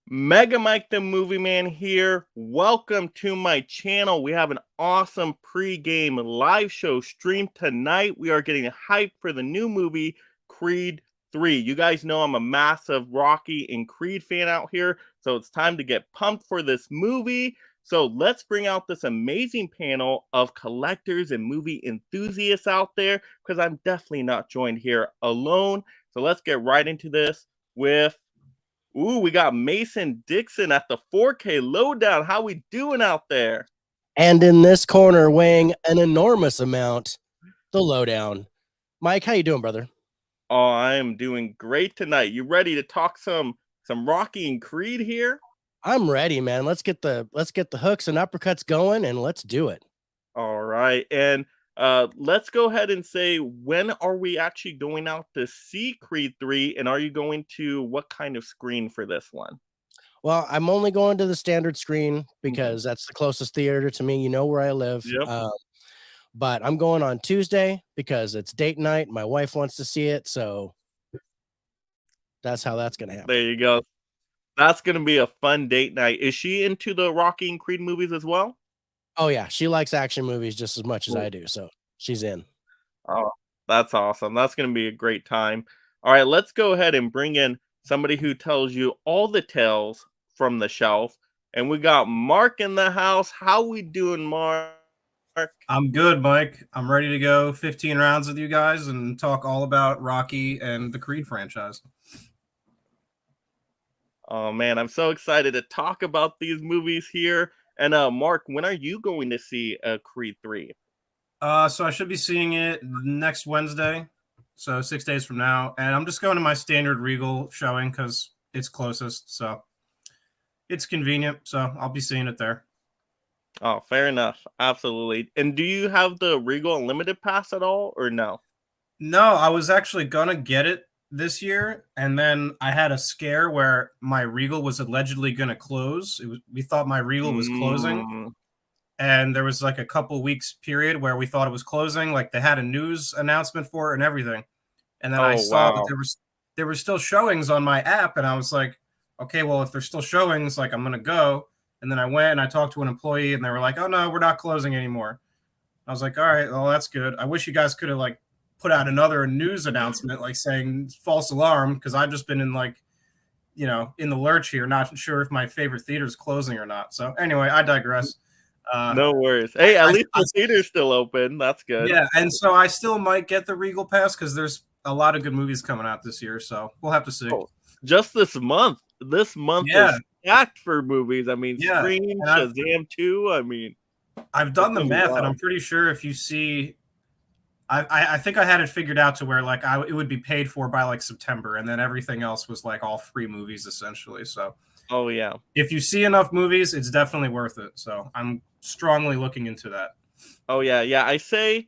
Mega Mike the Movie Man here. Welcome to my channel. We have an awesome pregame live show stream tonight. We are getting hyped for the new movie Creed 3. You guys know I'm a massive Rocky and Creed fan out here, so it's time to get pumped for this movie. So let's bring out this amazing panel of collectors and movie enthusiasts out there because I'm definitely not joined here alone. So let's get right into this with we got Mason Dixon at the 4K lowdown. How we doing out there? And in this corner, weighing an enormous amount, the lowdown. Mike, how you doing, brother? Oh, I am doing great tonight. You ready to talk some Rocky and Creed here? I'm ready, man. Let's get the hooks and uppercuts going, and let's do it. All right, and let's go ahead and say, when are we actually going out to see Creed 3, and are you going to what kind of screen for this one? Well, I'm only going to the standard screen because that's the closest theater to me. You know where I live. Yep. But I'm going on Tuesday because it's date night. My wife wants to see it, so that's how that's going to happen. There you go. That's going to be a fun date night. Is she into the Rocky and Creed movies as well? Oh yeah, she likes action movies just as much as I do, so she's in. Oh, that's awesome. That's going to be a great time. All right, let's go ahead and bring in somebody who tells you all the tales from the shelf. And we got Mark in the house. How we doing, Mark? I'm good, Mike. I'm ready to go 15 rounds with you guys and talk all about Rocky and the Creed franchise. Oh man, I'm so excited to talk about these movies here. And Mark, when are you going to see Creed 3? So I should be seeing it next Wednesday, so 6 days from now. And I'm just going to my standard Regal showing because it's closest, so it's convenient. So I'll be seeing it there. Oh, fair enough. Absolutely. And do you have the Regal Unlimited pass at all, or no? No, I was actually gonna get it this year, and then I had a scare where my Regal was allegedly gonna close. We thought my Regal was closing. And there was like a couple weeks period where we thought it was closing. Like they had a news announcement for it and everything. And then I saw that there were still showings on my app. And I was like, okay, well, if there's still showings, like I'm going to go. And then I went and I talked to an employee and they were like, oh no, we're not closing anymore. I was like, all right, well, that's good. I wish you guys could have like put out another news announcement, like saying false alarm. Cause I've just been in like, you know, in the lurch here, not sure if my favorite theater is closing or not. So anyway, I digress. No worries. Hey, at least the theater's still open. That's good. Yeah, and so I still might get the Regal pass because there's a lot of good movies coming out this year. So we'll have to see. Oh, just this month. This month is stacked for movies. I mean, Scream, Shazam 2. I mean, I've done the math, and I'm pretty sure if you see, I think I had it figured out to where like it would be paid for by like September, and then everything else was like all free movies essentially. So. Oh yeah. If you see enough movies, it's definitely worth it. So I'm strongly looking into that. Oh yeah, yeah. I say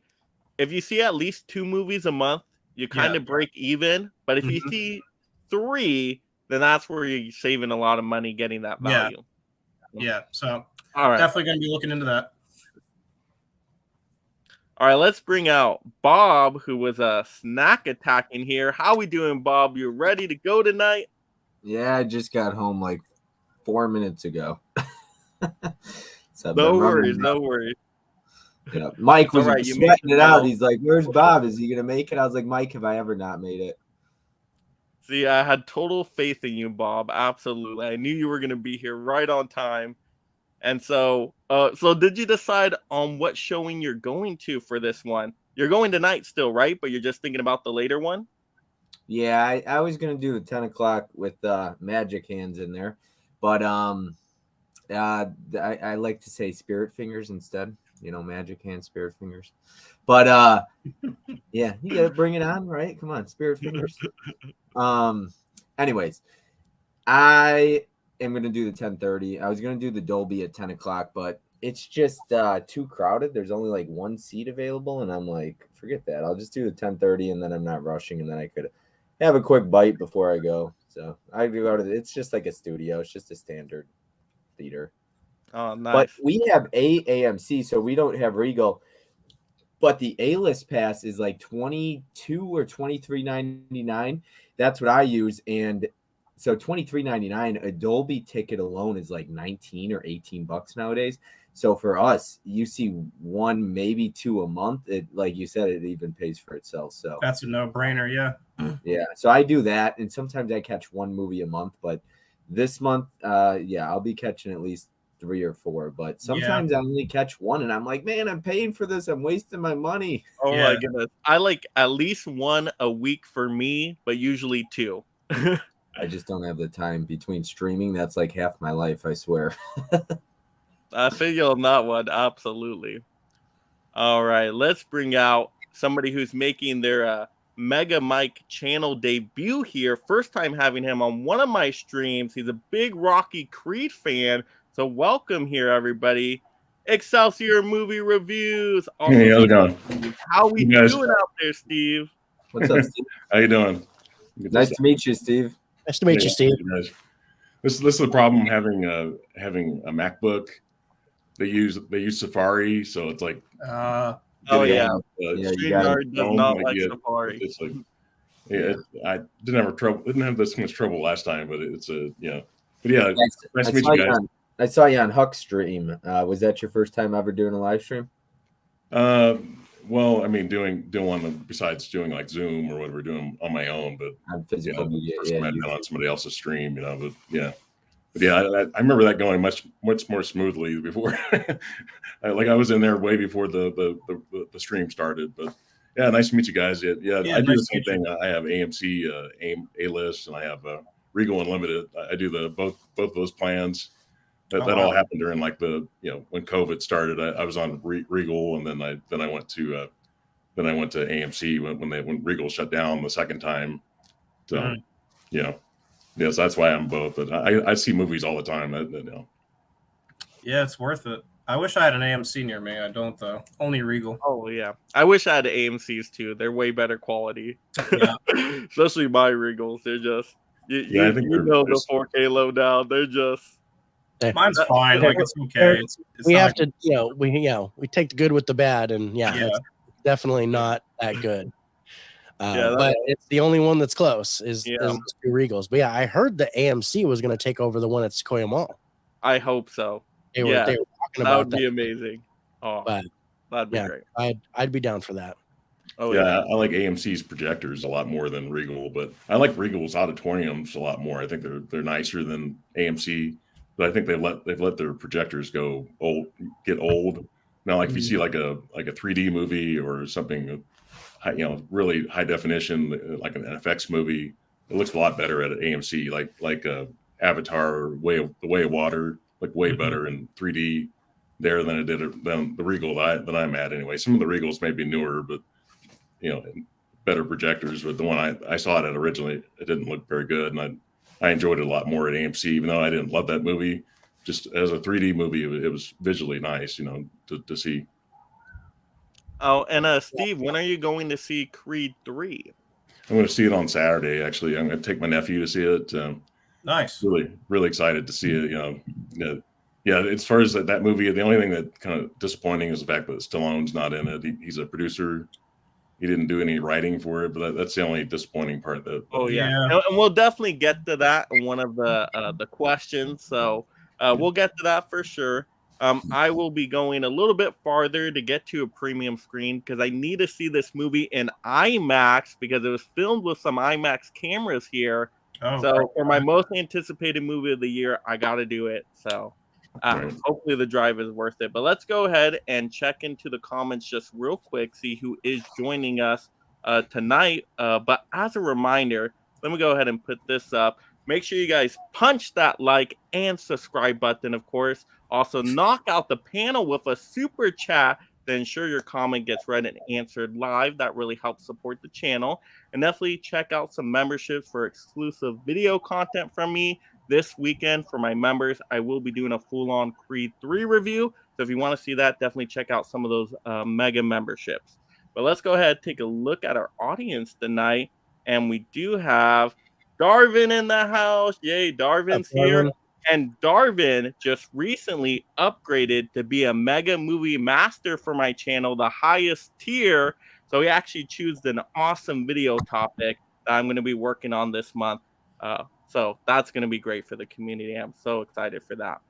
if you see at least 2 movies a month, you kind of break even. But if you see 3, then that's where you're saving a lot of money getting that value. Yeah. So definitely going to be looking into that. All right, let's bring out Bob, who was a snack attack in here. How we doing, Bob? You ready to go tonight? Yeah, I just got home like 4 minutes ago. So no worries. Yeah, Mike was sweating it out. He's like, "Where's Bob? Is he gonna make it?" I was like, "Mike, have I ever not made it?" See, I had total faith in you, Bob. Absolutely, I knew you were gonna be here right on time. And so, did you decide on what showing you're going to for this one? You're going tonight still, right? But you're just thinking about the later one. Yeah, I was gonna do the 10 o'clock with Magic Hands in there, but I like to say Spirit Fingers instead. You know, Magic Hands, Spirit Fingers. But yeah, you gotta bring it on, right? Come on, Spirit Fingers. Anyways, I am gonna do the 10:30. I was gonna do the Dolby at 10 o'clock, but it's just too crowded. There's only like 1 seat available, and I'm like, forget that. I'll just do the 10:30, and then I'm not rushing, and then I could have a quick bite before I go. So I go to it's just like a studio. It's just a standard theater. Oh, nice. But we have AMC, so we don't have Regal. But the A-list pass is like $22 or $23.99. That's what I use, and so $23.99. A Dolby ticket alone is like 19 or 18 bucks nowadays. So for us, you see one, maybe two a month. It, like you said, it even pays for itself. So That's a no-brainer. Yeah. yeah. So I do that, and sometimes I catch one movie a month. But this month, yeah, I'll be catching at least 3 or 4. But sometimes I only catch one, and I'm like, man, I'm paying for this. I'm wasting my money. Oh Yeah. my goodness. I like at least one a week for me, but usually 2. I just don't have the time between streaming. That's like half my life, I swear. I feel you on that one. Absolutely. All right. Let's bring out somebody who's making their Mega Mike channel debut here. First time having him on one of my streams. He's a big Rocky Creed fan. So welcome here, everybody. Excelsior Movie Reviews. Also, Hey, how's it going? how we You guys- doing out there, Steve? What's up, Steve? How you doing? Nice to meet you, Steve. Nice to meet you, Steve. Guys. This is the problem having a MacBook. They use Safari, so it's like Oh getting yeah. on, Yeah, you got StreamYard does phone, not like, like yeah, Safari. It's like I didn't have this much trouble last time, but it's a But yeah, nice to meet you guys. I saw you on Huck's stream. Was that your first time ever doing a live stream? Well, I mean, doing one besides doing like Zoom or whatever, doing on my own, but On physical media? first Yeah, time I've you- been on somebody else's stream, but yeah. But yeah, I remember that going much more smoothly before. I was in there way before the stream started. But yeah, nice to meet you guys. Yeah, I do nice the same to meet thing. I have AMC, A-list, and I have Regal Unlimited. I do both of those plans. That all happened during like when COVID started. I was on Regal, and then I went to AMC when Regal shut down the second time. So yes, that's why I'm both. But I see movies all the time. Yeah, it's worth it. I wish I had an AMC near me. I don't though. Only Regal. Oh yeah. I wish I had AMCs too. They're way better quality. Yeah. Especially my Regals. They're just I think you know the 4K low down. They're just Mine's fine. Like it's okay. It's We not have to, we take the good with the bad, and it's definitely not that good. But it's the only one that's close is the two Regals. But yeah, I heard the AMC was going to take over the one at Sequoia Mall. I hope so. They were talking That about would be amazing. Oh, But that'd be great. I'd be down for that. Oh yeah, I like AMC's projectors a lot more than Regal, but I like Regal's auditoriums a lot more. I think they're nicer than AMC, but I think they've let their projectors get old. Now, like if you see like a 3D movie or something, really high definition, like an FX movie, it looks a lot better at AMC. Like Avatar or The Way of Water, like way better in 3D there than it did than the Regal that I'm at anyway. Some of the Regals may be newer, but better projectors. But the one I saw it at originally, it didn't look very good, and I enjoyed it a lot more at AMC, even though I didn't love that movie. Just as a 3D movie, it was visually nice, to see. Oh, and Steve, when are you going to see Creed 3? I'm going to see it on Saturday. Actually, I'm going to take my nephew to see it. nice. Really, really excited to see it. Yeah. As far as that movie, the only thing that kind of disappointing is the fact that Stallone's not in it. He's a producer. He didn't do any writing for it, but that's the only disappointing part. And we'll definitely get to that in one of the questions. So we'll get to that for sure. I will be going a little bit farther to get to a premium screen because I need to see this movie in IMAX because it was filmed with some IMAX cameras here. So for my most anticipated movie of the year, I got to do it. So hopefully the drive is worth it. But let's go ahead and check into the comments just real quick, see who is joining us tonight. But as a reminder, let me go ahead and put this up. Make sure you guys punch that like and subscribe button, of course. Also, knock out the panel with a super chat to ensure your comment gets read and answered live. That really helps support the channel. And definitely check out some memberships for exclusive video content from me. This weekend, for my members, I will be doing a full-on Creed 3 review. So if you want to see that, definitely check out some of those mega memberships. But let's go ahead and take a look at our audience tonight. And we do have Darvin in the house. Yay, Darvin's here. And Darvin just recently upgraded to be a mega movie master for my channel, the highest tier. So he actually chose an awesome video topic that I'm going to be working on this month So that's going to be great for the community. I'm so excited for that.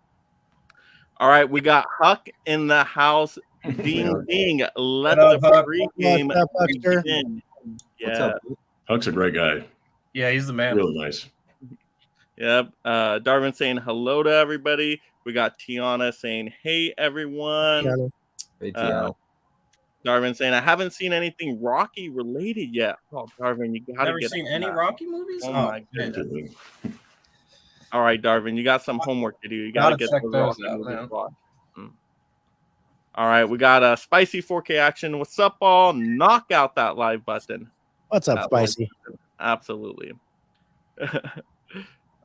All right, we got Huck in the house. Ding, ding. Let the pregame begin. Yeah. Huck's a great guy. Yeah, he's the man. Really nice. Yep. Darwin saying hello to everybody. We got Tiana saying, hey, everyone. Hey, Tiana. Darwin saying, I haven't seen anything Rocky related yet. Oh, Darwin, you got to get seen any Rocky movies? Oh, my goodness. All right, Darwin, you got some homework to do. You got to get those Rocky movies watched. All right, we got a spicy 4K action. What's up, all? Knock out that live button. What's up, Spicy? Absolutely.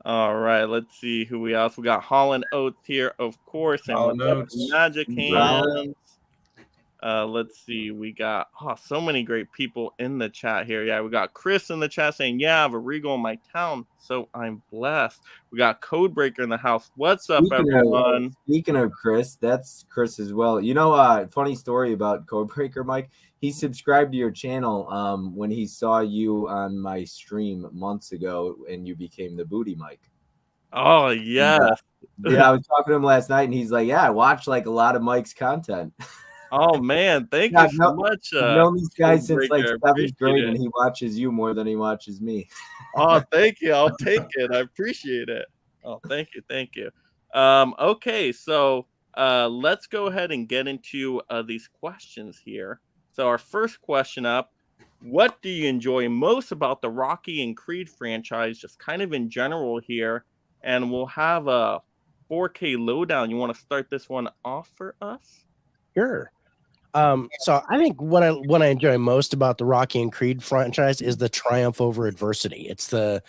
All right, let's see who we else. We got Holland Oates here, of course, and Magic Hands. Let's see. We got so many great people in the chat here. Yeah, we got Chris in the chat saying, yeah, I have a Regal in my town, so I'm blessed. We got Codebreaker in the house. What's up, everyone? Speaking of Chris, that's Chris as well. You know, funny story about Codebreaker, Mike. He subscribed to your channel when he saw you on my stream months ago, and you became the Booty Mike. Oh, yes. Yeah, I was talking to him last night, and he's like, yeah, I watch like a lot of Mike's content. Oh, man. Thank you so much. I've known these guys since like 7th grade, and he watches you more than he watches me. Oh, thank you. I'll take it. I appreciate it. Oh, thank you. Thank you. Okay, so let's go ahead and get into these questions here. So our first question up, what do you enjoy most about the Rocky and Creed franchise, just kind of in general here? And we'll have a 4K lowdown. You want to start this one off for us? Sure. So I think what I enjoy most about the Rocky and Creed franchise is the triumph over adversity. It's the,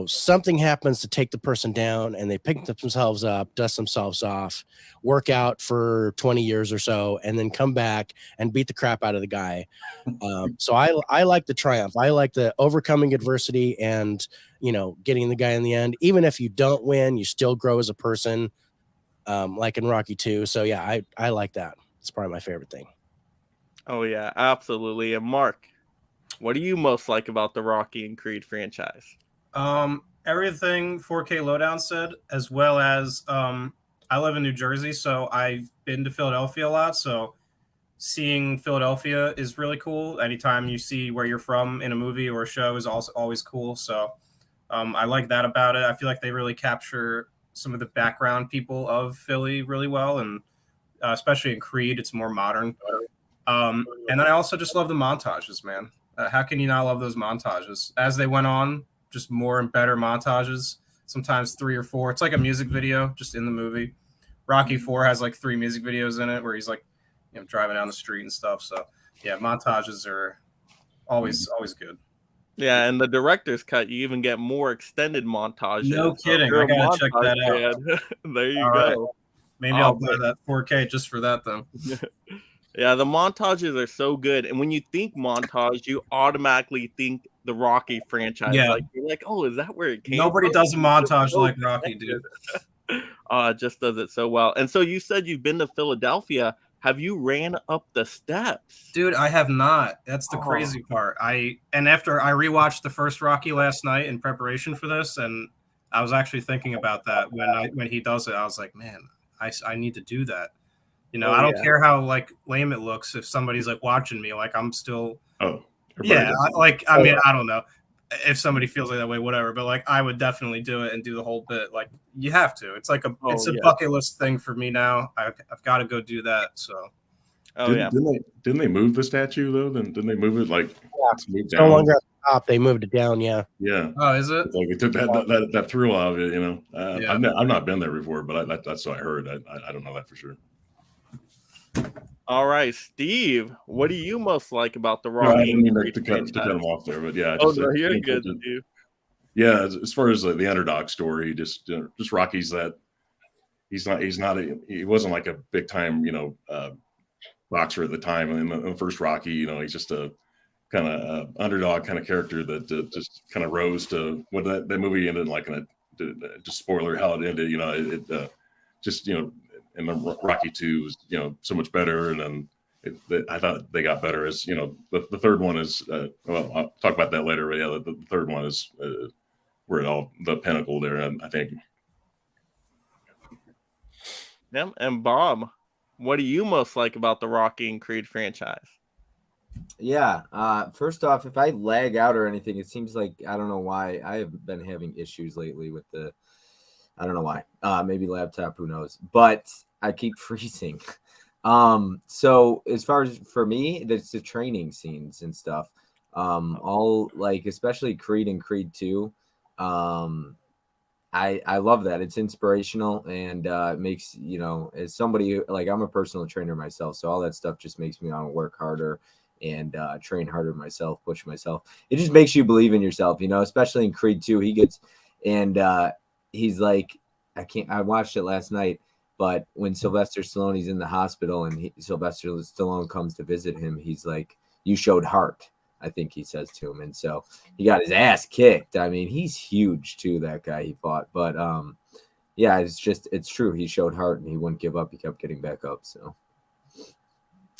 something happens to take the person down and they pick themselves up, dust themselves off, work out for 20 years or so, and then come back and beat the crap out of the guy. So I like the triumph. I like the overcoming adversity and, getting the guy in the end. Even if you don't win, you still grow as a person, like in Rocky 2. So yeah, I like that. It's probably my favorite thing. Oh, yeah, absolutely. And Mark, what do you most like about the Rocky and Creed franchise? Everything 4K Lowdown said, as well as I live in New Jersey, so I've been to Philadelphia a lot. So seeing Philadelphia is really cool. Anytime you see where you're from in a movie or a show is also always cool. So I like that about it. I feel like they really capture some of the background people of Philly really well, and especially in Creed, it's more modern. And then I also just love the montages, man. How can you not love those montages? As they went on, just more and better montages, sometimes 3 or 4. It's like a music video just in the movie. Rocky 4 has like 3 music videos in it where he's like, driving down the street and stuff. So yeah, montages are always good. Yeah, and the director's cut, you even get more extended montages. No kidding. I gotta check that out. There you go. Right. Maybe I'll buy that 4K just for that, though. Yeah, the montages are so good. And when you think montage, you automatically think the Rocky franchise. Yeah. You're like, oh, is that where it came Nobody from? does a montage like Rocky, dude. It just does it so well. And so you said you've been to Philadelphia. Have you ran up the steps? Dude, I have not. That's the crazy part. After I rewatched the first Rocky last night in preparation for this, and I was actually thinking about that when he does it. I was like, man, I need to do that. I don't care how like lame it looks if somebody's like watching me, like I'm still. Oh, yeah. I mean, I don't know if somebody feels like that way, whatever. But like, I would definitely do it and do the whole bit. Like, you have to. It's like a bucket list thing for me now. I've got to go do that. So. Didn't they move the statue though? Then didn't they move it like? Yeah. It's no longer at the top. They moved it down. Yeah. Yeah. Oh, is it? Like it took that thrill out of it. I've not been there before, but that's what I heard. I don't know that for sure. All right, Steve, what do you most like about the Rocky? No, I didn't mean to cut him off there, but yeah. You're good, Steve. Yeah, as far as the underdog story, just Rocky's that he wasn't like a big time boxer at the time. In the first Rocky, he's just a kind of underdog kind of character that just kind of rose to what that movie ended like. Just spoiler how it ended. And the Rocky 2 was, so much better. And then I thought they got better as, the third one is, I'll talk about that later. But yeah, the third one is were at all the pinnacle there. I think. Yeah, and Bob, what do you most like about the Rocky and Creed franchise? Yeah. First off, if I lag out or anything, it seems like I don't know why I have been having issues lately with the. I don't know why. Maybe laptop, who knows? But I keep freezing. So as far as for me, it's the training scenes and stuff. All like especially Creed and Creed 2. I love that. It's inspirational and it makes, you know, as somebody like I'm a personal trainer myself, so all that stuff just makes me want to work harder and train harder myself, push myself. It just makes you believe in yourself, you know, especially in Creed 2. He gets and he's like, I watched it last night, but when Sylvester Stallone's in the hospital and Sylvester Stallone comes to visit him, he's like, "You showed heart," I think he says to him. And so he got his ass kicked. I mean, he's huge too, that guy he fought. But yeah, it's true. He showed heart and he wouldn't give up. He kept getting back up. So.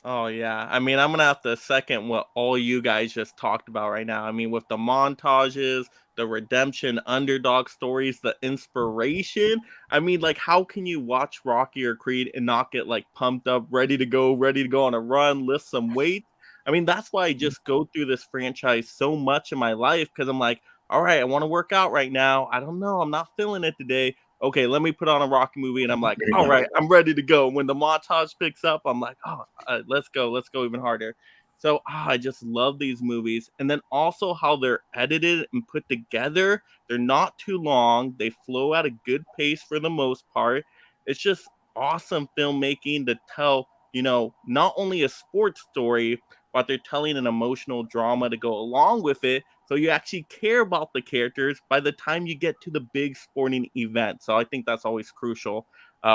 Oh, yeah. I mean, I'm going to have to second what all you guys just talked about right now. I mean, with the montages, the redemption, underdog stories, the inspiration. I mean, like, how can you watch Rocky or Creed and not get, like, pumped up, ready to go on a run, lift some weight? I mean, that's why I just go through this franchise so much in my life because I'm like, all right, I want to work out right now. I don't know. I'm not feeling it today. Okay, let me put on a Rocky movie, and I'm like, all right, I'm ready to go. When the montage picks up, I'm like, oh, let's go even harder. So I just love these movies, and then also how they're edited and put together. They're not too long. They flow at a good pace for the most part. It's just awesome filmmaking to tell, you know, not only a sports story, but they're telling an emotional drama to go along with it. So you actually care about the characters by the time you get to the big sporting event. So I think that's always crucial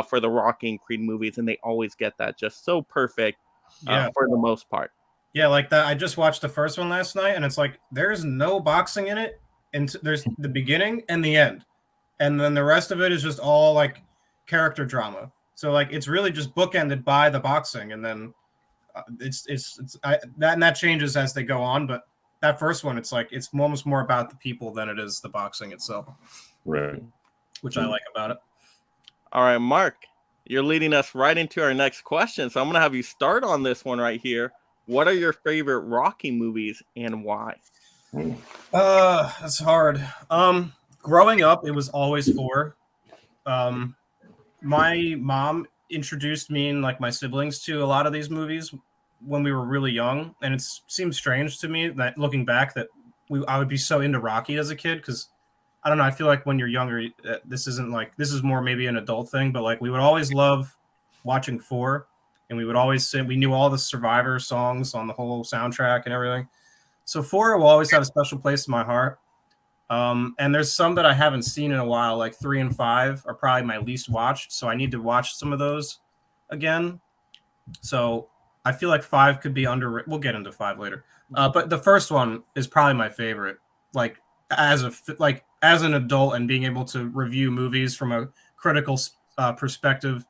for the Rocky and Creed movies, and they always get that just so perfect for the most part. Yeah, like that. I just watched the first one last night, and it's like there's no boxing in it, and there's the beginning and the end, and then the rest of it is just all like character drama. So like it's really just bookended by the boxing, and then that changes as they go on, but. That first one, it's like it's almost more about the people than it is the boxing itself. Right. Which I like about it. All right, Mark, you're leading us right into our next question. So I'm going to have you start on this one right here. What are your favorite Rocky movies and why? That's hard. Growing up, it was always 4. My mom introduced me and like my siblings to a lot of these movies when we were really young, and it seems strange to me that looking back that I would be so into Rocky as a kid because I don't know. I feel like when you're younger, this is more maybe an adult thing, but like we would always love watching 4, and we would always sing. We knew all the Survivor songs on the whole soundtrack and everything. So 4 will always have a special place in my heart. And there's some that I haven't seen in a while, like 3 and 5 are probably my least watched. So I need to watch some of those again. So I feel like 5 could be underrated. We'll get into 5 later. But the first one is probably my favorite. Like as an adult and being able to review movies from a critical perspective,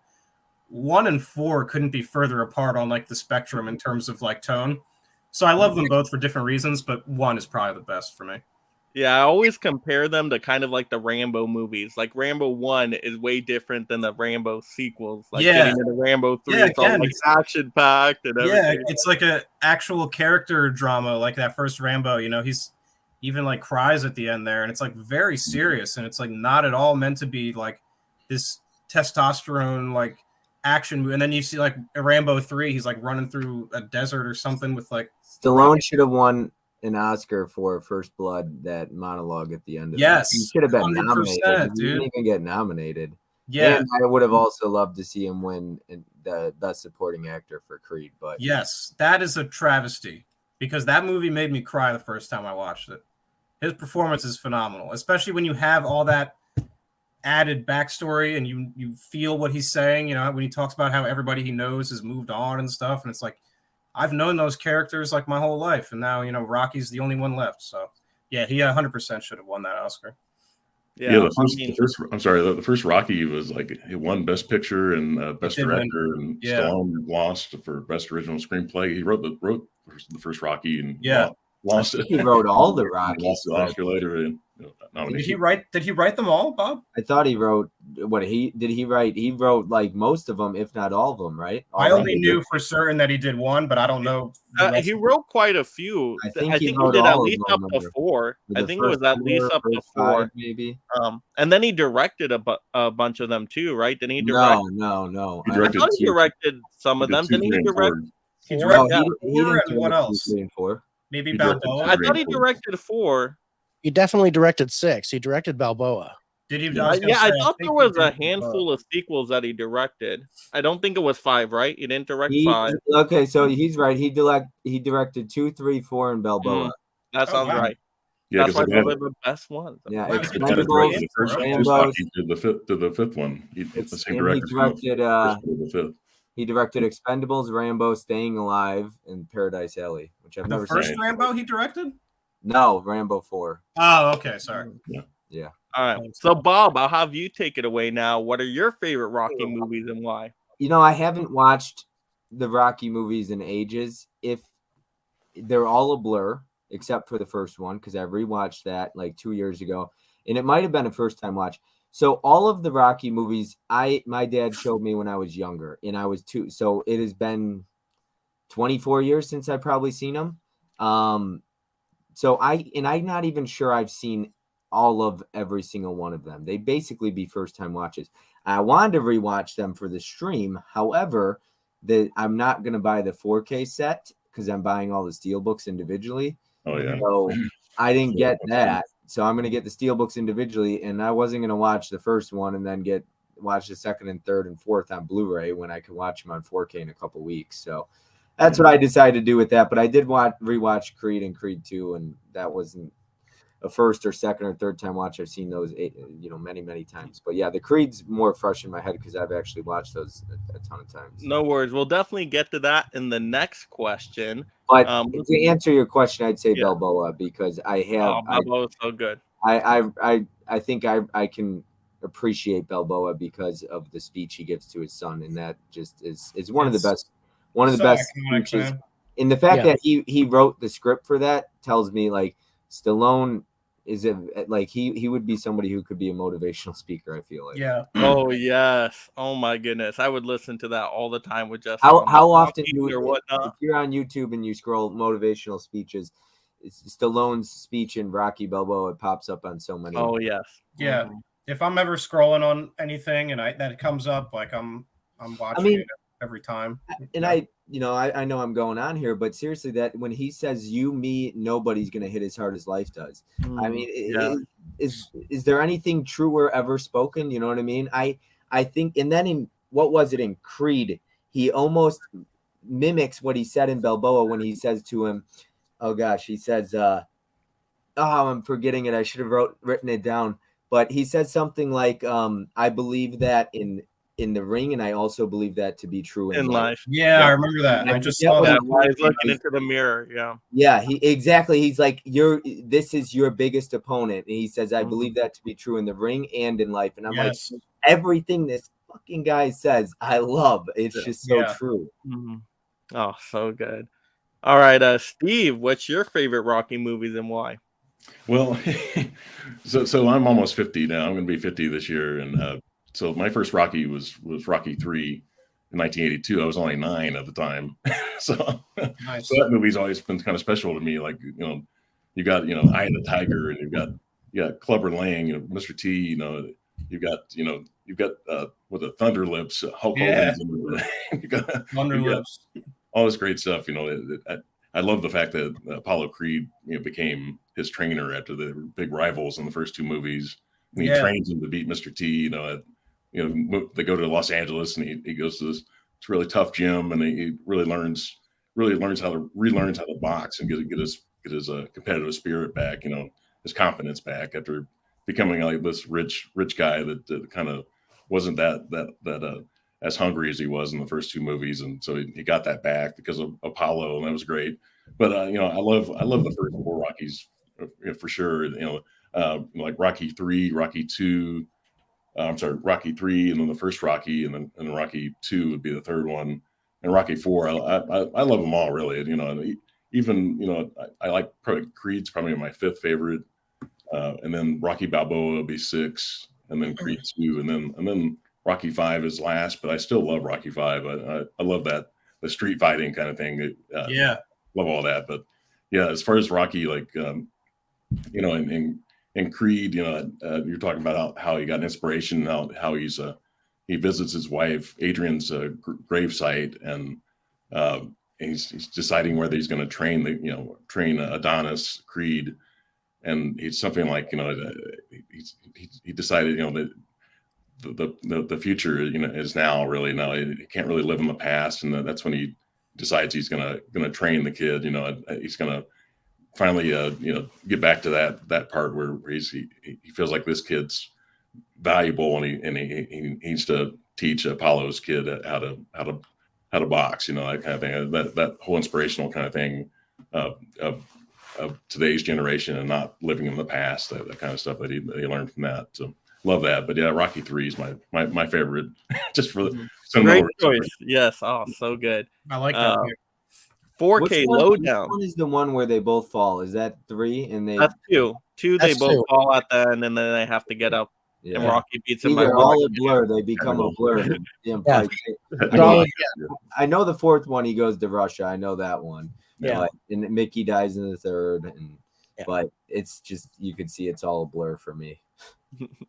1 and 4 couldn't be further apart on like the spectrum in terms of like tone. So I love them both for different reasons, but 1 is probably the best for me. Yeah, I always compare them to kind of like the Rambo movies. Like Rambo 1 is way different than the Rambo sequels. Like getting into Rambo 3, it's all like action packed and everything. Yeah, it's like an actual character drama, like that first Rambo. You know, he's even like cries at the end there, and it's like very serious, and it's like not at all meant to be like this testosterone like action movie. And then you see like Rambo 3, he's like running through a desert or something with like Stallone should have won an Oscar for First Blood, that monologue at the end of yes, he should have been nominated. He didn't even get nominated. Yeah, and I would have also loved to see him win the Best Supporting Actor for Creed. But yes, that is a travesty because that movie made me cry the first time I watched it. His performance is phenomenal, especially when you have all that added backstory and you feel what he's saying. You know, when he talks about how everybody he knows has moved on and stuff, and it's like, I've known those characters like my whole life, and now, you know, Rocky's the only one left. So, yeah, he 100% should have won that Oscar. Yeah, the first Rocky was like he won Best Picture and Best Director, and Stallone lost for Best Original Screenplay. He wrote the first Rocky and lost it. He wrote all the Rockies. Lost the Oscar later. nomination. Did he write them all, Bob? I thought he wrote he write? He wrote like most of them, if not all of them, right? I only knew for certain that he did one, but I don't know. He wrote quite a few. I think he he did at least up them, to 4. I think it was at least up to 4, 5, maybe. And then he directed a bunch of them too, right? Didn't he direct? No. He I thought he directed some of them. Didn't he direct? He directed he didn't and what else? 3 and 4. Maybe He directed Balboa. I thought he directed 4. He definitely directed 6. He directed Balboa. Did he? I thought there was a handful of sequels that he directed. I don't think it was 5, right? He didn't direct 5. Okay, so he's right. He directed 2, 3, 4, and Balboa. That sounds right. Yeah, that's why they're the best ones. Yeah, Expendables. The first one, to the fifth one. The same director. He directed Expendables, Rambo, Staying Alive, and Paradise Alley, which I've never seen. The first Rambo he directed? No, Rambo 4. Oh, okay, sorry. Yeah. All right. So, Bob, I'll have you take it away now. What are your favorite Rocky movies and why? I haven't watched the Rocky movies in ages. If they're all a blur, except for the first one, because I rewatched that like 2 years ago, and it might have been a first-time watch. So all of the Rocky movies, my dad showed me when I was younger, and I was 2. So it has been 24 years since I've probably seen them. So I'm not even sure I've seen all of every single one of them. They basically be first-time watches. I wanted to rewatch them for the stream. However, I'm not going to buy the 4K set because I'm buying all the steelbooks individually. Oh yeah. So I didn't get that. So I'm going to get the steelbooks individually, and I wasn't going to watch the first one and then watch the second and third and fourth on Blu-ray when I could watch them on 4K in a couple weeks. So that's what I decided to do with that. But I did rewatch Creed and Creed 2, and that wasn't a first or second or third time watch. I've seen those, many, many times. But yeah, the Creed's more fresh in my head because I've actually watched those a ton of times. No worries. We'll definitely get to that in the next question. But to answer your question, I'd say Balboa because I have. Balboa's so good. I think I can appreciate Balboa because of the speech he gives to his son, and that just is one of the best. One of the best speeches. And the fact that he wrote the script for that tells me like Stallone is he would be somebody who could be a motivational speaker. I feel like. Yeah. Oh yes. Oh my goodness. I would listen to that all the time with Justin. How often if you're on YouTube and you scroll motivational speeches, it's Stallone's speech in Rocky Balboa. It pops up on so many. Oh yes. Yeah. If I'm ever scrolling on anything and that comes up, like I'm watching it every time. And I know I'm going on here, but seriously, that when he says you, me, nobody's going to hit as hard as life does. I mean, is there anything truer ever spoken? You know what I mean? I think, and then what was it in Creed? He almost mimics what he said in Balboa when he says to him, oh gosh, he says, I'm forgetting it. I should have written it down, but he said something like, I believe that in the ring, and I also believe that to be true in life. Yeah, I remember that. I just saw that while he's looking into the mirror. Yeah, he's like, this is your biggest opponent, and he says, I believe that to be true in the ring and in life. And I'm like, everything this fucking guy says, I love. It's just so true. Mm-hmm. Oh, so good. All right, Steve, what's your favorite Rocky movies and why? Well, so I'm almost 50 now. I'm going to be 50 this year, and so my first Rocky was Rocky 3 in 1982. I was only 9 at the time. So that movie's always been kind of special to me. Like, you got, Eye of the Tiger, and you got Clubber Lang, Mr. T, you've got with the Thunder Lips, Hulk Hogan, you got Thunder Lips, all this great stuff. I love the fact that Apollo Creed became his trainer after the big rivals in the first 2 movies. And he trains him to beat Mr. T, they go to Los Angeles, and he goes to this really tough gym, and he really learns how to box and get his competitive spirit back, his confidence back after becoming like this rich guy that kind of wasn't that as hungry as he was in the first 2 movies, and so he got that back because of Apollo, and that was great. But I love the first 4 Rockies for sure. Like Rocky 3, Rocky 2. Rocky 3, and then the first Rocky, and then Rocky 2 would be the third one, and Rocky 4. I love them all, really. Even I like Creed's probably my 5th favorite. and then Rocky Balboa will be 6, and then Creed 2, and then Rocky 5 is last. But I still love Rocky 5. I love that, the street fighting kind of thing. Love all that. But yeah, as far as Rocky, like you know, and Creed, you know, you're talking about how he got inspiration, how he visits his wife Adrian's gravesite, and he's deciding whether he's going to train Adonis Creed, and he's something like, you know, he decided, you know, that the future, you know, is now. Really, now he can't really live in the past, and that's when he decides he's gonna train the kid. You know, he's gonna finally you know, get back to that part where he feels like this kid's valuable, and he needs to teach Apollo's kid how to box, you know, that kind of thing. That whole inspirational kind of thing of today's generation and not living in the past, that kind of stuff that he learned from that. So love that. But yeah, Rocky 3 is my favorite, just for great choice. Yes, oh, so good. I like that. 4K Lowdown. Which one is the one where they both fall? Is that 3? And that's 2. They both fall at the end, and then they have to get up. Yeah. And Rocky beats him. Either all a blur, they become a blur. I know the 4th one, he goes to Russia. I know that one. Yeah. And Mickey dies in the 3rd. But it's just, you can see it's all a blur for me.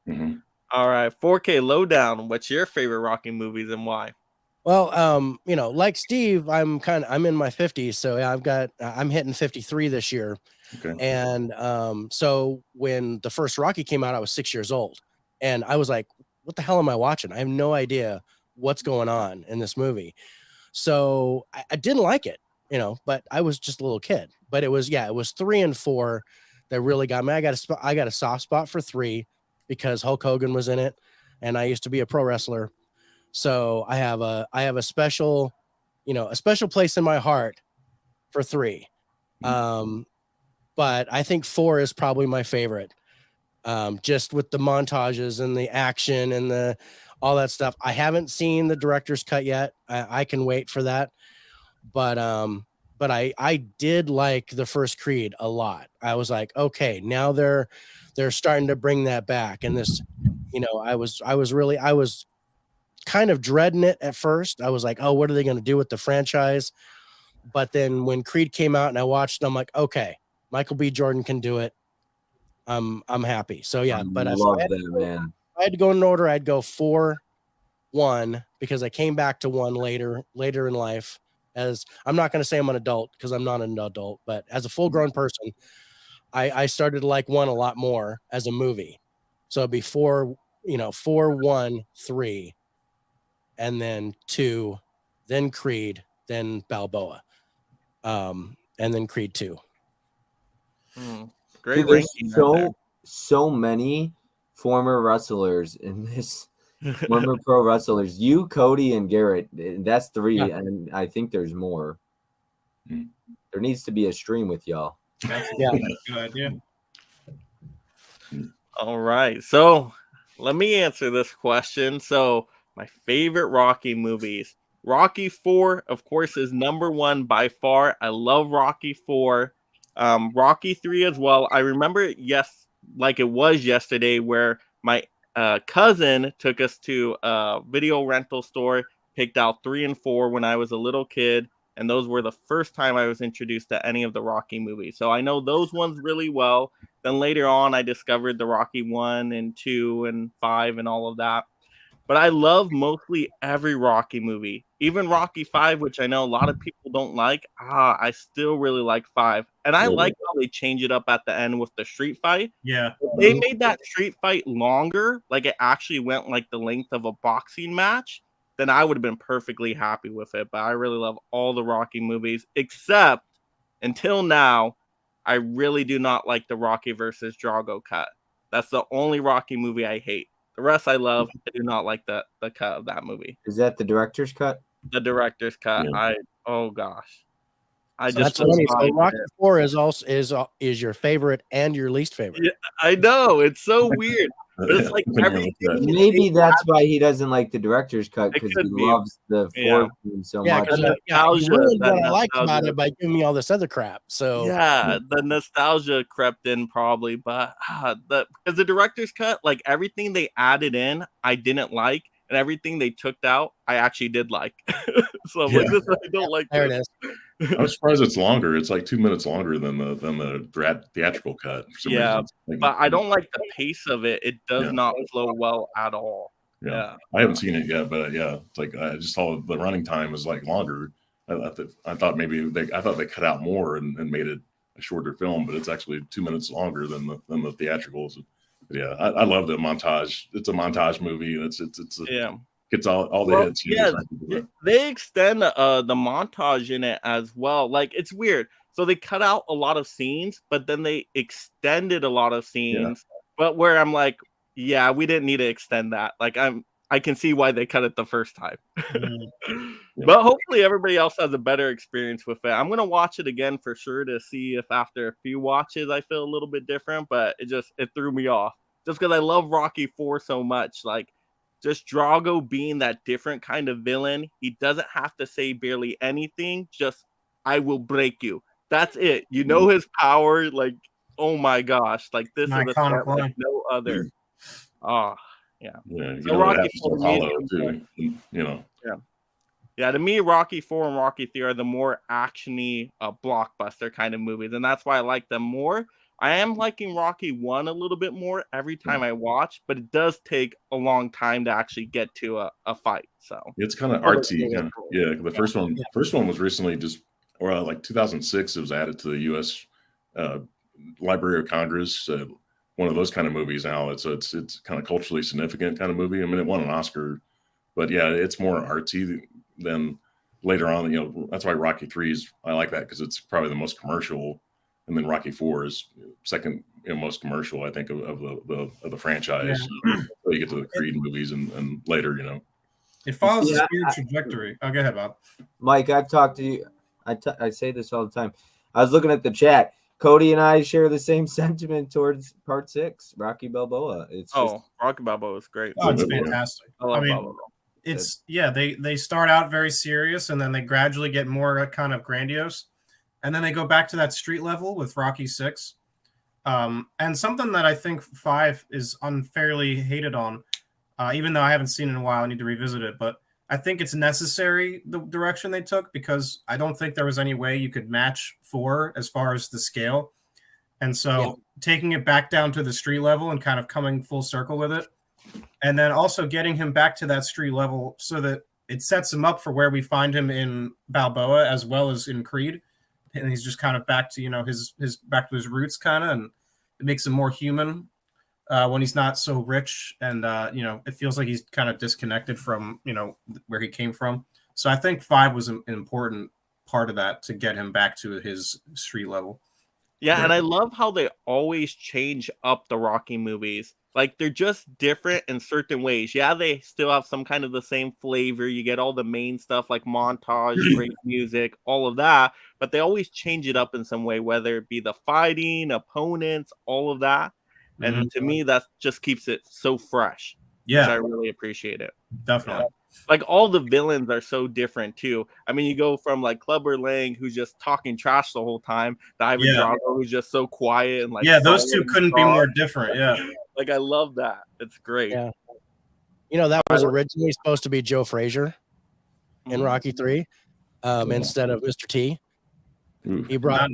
Mm-hmm. All right. 4K Lowdown. What's your favorite Rocky movies and why? Well, you know, like Steve, I'm in my 50s. So I'm hitting 53 this year. Okay. And so when the first Rocky came out, I was 6 years old. And I was like, what the hell am I watching? I have no idea what's going on in this movie. So I didn't like it, you know, but I was just a little kid. But it was 3 and 4 that really got me. I got a soft spot for 3 because Hulk Hogan was in it, and I used to be a pro wrestler. So I have a special, you know, a special place in my heart for 3. But I think 4 is probably my favorite. Just with the montages and the action and all that stuff. I haven't seen the director's cut yet. I can wait for that. But I did like the first Creed a lot. I was like, okay, now they're starting to bring that back. And this, you know, I was kind of dreading it at first. I was like, oh, what are they going to do with the franchise? But then when Creed came out and I watched it, I'm like, okay, Michael B. Jordan can do it. I'm happy. So yeah, but I had to go in order. I'd go 4, 1, because I came back to 1 later in life. As I'm not going to say I'm an adult, because I'm not an adult, but as a full-grown person, I started to like 1 a lot more as a movie. So it'd be 4, 1, 3, and then 2, then Creed, then Balboa, and then Creed 2. Great. Dude, there's so many former wrestlers in this. Former pro wrestlers. You, Cody, and Garrett. That's 3, and I think there's more. There needs to be a stream with y'all. That's a good idea. All right. So let me answer this question. So my favorite Rocky movies. Rocky 4, of course, is number 1 by far. I love Rocky 4. Rocky 3 as well. I remember, like it was yesterday, where my cousin took us to a video rental store, picked out 3 and 4 when I was a little kid, and those were the first time I was introduced to any of the Rocky movies. So I know those ones really well. Then later on, I discovered the Rocky 1 and 2 and 5 and all of that. But I love mostly every Rocky movie, even Rocky 5, which I know a lot of people don't like. I still really like 5. And I like how they change it up at the end with the street fight. Yeah. If they made that street fight longer, like it actually went like the length of a boxing match, then I would have been perfectly happy with it. But I really love all the Rocky movies, except until now, I really do not like the Rocky versus Drago cut. That's the only Rocky movie I hate. The rest I love. I do not like the cut of that movie. Is that the director's cut? The director's cut. Yeah. Oh gosh. That's funny. So Rocky 4 is your favorite and your least favorite. Yeah, I know. It's so weird. But it's like everything. Maybe that's why he doesn't like the director's cut, because he loves the Ford film so much. You ruined what I liked about it by giving me all this other crap. So the nostalgia crept in probably, but because the director's cut, like everything they added in, I didn't like, and everything they took out, I actually did like. So I'm like, this I don't like. There it is. I'm surprised it's longer. It's like 2 minutes longer than the theatrical cut. For some reason. But I don't like the pace of it. It does not flow well at all. Yeah. I haven't seen it yet, but it's like I just saw the running time is like longer. I thought maybe they cut out more and made it a shorter film, but it's actually 2 minutes longer than the theatricals. But yeah, I love the montage. It's a montage movie, and it's gets all the hits. Yeah, they extend the montage in it as well. Like, it's weird. So they cut out a lot of scenes, but then they extended a lot of scenes. But where I'm like, yeah, we didn't need to extend that. Like, I can see why they cut it the first time. But hopefully everybody else has a better experience with it. I'm gonna watch it again for sure to see if after a few watches I feel a little bit different. But it threw me off just because I love Rocky IV so much. Like, just Drago being that different kind of villain. He doesn't have to say barely anything. Just, I will break you. That's it. You know his power. Like, oh my gosh. Like, this is a set like no other. Oh, yeah. So Rocky IV too. Yeah, to me, Rocky IV and Rocky III are the more actiony blockbuster kind of movies. And that's why I like them more. I am liking Rocky 1 a little bit more every time I watch, but it does take a long time to actually get to a fight. So it's kind of artsy. The first one was recently like 2006. It was added to the U.S. Library of Congress. One of those kind of movies now. It's kind of culturally significant kind of movie. I mean, it won an Oscar, but yeah, it's more artsy than later on. That's why Rocky 3 I like that because it's probably the most commercial. And then Rocky IV is second most commercial, I think, of the franchise. So you get to the Creed movies and later, It follows a weird trajectory. Oh, go ahead, Bob. Mike, I've talked to you. I say this all the time. I was looking at the chat. Cody and I share the same sentiment towards Part 6, Rocky Balboa. Rocky Balboa is great. Oh, it's fantastic. I mean, Balboa. They start out very serious, and then they gradually get more kind of grandiose. And then they go back to that street level with Rocky 6. And something that I think 5 is unfairly hated on, even though I haven't seen it in a while, I need to revisit it. But I think it's necessary, the direction they took, because I don't think there was any way you could match 4 as far as the scale. And so taking it back down to the street level and kind of coming full circle with it. And then also getting him back to that street level so that it sets him up for where we find him in Balboa as well as in Creed. And he's just kind of back to his back to his roots, kind of, and it makes him more human when he's not so rich, and it feels like he's kind of disconnected from where he came from. So I think 5 was an important part of that to get him back to his street level. Yeah, and I love how they always change up the Rocky movies. Like, they're just different in certain ways. Yeah, they still have some kind of the same flavor. You get all the main stuff like montage, great music, all of that. But they always change it up in some way, whether it be the fighting, opponents, all of that. And to me, that just keeps it so fresh. Yeah. I really appreciate it. Definitely. Like, all the villains are so different too. I mean, you go from like Clubber Lang, who's just talking trash the whole time, to Ivan Drago, who's just so quiet and like. Yeah, those two couldn't be more different. Yeah. Like, I love that. It's great. Yeah. That was originally supposed to be Joe Frazier in Rocky 3 instead of Mr. T. He brought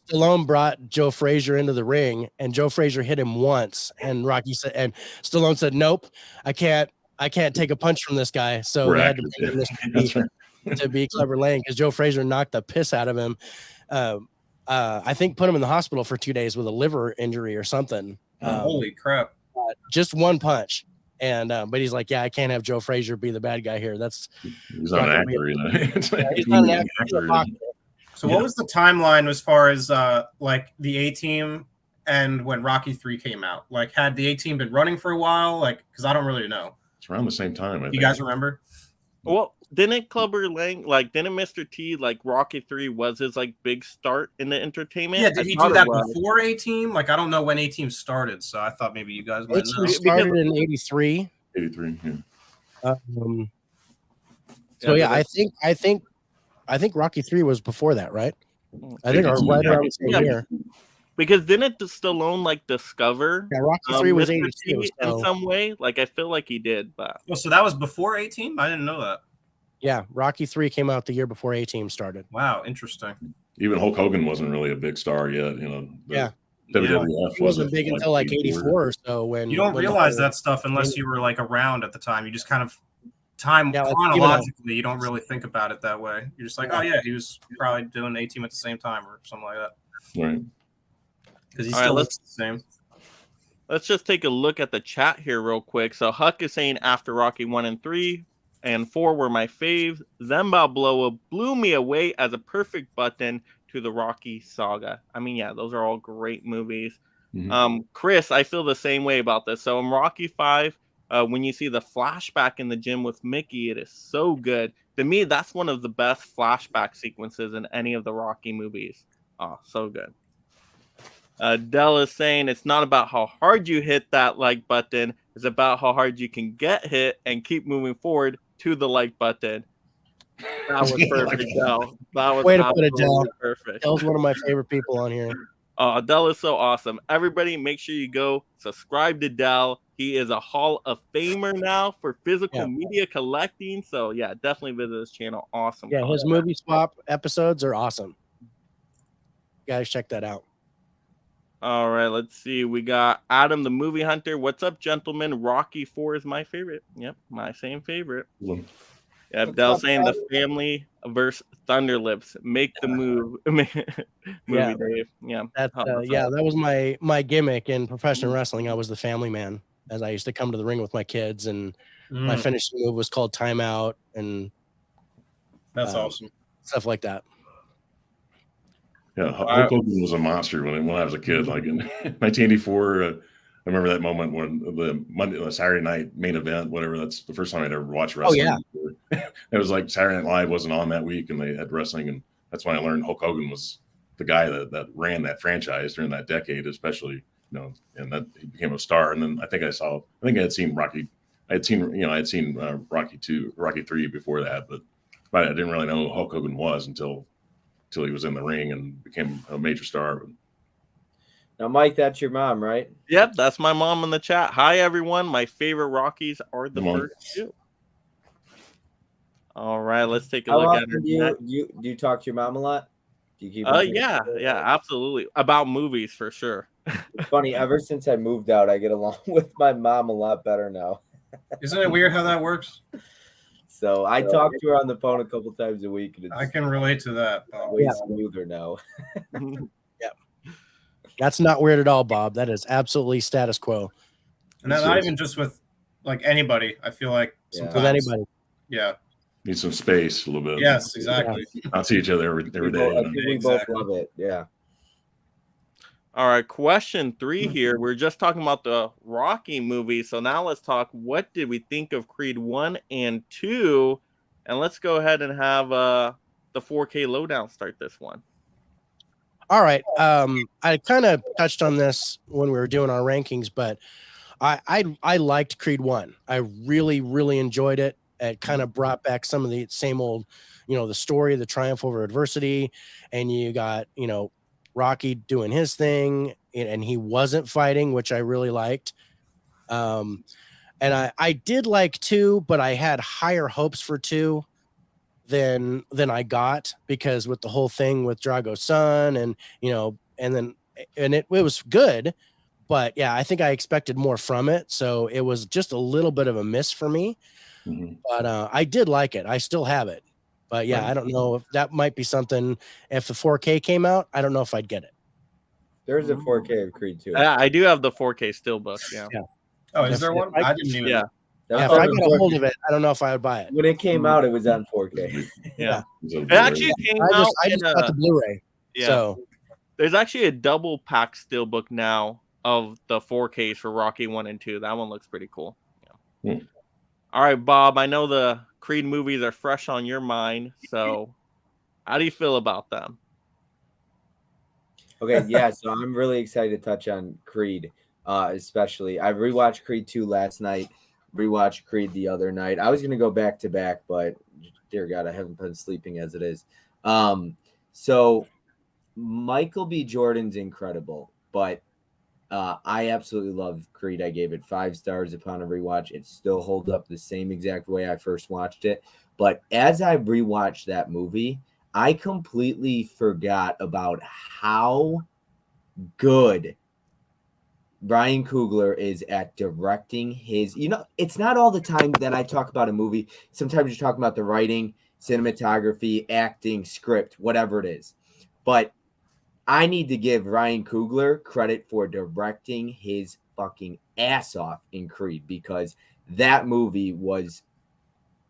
Stallone brought Joe Frazier into the ring, and Joe Frazier hit him once, and Stallone said, "Nope, I can't take a punch from this guy." So they had to bring in Mr. T to be Clubber Lang because Joe Frazier knocked the piss out of him. I think put him in the hospital for 2 days with a liver injury or something. Holy crap! Just one punch, and but he's like, "Yeah, I can't have Joe Frazier be the bad guy here." He's not an actor, he's not an actor. So what was the timeline as far as like the A-Team and when Rocky 3 came out? Like, had the A-Team been running for a while? Like, because I don't really know. It's around the same time. I think. You guys remember? Well, didn't Clubber Lang didn't Mr. T Rocky 3 was his big start in the entertainment? Yeah, did he do that before A-Team? I don't know when A-Team started, so I thought maybe you guys might know. A-Team started in 83. 83, yeah. I think Rocky 3 was before that, right? I think right around the same year. Because didn't Stallone discover? Yeah, Rocky 3 was 82 in some way. I feel like he did, but so that was before A-Team? I didn't know that. Yeah, Rocky 3 came out the year before A-Team started. Wow, interesting. Even Hulk Hogan wasn't really a big star yet, WWF wasn't big until 84 or so. When you don't realize that stuff unless you were around at the time. You just kind of chronologically, you don't really think about it that way. You're just oh yeah, he was probably doing A-Team at the same time or something like that. Right. Because he still looks the same. Let's just take a look at the chat here real quick. So Huck is saying after Rocky 1 and 3 and 4 were my faves. Zembal Blow Up blew me away as a perfect button to the Rocky saga. I mean, yeah, those are all great movies. Mm-hmm. Chris, I feel the same way about this. So in Rocky 5, when you see the flashback in the gym with Mickey, it is so good. To me, that's one of the best flashback sequences in any of the Rocky movies. Oh, so good. Dell is saying it's not about how hard you hit that like button. It's about how hard you can get hit and keep moving forward to the like button. That was perfect, Dell. That was way to put it, Dell. Perfect. Dell's one of my favorite people on here. Dell is so awesome. Everybody, make sure you go subscribe to Dell. He is a Hall of Famer now for physical media collecting. So, yeah, definitely visit his channel. Awesome. Yeah, his movie swap episodes are awesome. You guys, check that out. All right, let's see. We got Adam the Movie Hunter. What's up, gentlemen? Rocky 4 is my favorite. Yep, my same favorite. Yep, Dell saying the family versus Thunderlips. Make the move. Dave. Yeah. That was my gimmick in professional wrestling. I was the family man, as I used to come to the ring with my kids, and my finishing move was called timeout, and that's awesome. Stuff like that. Yeah, Hulk Hogan was a monster when I was a kid. Like in 1984, I remember that moment when the Saturday night main event, whatever. That's the first time I'd ever watched wrestling. Oh yeah, it was like Saturday Night Live wasn't on that week, and they had wrestling, and that's when I learned Hulk Hogan was the guy that ran that franchise during that decade, especially and that he became a star. And then I think I had seen Rocky. I had seen Rocky 2, Rocky 3 before that, but I didn't really know who Hulk Hogan was until he was in the ring and became a major star. Now, Mike, that's your mom, right? Yep, that's my mom in the chat. Hi, everyone. My favorite Rockies are the first two. All right, let's take a look at her. Do you talk to your mom a lot? Do you keep yeah, absolutely. About movies, for sure. It's funny. Ever since I moved out, I get along with my mom a lot better now. Isn't it weird how that works? So I talk to her on the phone a couple times a week. And I can relate to that. Way smoother now. Yeah, that's not weird at all, Bob. That is absolutely status quo. And not even just with anybody. I feel like sometimes with anybody. Yeah. Need some space a little bit. Yes, exactly. Not see each other every day. I think we both love it. Yeah. All right, question 3 here. We're just talking about the Rocky movie. So now let's talk, what did we think of Creed 1 and 2? And let's go ahead and have the 4K lowdown start this one. All right. I kind of touched on this when we were doing our rankings, but I liked Creed 1. I really, really enjoyed it. It kind of brought back some of the same old, the story, the triumph over adversity. And you got, Rocky doing his thing, and he wasn't fighting, which I really liked. And I did like 2, but I had higher hopes for 2 than I got, because with the whole thing with Drago's son, and it was good, but yeah, I think I expected more from it. So it was just a little bit of a miss for me. Mm-hmm. But I did like it. I still have it. But yeah, I don't know if that might be something. If the 4K came out, I don't know if I'd get it. There's a 4K of Creed 2. I do have the 4K Steelbook. Yeah. Oh, is there one? I didn't even. Yeah. If I got a hold of it, I don't know if I would buy it. When it came out, it was on 4K. Yeah. It actually came out. I just got the Blu-ray. Yeah. So there's actually a double pack Steelbook now of the 4Ks for Rocky 1 and 2. That one looks pretty cool. Yeah. All right, Bob, I know the Creed movies are fresh on your mind, so how do you feel about them? Okay, yeah, so I'm really excited to touch on Creed, especially. I rewatched Creed 2 last night, rewatched Creed the other night. I was going to go back to back, but dear God, I haven't been sleeping as it is. So Michael B. Jordan's incredible, but I absolutely love Creed. I gave it 5 stars upon a rewatch. It still holds up the same exact way I first watched it. But as I rewatched that movie, I completely forgot about how good Ryan Coogler is at directing his. It's not all the time that I talk about a movie. Sometimes you're talking about the writing, cinematography, acting, script, whatever it is. But I need to give Ryan Coogler credit for directing his fucking ass off in Creed, because that movie was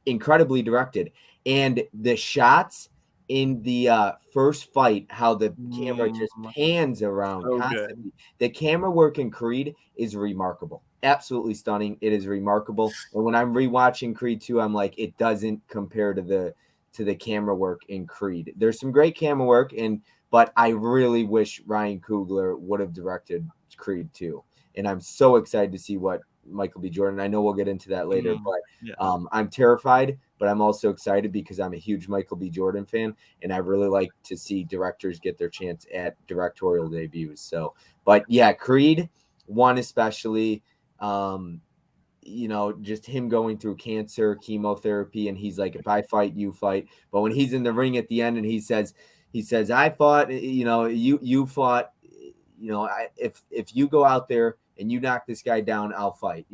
incredibly directed. And the shots in the first fight, how the camera just pans around constantly. Good. The camera work in Creed is remarkable. Absolutely stunning. It is remarkable. And when I'm rewatching Creed 2, I'm like, it doesn't compare to the camera work in Creed. There's some great camera work, but I really wish Ryan Coogler would have directed Creed 2. And I'm so excited to see what Michael B. Jordan. I know we'll get into that later, but I'm terrified, but I'm also excited because I'm a huge Michael B. Jordan fan, and I really like to see directors get their chance at directorial debuts. So, but yeah, Creed 1 especially, just him going through cancer, chemotherapy, and he's like, if I fight, you fight. But when he's in the ring at the end and he says, I fought, you fought, if you go out there and you knock this guy down, I'll fight,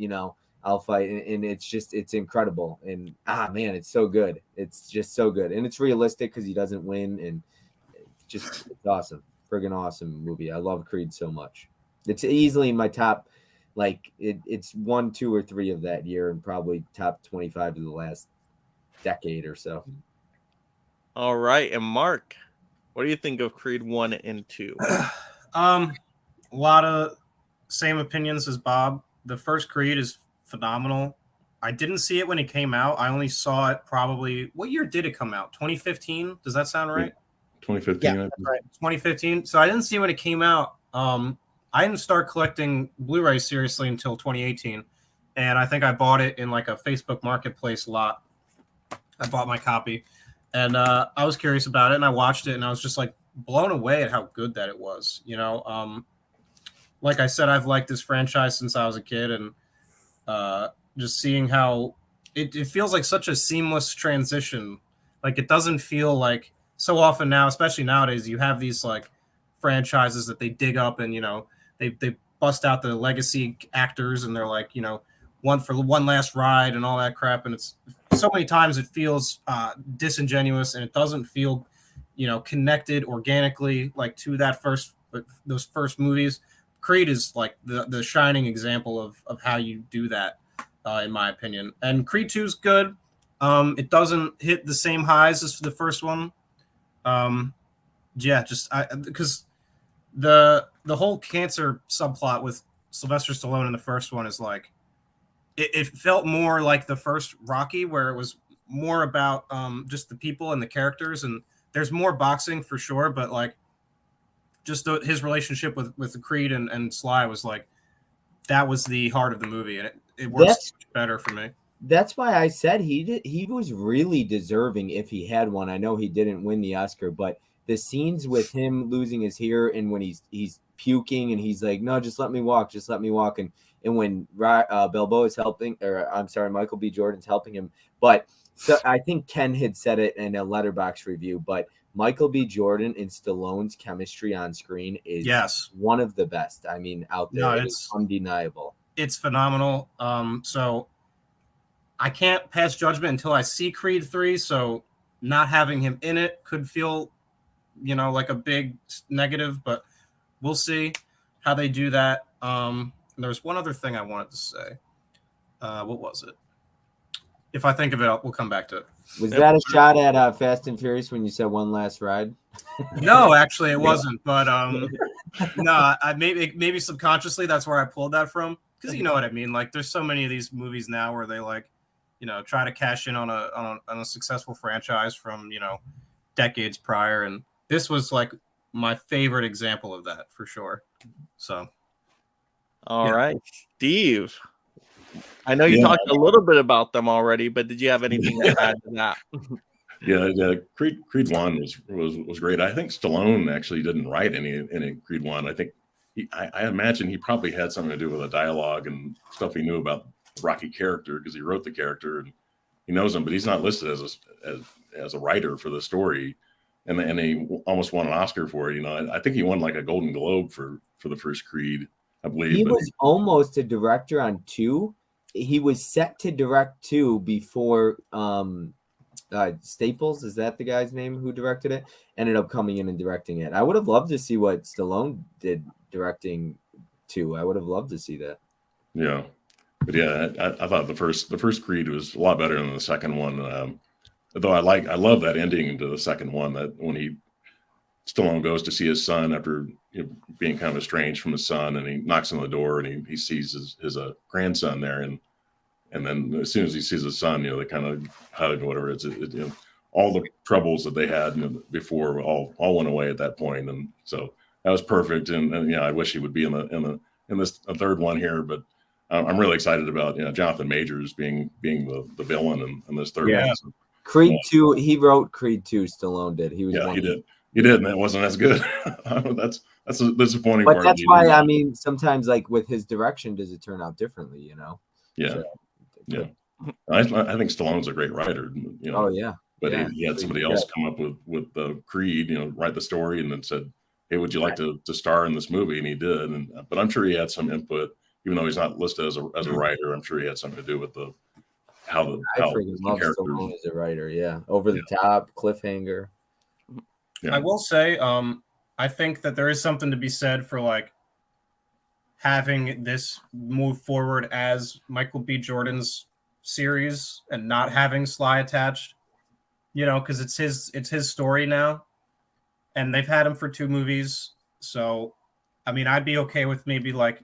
I'll fight. And it's incredible. And man, it's so good. It's just so good. And it's realistic because he doesn't win. And it's awesome. Friggin' awesome movie. I love Creed so much. It's easily in my top, it's 1, 2, or 3 of that year, and probably top 25 of the last decade or so. All right. And Mark, what do you think of Creed 1 and 2? A lot of same opinions as Bob. The first Creed is phenomenal. I didn't see it when it came out. I only saw it probably. What year did it come out? 2015? Does that sound right? 2015. Yeah, that's right. 2015. So I didn't see it when it came out. I didn't start collecting Blu-rays seriously until 2018. And I think I bought it in like a Facebook Marketplace lot. I bought my copy. And I was curious about it, and I watched it, and I was just like blown away at how good that it was. Like I said, I've liked this franchise since I was a kid, and just seeing how it feels like such a seamless transition. Like, it doesn't feel like so often now, especially nowadays, you have these like franchises that they dig up and they bust out the legacy actors, and they're like one for one last ride and all that crap, and it's so many times it feels disingenuous, and it doesn't feel connected organically like to those first movies. Creed is like the shining example of how you do that, in my opinion. And Creed 2 is good. It doesn't hit the same highs as the first one. Because the whole cancer subplot with Sylvester Stallone in the first one is like, it felt more like the first Rocky, where it was more about just the people and the characters, and there's more boxing for sure, but like just his relationship with the Creed and Sly was like, that was the heart of the movie, and it works better for me. That's why I said he was really deserving if he had one. I know he didn't win the Oscar, but the scenes with him losing his hair, and when he's puking and he's like, no, just let me walk, and when Balboa's helping, or I'm sorry, Michael B. Jordan's helping him. But so I think Ken had said it in a Letterboxd review, but Michael B. Jordan and Stallone's chemistry on screen is one of the best. I mean, out there. No, it's undeniable. It's phenomenal. So I can't pass judgment until I see Creed 3. So not having him in it could feel, like a big negative, but we'll see how they do that. There's one other thing I wanted to say. What was it? If I think of it, we'll come back to it. Was that a shot at Fast and Furious when you said one last ride? No, actually, it wasn't. But no, I maybe subconsciously that's where I pulled that from, because you know what I mean. Like, there's so many of these movies now where they like try to cash in on a successful franchise from decades prior, and this was like my favorite example of that for sure. So, all right, Steve. I know you talked a little bit about them already, but did you have anything to add to that? Yeah, Creed 1 was great. I think Stallone actually didn't write any Creed 1. I think I imagine he probably had something to do with the dialogue and stuff he knew about the Rocky character, because he wrote the character and he knows him, but he's not listed as a writer for the story. And he almost won an Oscar for it. I think he won like a Golden Globe for the first Creed, I believe. He was almost a director on 2. He was set to direct 2 before Staples, is that the guy's name who directed it, ended up coming in and directing it. I would have loved to see what Stallone did directing 2. I would have loved to see that. Yeah, but yeah, I thought the first Creed was a lot better than the second one. Though I love that ending to the second one, that when Stallone goes to see his son after being kind of estranged from his son, and he knocks on the door and he sees his grandson there, and then as soon as he sees his son, they kind of hug, whatever. All the troubles that they had before all went away at that point, and so that was perfect. And I wish he would be in this third one here, but I'm really excited about Jonathan Majors being the villain in this third one. So, Creed 2, he wrote Creed 2. Stallone did. He did. He did, and that wasn't as good. That's a disappointing but part. That's why I mean, sometimes like with his direction, does it turn out differently? Yeah. So, yeah. I think Stallone's a great writer. Oh yeah. But he had somebody else come up with the Creed, write the story, and then said, "Hey, would you like to star in this movie?" And he did. But I'm sure he had some input, even though he's not listed as a writer. I'm sure he had something to do with how I freaking love Stallone as a writer. Yeah, over the top cliffhanger. Yeah. I will say, I think that there is something to be said for like having this move forward as Michael B. Jordan's series and not having Sly attached, because it's his story now, and they've had him for 2 movies. So, I mean, I'd be okay with maybe like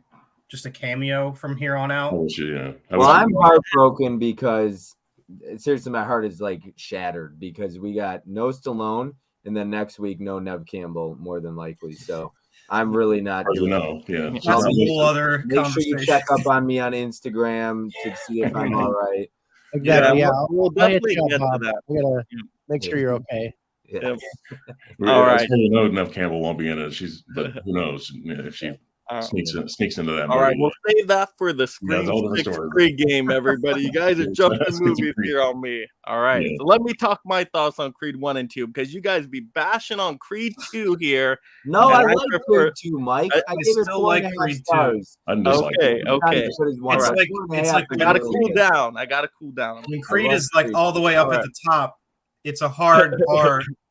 just a cameo from here on out. Well, I'm heartbroken because seriously, my heart is like shattered because we got no Stallone, and then next week no Nev Campbell, more than likely. So I'm really not. Yeah, that's a whole other. Make sure you check up on me on Instagram to see if I'm all right. Exactly. Yeah, we'll definitely get to that. We gotta make sure you're okay. Yeah. All right. Nev Campbell won't be in it. But who knows if she sneaks into that movie. All right, we'll save that for the Scream 6 pregame, everybody. You guys are jumping movies here on me. All right, so let me talk my thoughts on Creed 1 and 2, because you guys be bashing on Creed 2 here. No, I like Creed 2, Mike. I still like Creed 2. Okay. It's like I gotta cool down. When Creed is like all the way up at the top, it's a hard.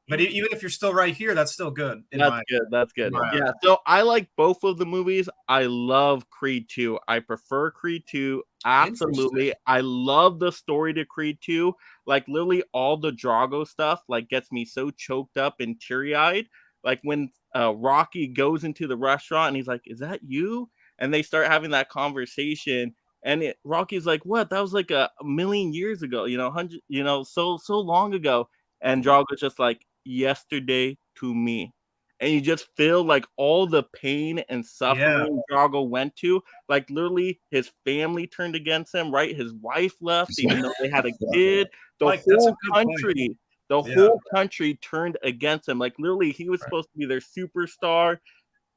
But even if you're still right here, that's still good. That's good. Yeah. So I like both of the movies. I love Creed 2. I prefer Creed 2. Absolutely. I love the story to Creed 2. Like literally all the Drago stuff like gets me so choked up and teary-eyed. Like when Rocky goes into the restaurant and he's like, "Is that you?" And they start having that conversation. And Rocky's like, "What? That was like a million years ago, 100, so long ago." And Drago's just like, "Yesterday to me." And you just feel like all the pain and suffering Drago went to. Like literally his family turned against him, right? His wife left, even though they had a kid. The whole country turned against him. Like literally he was supposed to be their superstar.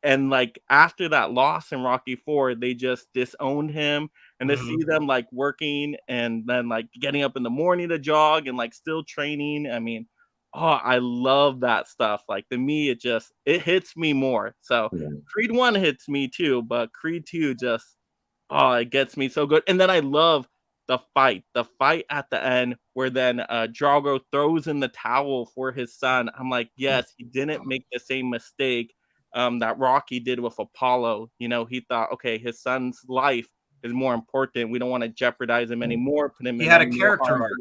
And like after that loss in Rocky 4, they just disowned him. And to see them like working and then like getting up in the morning to jog and like still training. I mean, I love that stuff. Like to me, it hits me more. So Creed 1 hits me too, but Creed 2 just, it gets me so good. And then I love the fight at the end where then Drago throws in the towel for his son. I'm like, yes, he didn't make the same mistake that Rocky did with Apollo. He thought, okay, his son's life is more important. We don't want to jeopardize him anymore. Put him. He had a character arc.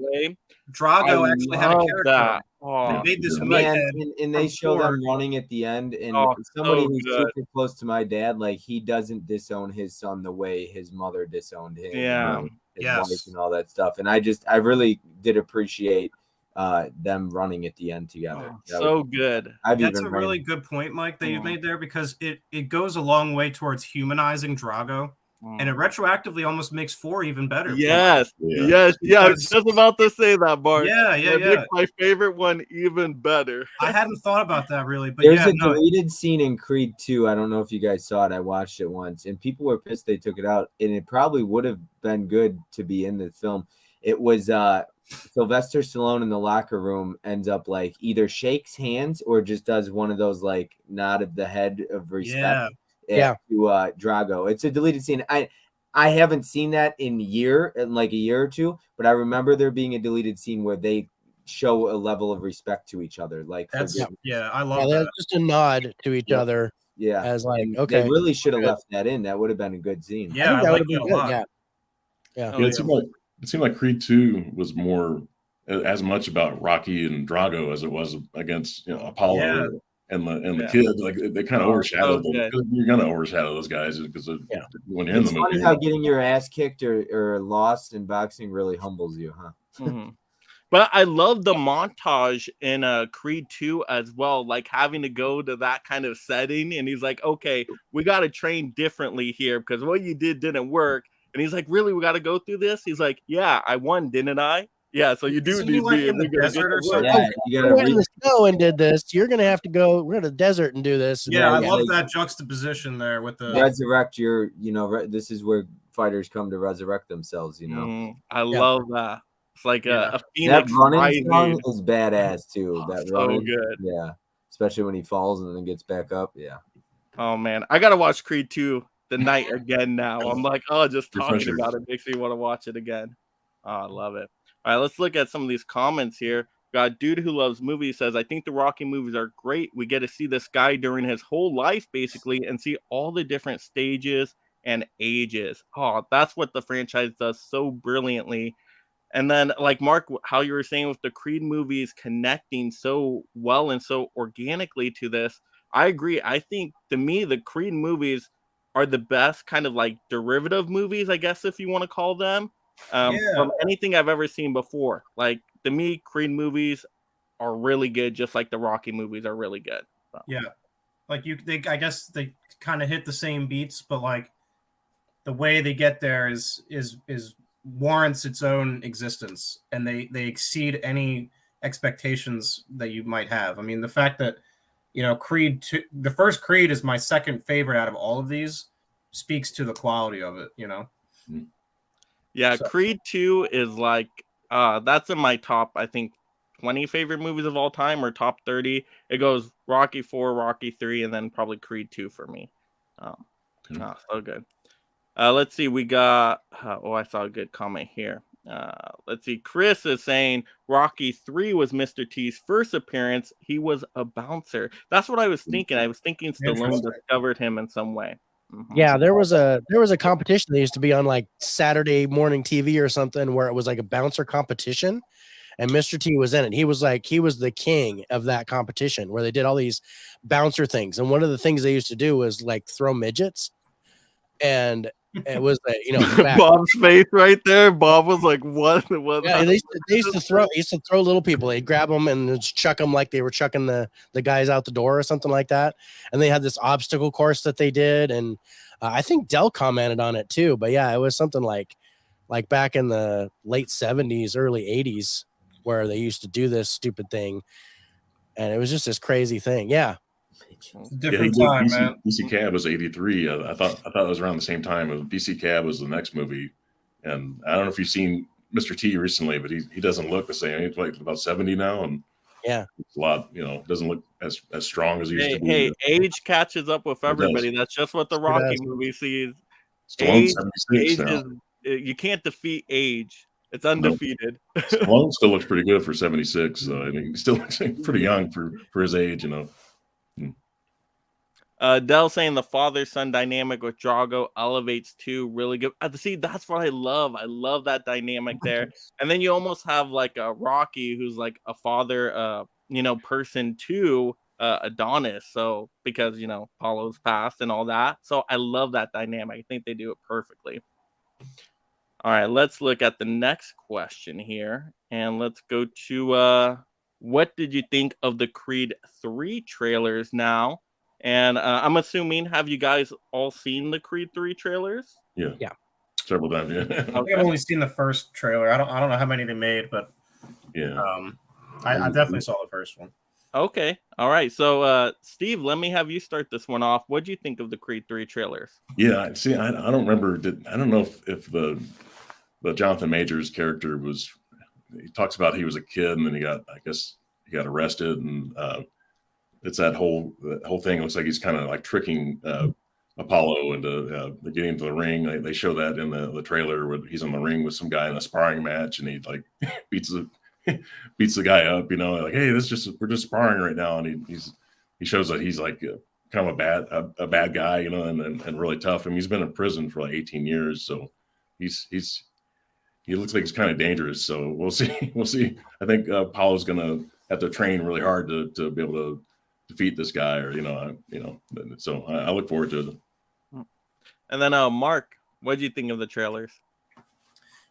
Drago actually had a character arc. They made this and they show them running at the end. And somebody who's super close to my dad, like he doesn't disown his son the way his mother disowned him. Yeah. his wife and all that stuff. And I really did appreciate them running at the end together. So good. That's a really good point, Mike, that you've made there, because it goes a long way towards humanizing Drago. And it retroactively almost makes 4 even better. Yes. I was just about to say that, Bart. Yeah. Makes my favorite one even better. I hadn't thought about that really, but there's a deleted scene in Creed 2. I don't know if you guys saw it. I watched it once, and people were pissed they took it out, and it probably would have been good to be in the film. It was Sylvester Stallone in the locker room ends up like either shakes hands or just does one of those like nod of the head of respect. To Drago. It's a deleted scene. I haven't seen that in like a year or two, but I remember there being a deleted scene where they show a level of respect to each other. Like I love that. Just a nod to each other. Yeah, as like and okay, they really should have left that in. That would have been a good scene. Yeah, I like that a lot. It seemed like Creed 2 was more as much about Rocky and Drago as it was against Apollo and the kid. Like they kind of overshadowed them. You're gonna overshadow those guys because when you're in the movie. It's funny how getting your ass kicked or lost in boxing really humbles you, huh? Mm-hmm. But I love the montage in Creed 2 as well, like having to go to that kind of setting. And he's like, okay, we got to train differently here because what you did didn't work. And he's like, really, we got to go through this? He's like, yeah, I won, didn't I? Yeah, so you do need me. In the desert or something? Yeah, you we went in the snow and did this. You're going to have to go. We're in the desert and do this. Yeah, I love that juxtaposition there with the resurrect your, this is where fighters come to resurrect themselves, I love that. It's like a phoenix. That running song is badass too. That so running, good. Yeah, especially when he falls and then gets back up. Yeah. Oh man, I gotta watch Creed 2 tonight again. Now I'm like, just talking about it makes me want to watch it again. Oh, I love it. All right, let's look at some of these comments here. Got Dude Who Loves Movies says, I think the Rocky movies are great. We get to see this guy during his whole life basically and see all the different stages and ages. Oh, that's what the franchise does so brilliantly. And then, like Mark, how you were saying with the Creed movies connecting so well and so organically to this, I agree. I think, to me, the Creed movies are the best kind of like derivative movies, I guess, if you want to call them, from anything I've ever seen before. Like, to me, Creed movies are really good, just like the Rocky movies are really good. So. Yeah. Like, I guess they kind of hit the same beats, but, like, the way they get there is warrants its own existence, and they exceed any expectations that you might have. I mean, the fact that Creed 2, the first Creed is my second favorite out of all of these, speaks to the quality of it. Creed 2 is like that's in my top, I think, 20 favorite movies of all time, or top 30. It goes Rocky 4, Rocky 3, and then probably Creed 2 for me. So good. Let's see. We got. I saw a good comment here. Let's see. Chris is saying Rocky 3 was Mr. T's first appearance. He was a bouncer. That's what I was thinking. I was thinking Stallone discovered him in some way. Mm-hmm. Yeah, there was a competition that used to be on like Saturday morning TV or something where it was like a bouncer competition, and Mr. T was in it. He was the king of that competition where they did all these bouncer things. And one of the things they used to do was like throw midgets. And it was Bob's face right there. Bob was like, "What?" Yeah, they used to throw little people. They'd grab them and just chuck them like they were chucking the guys out the door or something like that. And they had this obstacle course that they did, and I think Dell commented on it too. But yeah, it was something like back in the late 70s, early 80s, where they used to do this stupid thing, and it was just this crazy thing. Yeah. Different time, man. BC Cab was 83. I thought it was around the same time. BC Cab was the next movie, and I don't know if you've seen Mr. T recently, but he doesn't look the same. He's like about 70 now, and it's a lot. Doesn't look as strong as he used to be. Hey, age catches up with everybody. That's just what the Rocky movie sees. Stallone's 76 now. You can't defeat age. It's undefeated. Nope. Stallone still looks pretty good for 76. So I mean, he still looks pretty young for his age. Dell saying the father-son dynamic with Drago elevates too really good. See, that's what I love. I love that dynamic there. And then you almost have like a Rocky who's like a father, person to Adonis. So because Apollo's passed and all that. So I love that dynamic. I think they do it perfectly. All right, let's look at the next question here, and let's go to what did you think of the Creed 3 trailers now? And I'm assuming, have you guys all seen the Creed 3 trailers? Yeah. Several times, yeah. I think I've only seen the first trailer. I don't know how many they made, but yeah. I definitely saw the first one. Okay. All right. So, Steve, let me have you start this one off. What do you think of the Creed 3 trailers? Yeah. See, I don't remember. I don't know if the Jonathan Majors character was. He talks about he was a kid and then he got arrested, and it's that whole thing. It looks like he's kind of like tricking Apollo into getting into the ring. They show that in the trailer where he's in the ring with some guy in a sparring match, and he like beats the guy up, like, hey, we're just sparring right now, and he shows that he's like kind of a bad guy, and really tough. I mean, he's been in prison for like 18 years, so he looks like he's kind of dangerous. So we'll see. I think Apollo's gonna have to train really hard to be able to defeat this guy, or So I look forward to it. And then Mark, what did you think of the trailers?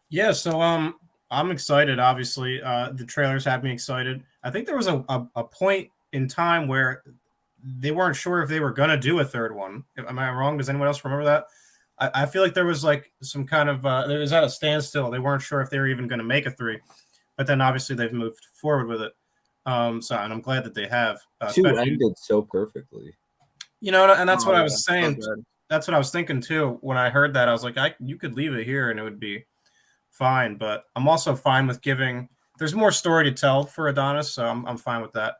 Yeah, so I'm excited. Obviously, the trailers have me excited. I think there was a point in time where they weren't sure if they were gonna do a third one. Am I wrong? Does anyone else remember that? I feel like there was like some kind of there was at a standstill. They weren't sure if they were even going to make a 3, but then obviously they've moved forward with it. And I'm glad that they have. 2 ended so perfectly. And that's what I was saying. That's what I was thinking too. When I heard that, I was like, you could leave it here and it would be fine. But I'm also fine with giving. There's more story to tell for Adonis, so I'm fine with that.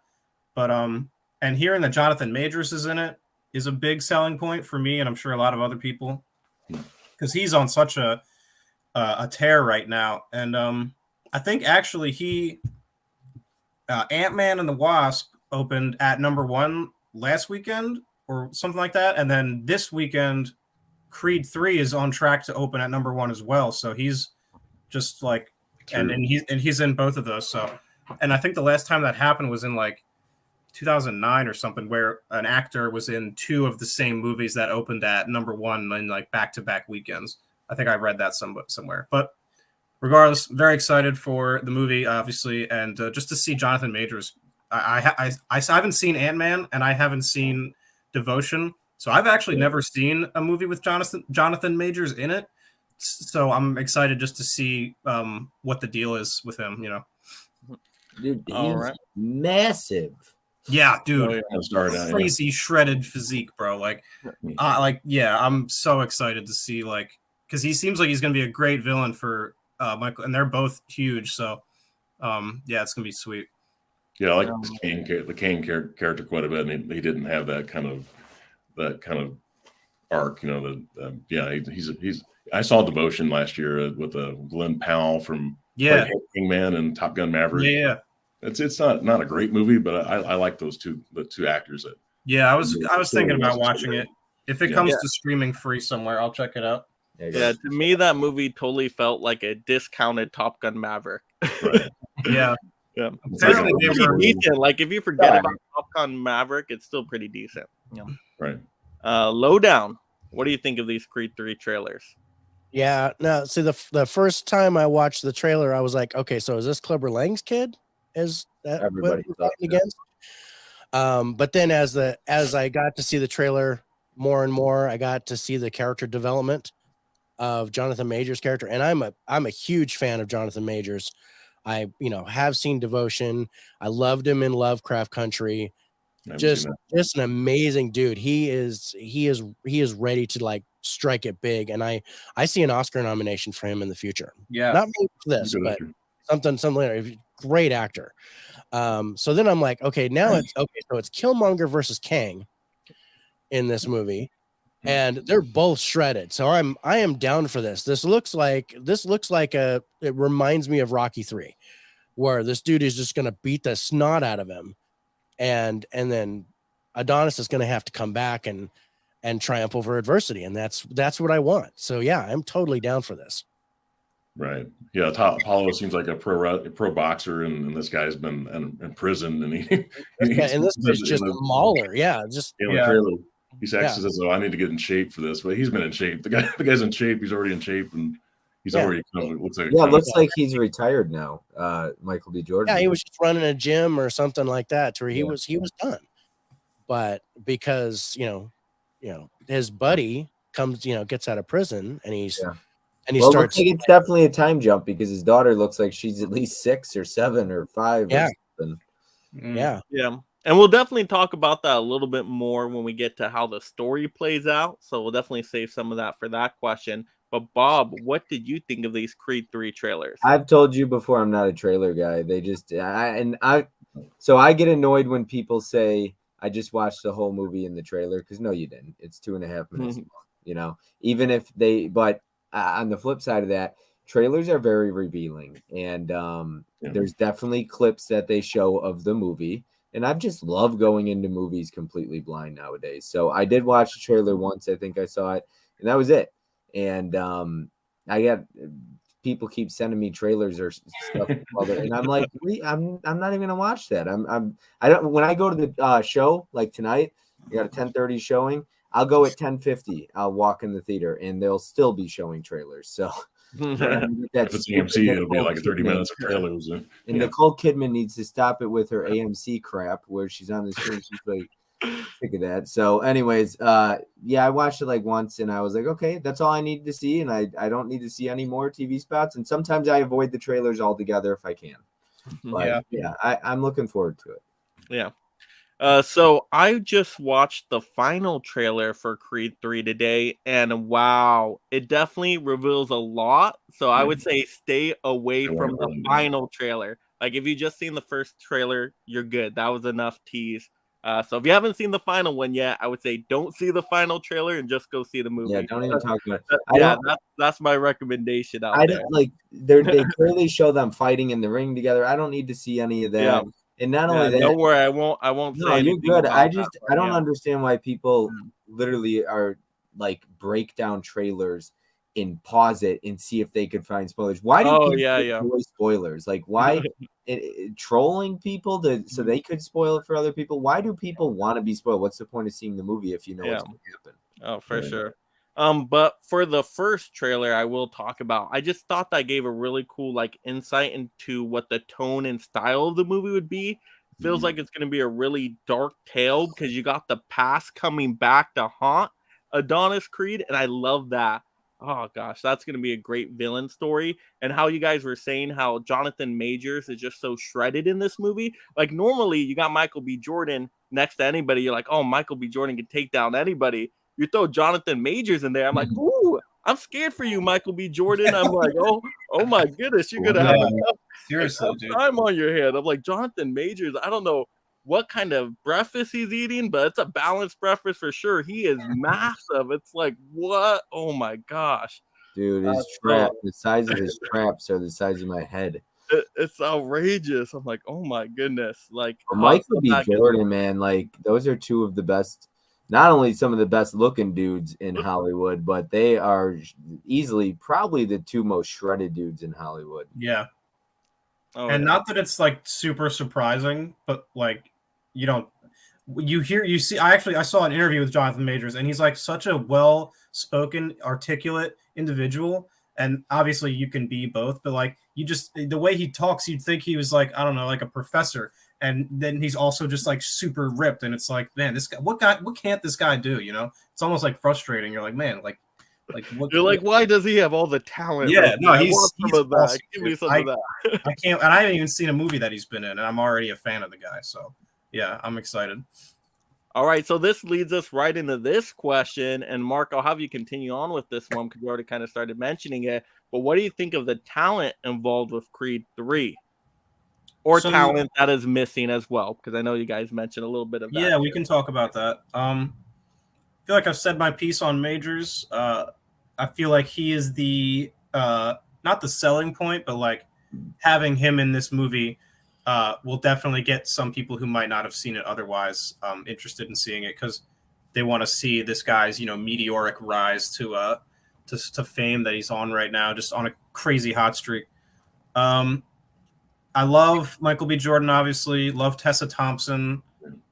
But and hearing that Jonathan Majors is in it is a big selling point for me, and I'm sure a lot of other people, because he's on such a tear right now. And I think actually Ant-Man and the Wasp opened at #1 last weekend or something like that, and then this weekend Creed 3 is on track to open at #1 as well. So he's just like, and he's in both of those. So, and I think the last time that happened was in like 2009 or something, where an actor was in 2 of the same movies that opened at #1 in like back-to-back weekends. I think I read that somewhere. But regardless, very excited for the movie, obviously, and just to see Jonathan Majors. I haven't seen Ant-Man, and I haven't seen Devotion, so I've actually never seen a movie with Jonathan Majors in it. So I'm excited just to see what the deal is with him. Dude, he's massive. Yeah, dude, crazy shredded physique, bro. I'm so excited to see, because he seems like he's gonna be a great villain for Michael, and they're both huge. So, it's gonna be sweet. Yeah, I like the Kane character quite a bit, and he didn't have that kind of arc. He's. I saw Devotion last year with Glenn Powell from Kingman and Top Gun Maverick. Yeah. It's not a great movie, but I like the two actors. I was thinking about watching it. If it comes to streaming free somewhere, I'll check it out. Yeah, to me that movie totally felt like a discounted Top Gun Maverick. Right. Yeah. It's pretty decent. Like if you forget about Top Gun Maverick, it's still pretty decent. Yeah. Right. Lowdown. What do you think of these Creed 3 trailers? Yeah, no. See, the first time I watched the trailer, I was like, okay, so is this Clubber Lang's kid? Is that everybody what we're fighting against? But then as I got to see the trailer more and more, I got to see the character development of Jonathan Majors' character, and I'm a huge fan of Jonathan Majors. I have seen Devotion. I loved him in Lovecraft Country. Just an amazing dude. He is ready to like strike it big, and I see an Oscar nomination for him in the future. Yeah, not maybe for this, but something later. Great actor. So then I'm like, okay, now it's okay. So it's Killmonger versus Kang in this movie, and they're both shredded. So I am down for this. This looks like it reminds me of Rocky 3, where this dude is just gonna beat the snot out of him, and then Adonis is gonna have to come back and triumph over adversity, and that's what I want. So yeah, I'm totally down for this. Right. Yeah. Apollo seems like a pro boxer, and this guy's been in prison, and and this is just a mauler. Yeah. He actually says, "Oh, I need to get in shape for this," but he's been in shape. The guy's in shape. He's already in shape, and He's already looks like looks like he's retired now. Michael B. Jordan. Yeah, he was just running a gym or something like that, to where he was done. But because his buddy comes, gets out of prison, and he starts. Looks like it's definitely a time jump because his daughter looks like she's at least 6 or 7 or 5. Yeah. Or something. Yeah. And we'll definitely talk about that a little bit more when we get to how the story plays out. So we'll definitely save some of that for that question. But Bob, what did you think of these Creed 3 trailers? I've told you before, I'm not a trailer guy. They just so I get annoyed when people say I just watched the whole movie in the trailer, because no, you didn't. It's 2.5 minutes long, even if but on the flip side of that, trailers are very revealing, and there's definitely clips that they show of the movie. And I just love going into movies completely blind nowadays. So I did watch the trailer once. I think I saw it, and that was it. And I got people keep sending me trailers or stuff, and I'm like, I'm not even gonna watch that. I don't. When I go to the show like tonight, I got a 10:30 showing. I'll go at 10:50. I'll walk in the theater, and they'll still be showing trailers. So. If it's AMC, it'll be like 30 minutes of trailers. And Nicole Kidman needs to stop it with her AMC crap where she's on the screen. She's like, sick of that. So, anyways, I watched it like once, and I was like, okay, that's all I need to see, and I don't need to see any more TV spots. And sometimes I avoid the trailers altogether if I can. But, I'm looking forward to it. Yeah. So I just watched the final trailer for Creed 3 today, and wow, it definitely reveals a lot. So I would say stay away from the final trailer. Like, if you just seen the first trailer, you're good. That was enough tease. So if you haven't seen the final one yet, I would say don't see the final trailer and just go see the movie. Yeah, don't even talk about it. That's my recommendation out there. Don't like they clearly show them fighting in the ring together. I don't need to see any of that. Yeah. And not only that, don't worry, I won't no, say you're good. I don't yeah. understand why people literally are like break down trailers and pause it and see if they could find spoilers. Why do people enjoy spoilers? Like, why trolling people so they could spoil it for other people? Why do people want to be spoiled? What's the point of seeing the movie if you know what's going to happen? Oh, for sure. But for the first trailer I will talk about, I just thought that gave a really cool like insight into what the tone and style of the movie would be. It feels like it's going to be a really dark tale because you got the past coming back to haunt Adonis Creed, and I love that. Oh gosh, that's going to be a great villain story. And how you guys were saying how Jonathan Majors is just so shredded in this movie. Like, normally you got Michael B. Jordan next to anybody, you're like, oh, Michael B. Jordan can take down anybody. You throw Jonathan Majors in there, I'm like, ooh, I'm scared for you, Michael B. Jordan. I'm like, oh my goodness, you're gonna have enough time on your head. I'm like, Jonathan Majors, I don't know what kind of breakfast he's eating, but it's a balanced breakfast for sure. He is massive. It's like, what? Oh my gosh, dude, his trap, the size of his traps are the size of my head. It's outrageous. I'm like, oh my goodness, like Michael B. Jordan, man, like those are two of the best. Not only some of the best looking dudes in Hollywood, but they are easily probably the two most shredded dudes in Hollywood. Yeah. Not that it's like super surprising, but like you see. I saw an interview with Jonathan Majors, and he's like such a well-spoken, articulate individual. And obviously you can be both, but like the way he talks, you'd think he was like, I don't know, like a professor. And then he's also just like super ripped, and it's like, man, this guy, what can't this guy do? It's almost like frustrating. You're like, man, like what? You're like, why does he have all the talent? Yeah, like, no, he's awesome. Give me some of that. I can't, and I haven't even seen a movie that he's been in, and I'm already a fan of the guy. So yeah, I'm excited. All right, so this leads us right into this question, and Mark, I'll have you continue on with this one because you already kind of started mentioning it. But what do you think of the talent involved with Creed 3? Or talent that is missing as well, because I know you guys mentioned a little bit of that. Yeah, we can talk about that. I feel like I've said my piece on Majors. I feel like he is the not the selling point, but like having him in this movie will definitely get some people who might not have seen it otherwise interested in seeing it, because they want to see this guy's meteoric rise to fame that he's on right now, just on a crazy hot streak. I love Michael B. Jordan, obviously. Love Tessa Thompson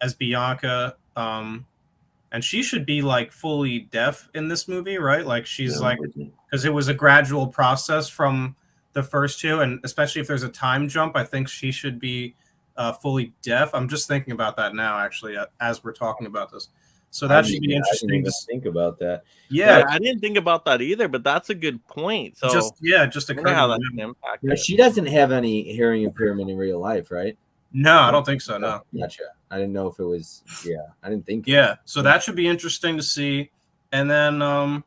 as Bianca. And and she should be like fully deaf in this movie, right? Like she's Yeah, like, because it was a gradual process from the first two, and especially if there's a time jump, I think she should be fully deaf. I'm just thinking about that now, actually, as we're talking about this. So that should be interesting. I didn't even think about that. Yeah, I didn't think about that either, but that's a good point. So just occurred how to that me. can impact Now, it. she doesn't have any hearing impairment in real life, right? No, I don't think so. No. Gotcha. I didn't know if it was. Yeah, I didn't think. Yeah, so that should be interesting to see. And then I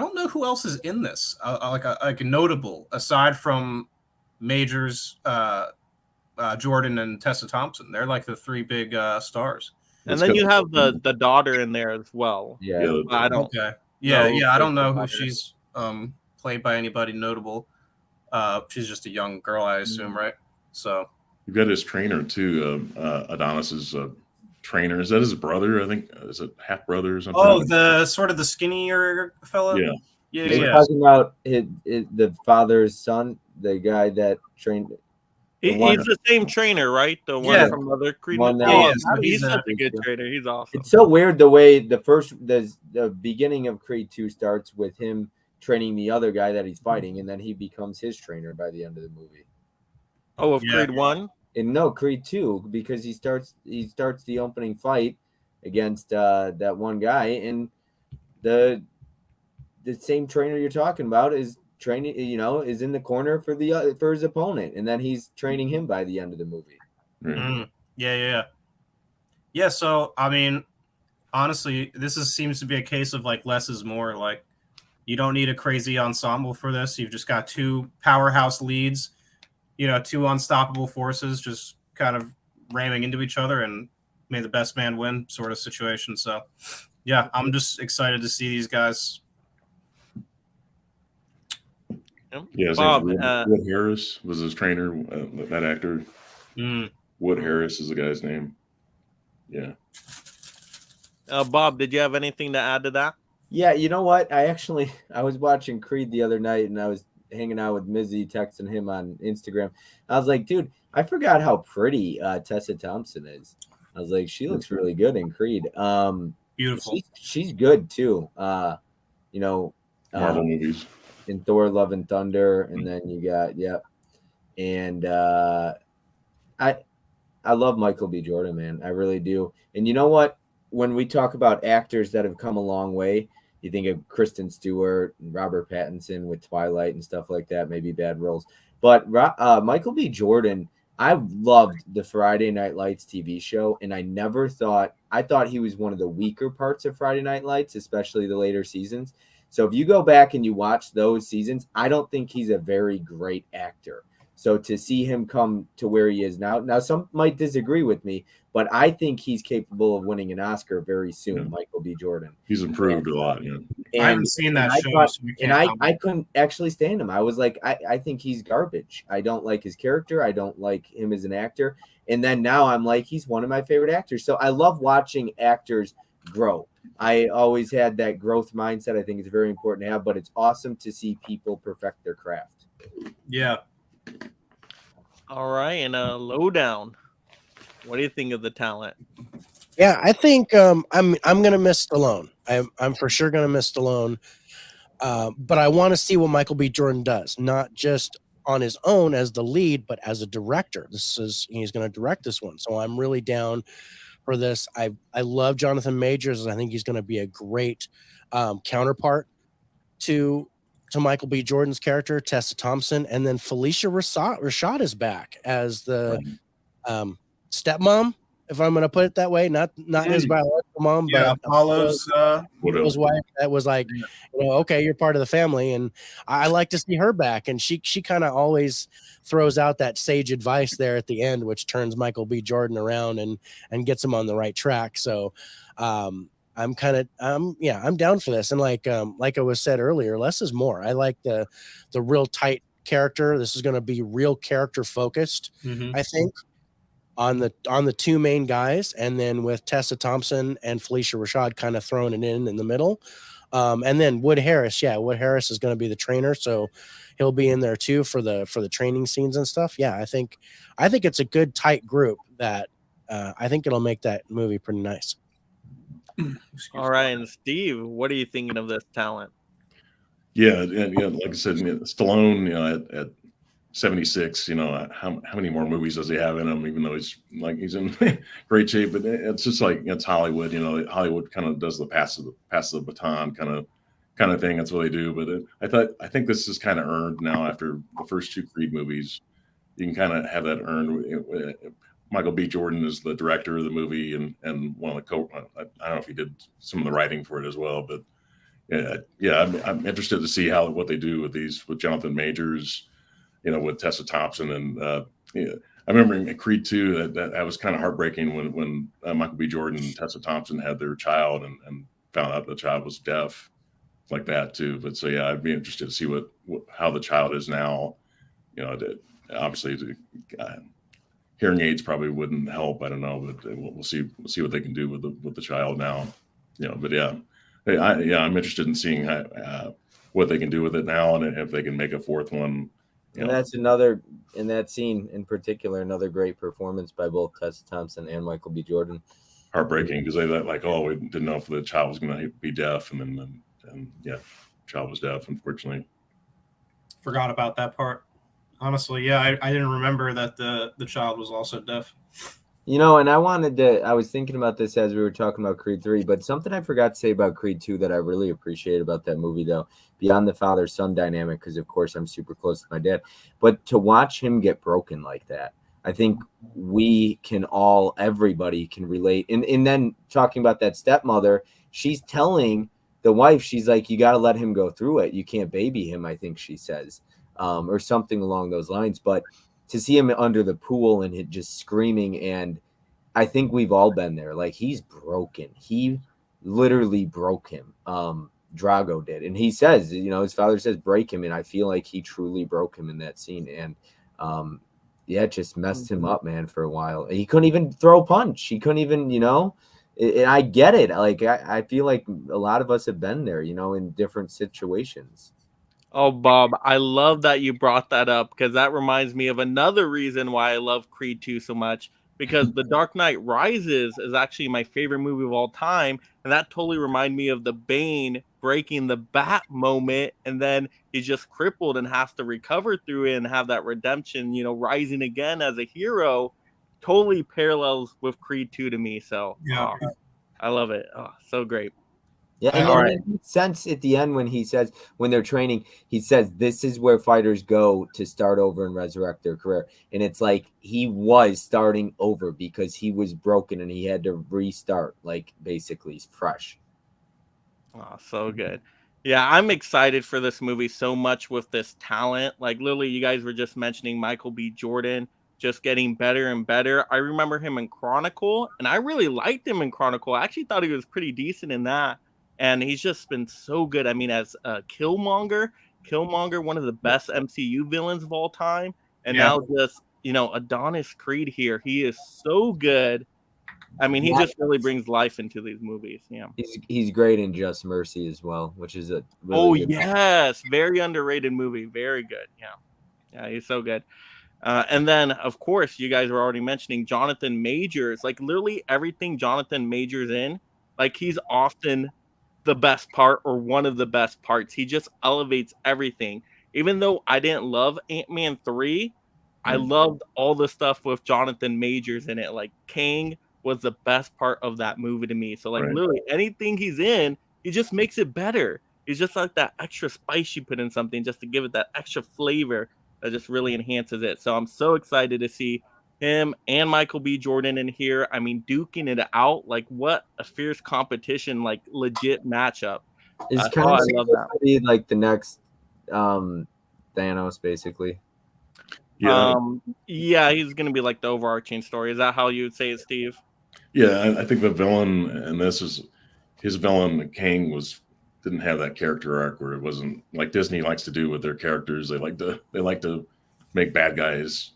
don't know who else is in this, like a notable aside from Majors, Jordan, and Tessa Thompson. They're like the three big stars. And then you have the daughter in there as well. Yeah, I don't. Okay. Yeah, know I don't know who daughter. she's played by anybody notable. She's just a young girl, I assume, right? So you've got his trainer too, Adonis's trainer. Is that his brother? I think is it half brother or something? Oh, the sort of the skinnier fella. Yeah. You're talking about the father's son, the guy that trained. He's the same trainer, right? The one from other Creed. He's such a good trainer. He's awesome. It's so weird the way the beginning of Creed 2 starts with him training the other guy that he's fighting, and then he becomes his trainer by the end of the movie. Oh, of Creed 1? And no, Creed 2, because he starts the opening fight against that one guy, and the same trainer you're talking about is training, is in the corner for his opponent, and then he's training him by the end of the movie. Yeah. So I mean, honestly, seems to be a case of like less is more. Like you don't need a crazy ensemble for this. You've just got two powerhouse leads, two unstoppable forces just kind of ramming into each other, and may the best man win sort of situation. So yeah, I'm just excited to see these guys. Yeah, Bob, Wood Harris was his trainer. That actor, Wood Harris is the guy's name. Yeah. Bob, did you have anything to add to that? Yeah, you know what? I was watching Creed the other night, and I was hanging out with Mizzy, texting him on Instagram. I was like, dude, I forgot how pretty Tessa Thompson is. I was like, she looks really good in Creed. Beautiful. She's good too. Marvel movies. In Thor: Love and Thunder, and then you got and I love Michael B. Jordan, man. I really do. And you know what? When we talk about actors that have come a long way, you think of Kristen Stewart and Robert Pattinson with Twilight and stuff like that, maybe bad roles. But Michael B. Jordan, I loved the Friday Night Lights TV show, and I thought he was one of the weaker parts of Friday Night Lights, especially the later seasons. So if you go back and you watch those seasons, I don't think he's a very great actor. So to see him come to where he is now some might disagree with me, but I think he's capable of winning an Oscar very soon, Michael B. Jordan. He's improved a lot, yeah. I haven't seen that show. I couldn't actually stand him. I was like, I think he's garbage. I don't like his character. I don't like him as an actor. And then now I'm like, he's one of my favorite actors. So I love watching actors grow. I always had that growth mindset. I think it's very important to have, but it's awesome to see people perfect their craft. Yeah. All right, and Lowdown. What do you think of the talent? Yeah, I think I'm gonna miss Stallone. I'm for sure gonna miss Stallone, but I want to see what Michael B. Jordan does, not just on his own as the lead, but as a director. He's going to direct this one, so I'm really down for this. I love Jonathan Majors. I think he's going to be a great counterpart to Michael B. Jordan's character, Tessa Thompson, and then Felicia Rashad is back as the stepmom, if I'm going to put it that way, not his biological mom, but Apollo's wife. That was like, okay, you're part of the family, and I like to see her back. And she kind of always throws out that sage advice there at the end, which turns Michael B. Jordan around and gets him on the right track. So, I'm down for this. And like I was said earlier, less is more. I like the real tight character. This is going to be real character focused, I think, on the two main guys, and then with Tessa Thompson and Felicia Rashad kind of throwing it in the middle. And then Wood Harris. Yeah, Wood Harris is going to be the trainer, so he'll be in there too for the training scenes and stuff. Yeah, I think it's a good tight group that I think it'll make that movie pretty nice. All right, and Steve, what are you thinking of this talent? Yeah, like I said, Stallone, at 76, how many more movies does he have in him? Even though he's in great shape, but it's just like it's Hollywood. Hollywood kind of does the pass the baton kind of thing. That's what they do. But I think this is kind of earned now after the first 2 Creed movies. You can kind of have that earned. Michael B. Jordan is the director of the movie and one of the I don't know if he did some of the writing for it as well, but I'm interested to see what they do with Jonathan Majors, with Tessa Thompson, and I remember in Creed 2 that was kind of heartbreaking when Michael B. Jordan and Tessa Thompson had their child and found out the child was deaf, like that too. But so I'd be interested to see how the child is now. Obviously, hearing aids probably wouldn't help. I don't know, but we'll see what they can do with the child now. But I'm interested in seeing what they can do with it now, and if they can make a 4th one. And that's another, in that scene in particular, another great performance by both Tessa Thompson and Michael B. Jordan. Heartbreaking because they we didn't know if the child was going to be deaf, and child was deaf, unfortunately. Forgot about that part. Honestly, I didn't remember that the child was also deaf. And I was thinking about this as we were talking about Creed 3, but something I forgot to say about Creed 2 that I really appreciate about that movie, though, beyond the father-son dynamic, because, of course, I'm super close to my dad, but to watch him get broken like that, I think everybody can relate. And then talking about that stepmother, she's telling the wife, she's like, you got to let him go through it. You can't baby him, I think she says, or something along those lines. But to see him under the pool and just screaming, and I think we've all been there. Like, he's broken. He literally broke him. Drago did. And he says, his father says, break him. And I feel like he truly broke him in that scene. And it just messed him up, man, for a while. He couldn't even throw a punch. He couldn't even, and I get it. Like, I feel like a lot of us have been there, in different situations. Oh, Bob, I love that you brought that up, because that reminds me of another reason why I love Creed 2 so much, because The Dark Knight Rises is actually my favorite movie of all time, and that totally reminded me of the Bane breaking the bat moment, and then he's just crippled and has to recover through it and have that redemption, rising again as a hero. Totally parallels with Creed 2 to me, so I love it. Oh, so great. Yeah, and it makes sense at the end when they're training, he says this is where fighters go to start over and resurrect their career. And it's like he was starting over because he was broken and he had to restart, like basically fresh. Oh, so good. Yeah, I'm excited for this movie so much with this talent. Like, literally, you guys were just mentioning Michael B. Jordan just getting better and better. I remember him in Chronicle, and I really liked him in Chronicle. I actually thought he was pretty decent in that. And he's just been so good. I mean, as Killmonger, one of the best MCU villains of all time. And now just, Adonis Creed here. He is so good. I mean, he just really brings life into these movies. Yeah. He's great in Just Mercy as well, which is a really yes. Very underrated movie. Very good. Yeah. Yeah, he's so good. And then, of course, you guys were already mentioning Jonathan Majors. Like, literally everything Jonathan Majors in, like, he's often the best part or one of the best parts. He just elevates everything. Even though I didn't love Ant-Man 3, I loved all the stuff with Jonathan Majors in it. Like, Kang was the best part of that movie to me. So, like, literally anything he's in, he just makes it better. He's just like that extra spice you put in something just to give it that extra flavor that just really enhances it. So I'm so excited to see him and Michael B. Jordan in here. I mean, duking it out. Like, what a fierce competition, like, legit matchup. It's kind of to be like the next Thanos, basically. Yeah, he's gonna be like the overarching story. Is that how you would say it, Steve? Yeah, I think the villain, and this is his villain, Kang, didn't have that character arc where it wasn't like Disney likes to do with their characters. They like to make bad guys,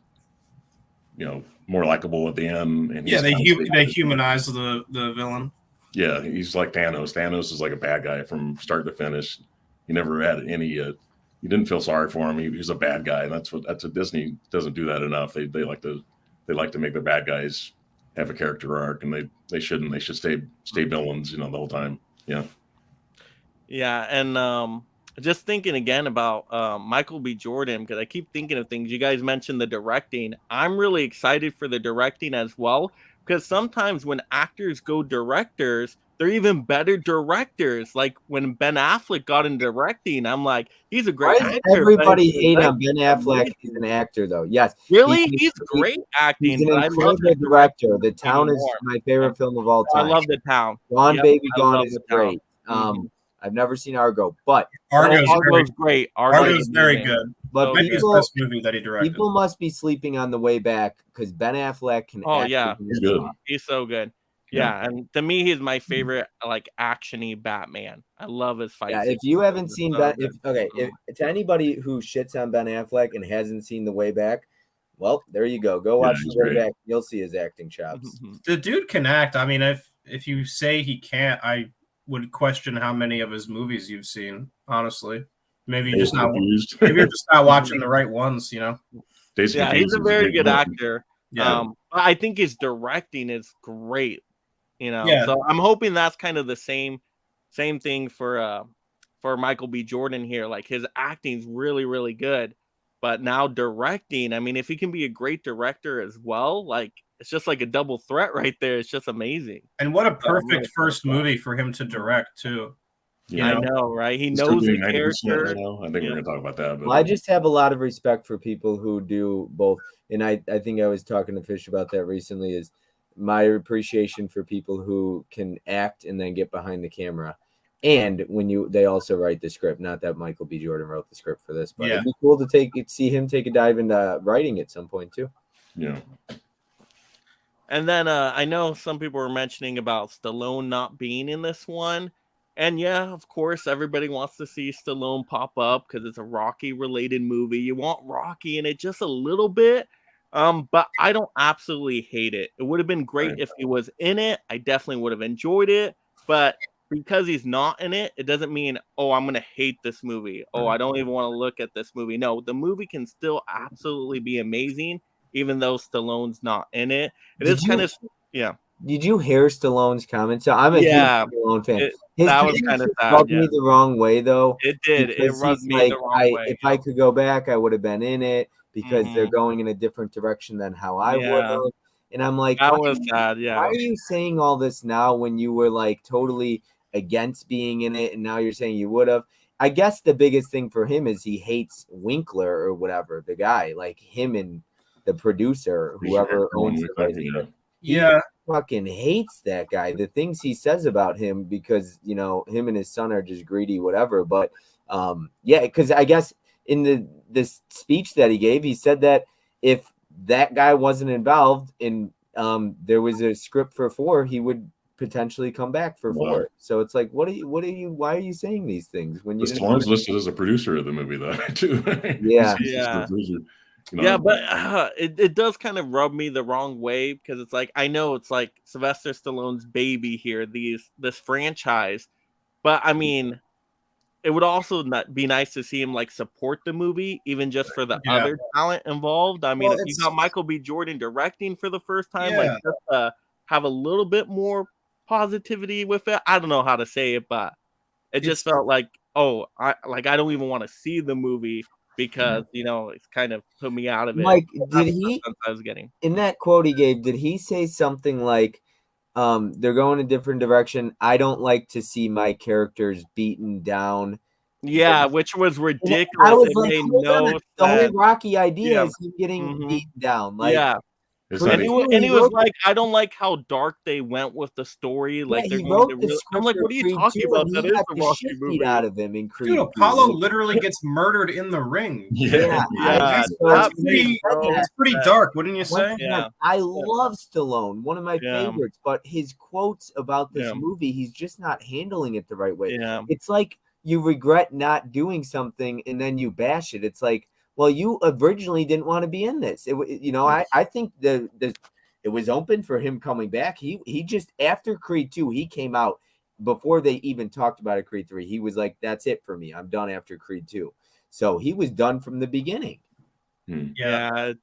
more likable at the end. And they humanize the villain. Yeah, he's like Thanos. Thanos is like a bad guy from start to finish. He never had any. You didn't feel sorry for him. He was a bad guy, and that's what Disney doesn't do that enough. They like to make the bad guys have a character arc, and they shouldn't. They should stay villains, the whole time. Yeah. Yeah, and just thinking again about Michael B. Jordan, because I keep thinking of things. You guys mentioned the directing. I'm really excited for the directing as well, because sometimes when actors go directors, they're even better directors. Like when Ben Affleck got into directing, I'm like, he's a great Why actor. does everybody but hate on Ben he's Affleck amazing. as an actor, though? Yes. Really? He's great acting. He's an but I love incredible his director. The Town is more. my favorite film of all I time. love The Town. Gone Yep, Baby I Gone love is The Town. great. I've never seen Argo, but Argo's great. Argo's very good. But Maybe his best movie that he directed. people must be sleeping on The Way Back because Ben Affleck can. Oh act yeah, He's good. He's so good. Yeah, and to me, he's my favorite like action-y Batman. I love his fight. Yeah, if you haven't seen Ben, if to anybody who shits on Ben Affleck and hasn't seen The Way Back, well, there you go. Go watch The Way Back. You'll see his acting chops. The dude can act. I mean, if you say he can't, I would question how many of his movies you've seen. Honestly, maybe you're just not. Maybe you're just not watching the right ones. Yeah, he's a very good actor. Yeah, I think his directing is great. Yeah. So I'm hoping that's kind of the same thing for Michael B. Jordan here. Like his acting's really, really good, but now directing. I mean, if he can be a great director as well, like it's just like a double threat right there. It's just amazing. And what a perfect first movie for him to direct too. I know, right? He knows the character. Right now. I think we're gonna talk about that. But well, I just have a lot of respect for people who do both, and I think I was talking to Fish about that recently. Is my appreciation for people who can act and then get behind the camera, and they also write the script. Not that Michael B. Jordan wrote the script for this, but it'd be cool to see him take a dive into writing at some point too. Yeah. And then I know some people were mentioning about Stallone not being in this one. And yeah, of course, everybody wants to see Stallone pop up because it's a Rocky-related movie. You want Rocky in it just a little bit, but I don't absolutely hate it. It would have been great if he was in it. I definitely would have enjoyed it. But because he's not in it, it doesn't mean, oh, I'm going to hate this movie. Oh, I don't even want to look at this movie. No, the movie can still absolutely be amazing, even though Stallone's not in it. It is kind of, yeah. Did you hear Stallone's comments? So I'm a huge Stallone fan. That was kind of sad. Rubbed me the wrong way, though. It did. It rubbed me the wrong way. If I could go back, I would have been in it because they're going in a different direction than how I would have. And I'm like, that was sad. Yeah. Why are you saying all this now when you were like totally against being in it, and now you're saying you would have? I guess the biggest thing for him is he hates Winkler or whatever, the guy, like him and the producer, whoever owns the rights. Yeah. Fucking hates that guy. The things he says about him, because him and his son are just greedy, whatever. But because I guess in this speech that he gave, he said that if that guy wasn't involved and there was a script for 4, he would potentially come back for 4. So it's like, why are you saying these things when you? Stallone's listed as a producer of the movie, though, too. Yeah. Yeah, but it does kind of rub me the wrong way because it's like, I know it's like Sylvester Stallone's baby here, this franchise, but I mean, it would also be nice to see him like support the movie, even just for the other talent involved. I mean, if you got Michael B. Jordan directing for the first time, like just have a little bit more positivity with it. I don't know how to say it, but it just felt like, I don't even want to see the movie. Because it's kind of put me out of it. Mike, did he? I was getting in that quote he gave. Did he say something like, "They're going a different direction. I don't like to see my characters beaten down." Yeah, which was ridiculous. I was the whole Rocky idea is him getting beaten down. Like, and he was like, I don't like how dark they went with the story. Like he wrote the script. I'm like, what are you talking about? That is the Rocky movie. Out of him in Creed. Dude, Apollo literally gets murdered in the ring. That's pretty dark, wouldn't you say? Yeah. I love Stallone, one of my favorites, but his quotes about this movie, he's just not handling it the right way. Yeah. It's like you regret not doing something and then you bash it. It's like, well, you originally didn't want to be in this. I think it was open for him coming back. He just, after Creed 2, he came out before they even talked about Creed 3. He was like, that's it for me. I'm done after Creed 2. So he was done from the beginning. Yeah,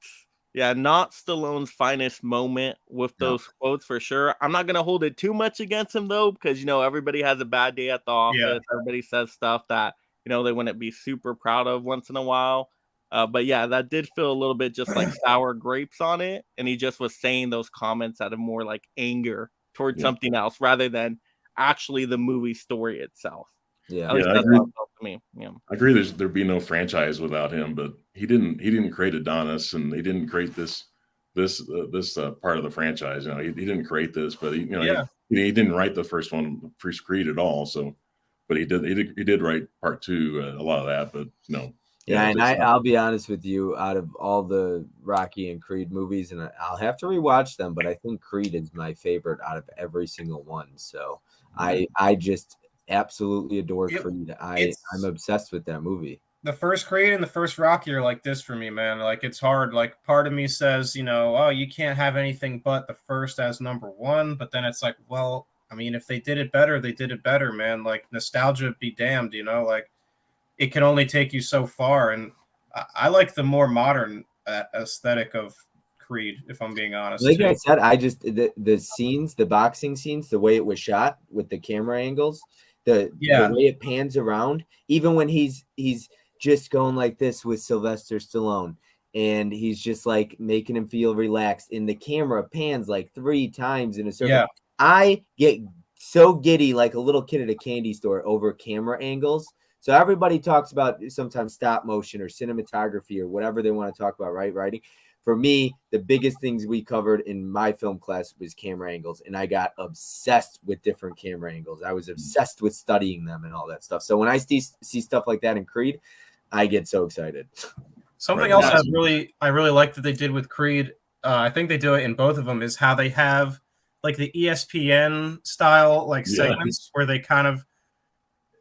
Yeah, not Stallone's finest moment with those quotes for sure. I'm not gonna hold it too much against him though, because everybody has a bad day at the office. Yeah. Everybody says stuff that they wouldn't be super proud of once in a while. But yeah, that did feel a little bit just like sour grapes on it, and he just was saying those comments out of more like anger towards something else rather than actually the movie story itself. Yeah, At least that's how it felt to me. Yeah, I agree. There'd be no franchise without him, but he didn't create Adonis, and he didn't create this part of the franchise. He didn't create this, but he didn't write the first one, First Creed, at all. So, but he did write part 2, a lot of that. But no, yeah, and I'll be honest with you, out of all the Rocky and Creed movies, and I'll have to rewatch them, but I think Creed is my favorite out of every single one. So I just absolutely adore Creed. I'm obsessed with that movie. The first Creed and the first Rocky are like this for me, man. Like, it's hard. Like, part of me says, oh, you can't have anything but the first as number 1. But then it's like, well, I mean, if they did it better, they did it better, man. Like, nostalgia be damned, like it can only take you so far. And I like the more modern aesthetic of Creed, if I'm being honest. Like I said, I just the scenes, the boxing scenes, the way it was shot with the camera angles, the way it pans around, even when he's just going like this with Sylvester Stallone, and he's just like making him feel relaxed, and the camera pans like 3 times in a circle. Yeah. I get so giddy like a little kid at a candy store over camera angles. So everybody talks about sometimes stop motion or cinematography or whatever they want to talk about, right? Writing. For me, the biggest things we covered in my film class was camera angles, and I got obsessed with different camera angles. I was obsessed with studying them and all that stuff. So when I see stuff like that in Creed, I get so excited. Something else I really like that they did with Creed, I think they do it in both of them, is how they have like the ESPN style segments where they kind of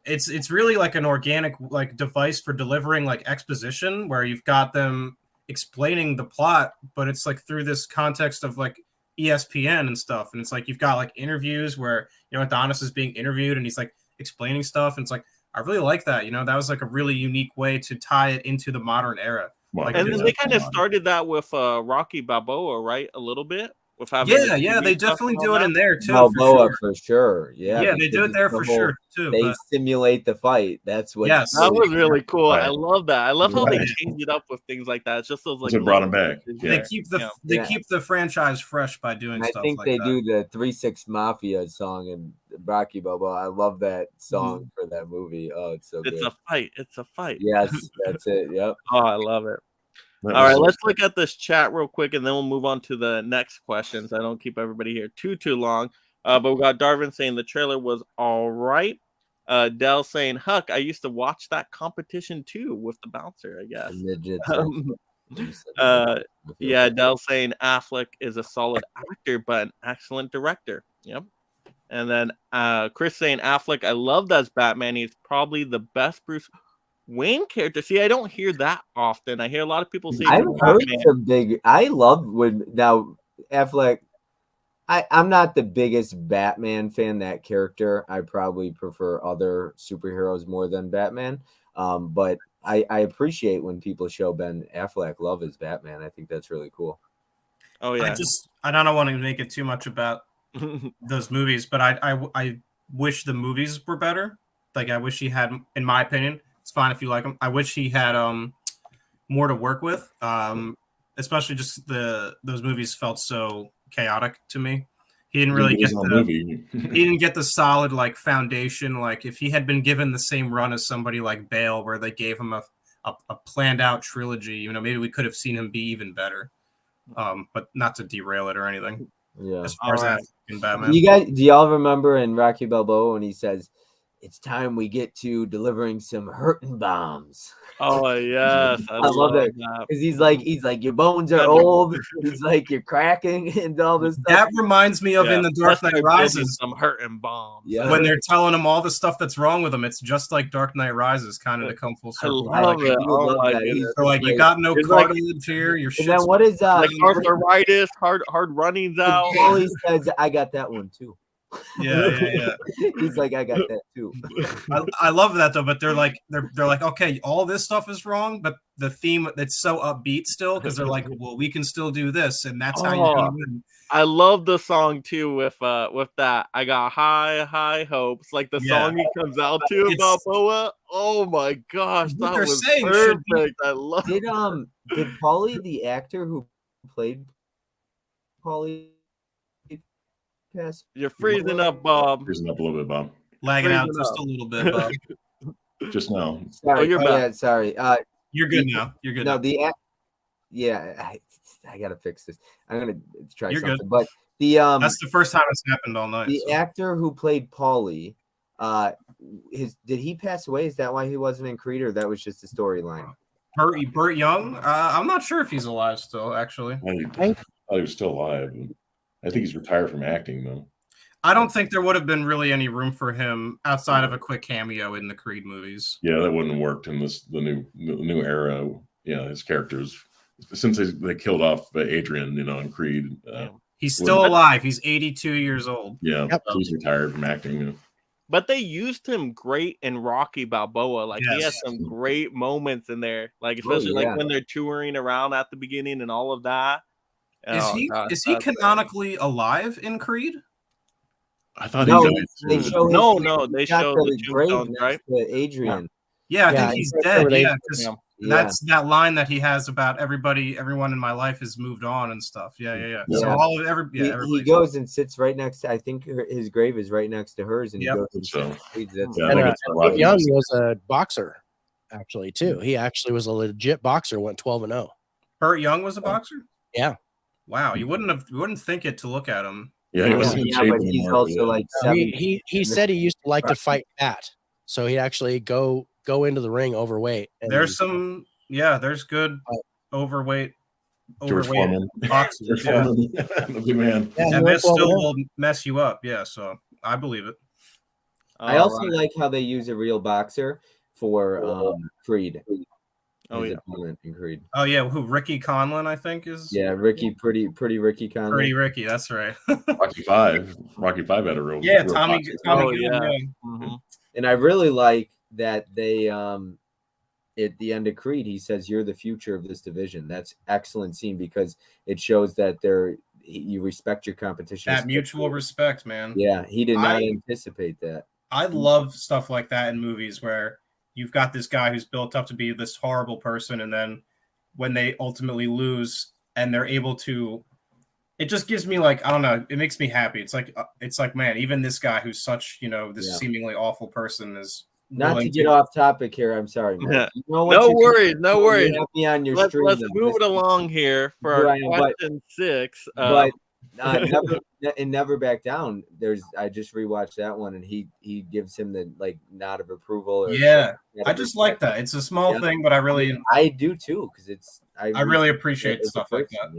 it's really like an organic like device for delivering like exposition, where you've got them explaining the plot, but it's like through this context of like ESPN and stuff. And it's like you've got like interviews where Adonis is being interviewed and he's like explaining stuff, and it's like I really like that. That was like a really unique way to tie it into the modern era. And then they kind of started that with Rocky Balboa, right? A little bit. With having they definitely do it in there too. Balboa for sure. Yeah, they do it there for sure too. They simulate the fight. That's what. Yes, that was really cool. Right. I love that. I love how they change it up with things like that. It's just those like they brought him back. They keep the franchise fresh by doing stuff. I think they do the 3-6 Mafia song in Rocky Balboa. I love that song for that movie. Oh, it's so good. It's a fight. It's a fight. Yes, that's it. Yep. Oh, I love it. All right, let's look at this chat real quick, and then we'll move on to the next questions. I don't keep everybody here too long. But we got Darvin saying the trailer was all right. Dell saying, Huck, I used to watch that competition too with the bouncer, I guess. Dell saying Affleck is a solid actor, but an excellent director. Yep. And then Chris saying Affleck, I love that as Batman. He's probably the best Bruce Wayne character. See, I don't hear that often. I hear a lot of people say I've heard some big. I love when now Affleck. I'm not the biggest Batman fan. That character, I probably prefer other superheroes more than Batman. But I appreciate when people show Ben Affleck love as Batman. I think that's really cool. Oh yeah. I don't want to make it too much about those movies, but I wish the movies were better. Like I wish he had, in my opinion. It's fine if you like him. I wish he had more to work with, especially just those movies felt so chaotic to me. He didn't really get he didn't get the solid like foundation. Like if he had been given the same run as somebody like Bale, where they gave him a planned out trilogy, maybe we could have seen him be even better. But not to derail it or anything. Yeah. As far as in Batman, do y'all remember in Rocky Balboa when he says, it's time we get to delivering some hurting bombs? Oh yes, I love that because he's like your bones are old. He's like you're cracking and all this stuff. That reminds me of in The Dark Knight Rises, some hurting bombs. Yeah, when they're telling him all the stuff that's wrong with him, it's just like Dark Knight Rises, kind of to come full circle. I love it. So like you got no cartilage here. Your shit's and then what is like arthritis, hard runnings out. Paulie says I got that one too. Yeah. He's like, I got that too. I love that though, but they're like, okay, all this stuff is wrong, but the theme, it's so upbeat still, because they're like, well, we can still do this, and that's how you're gonna win. I love the song too with that. I got high hopes. Like the song he comes out to about Boa. Oh my gosh, that was perfect. I love did Paulie, the actor who played Paulie, pass? You're freezing up, Bob. Freezing up a little bit, Bob. Lagging out just a little bit, Bob. Just now. Sorry. You're back. Yeah, sorry. You're good now. You're good. No, now. I gotta fix this. I'm gonna try You're something. good. But that's the first time it's happened all night. The actor who played Paulie, did he pass away? Is that why he wasn't in Creed, or that was just a storyline? Burt Young? I'm not sure if he's alive still, actually. I thought he was still alive. I think he's retired from acting, though. I don't think there would have been really any room for him outside of a quick cameo in the Creed movies. Yeah, that wouldn't have worked in the new era. Yeah, his characters, since they killed off Adrian, in Creed. He's still alive. He's 82 years old. Yeah, he's retired from acting. But they used him great in Rocky Balboa. Like he has some great moments in there. Like especially like when they're touring around at the beginning and all of that. Is he canonically alive in Creed? I thought he died. They show they show the grave next to Adrian. Yeah, I think he's dead. Yeah, because that's that line that he has about everyone in my life has moved on and stuff. Yeah. So he goes and sits right next to, I think his grave is right next to hers, and he goes and Young was a boxer, actually, too. He actually was a legit boxer, went 12-0. Burt Young was a boxer? Yeah. Wow, you wouldn't think it to look at him. Yeah, but he's also like 70. He said he used to like to fight fat, so he'd actually go into the ring overweight. There's good overweight boxers. Big man. And this still will mess you up. Yeah, so I believe it. I also like how they use a real boxer for Creed. Oh yeah, in Creed. Oh yeah, who Ricky Conlon I think is. Yeah, Ricky, pretty Ricky Conlon. Pretty Ricky, that's right. Rocky Five had a real Tommy. Mm-hmm. And I really like that they at the end of Creed he says you're the future of this division. That's excellent scene because it shows that you respect your competition. That mutual respect, man. Yeah, he did not anticipate that. I love stuff like that in movies where you've got this guy who's built up to be this horrible person, and then when they ultimately lose and they're able to, it just gives me like, I don't know, it makes me happy. It's like, man, even this guy who's such, this seemingly awful person is not to get off topic here. I'm sorry, man. No worries. You have me on your let's stream. Move it along here for our question 6. But Never Back Down. I just rewatched that one, and he gives him the nod of approval. I just like that. It's a small thing, but I do too because I really appreciate stuff like that.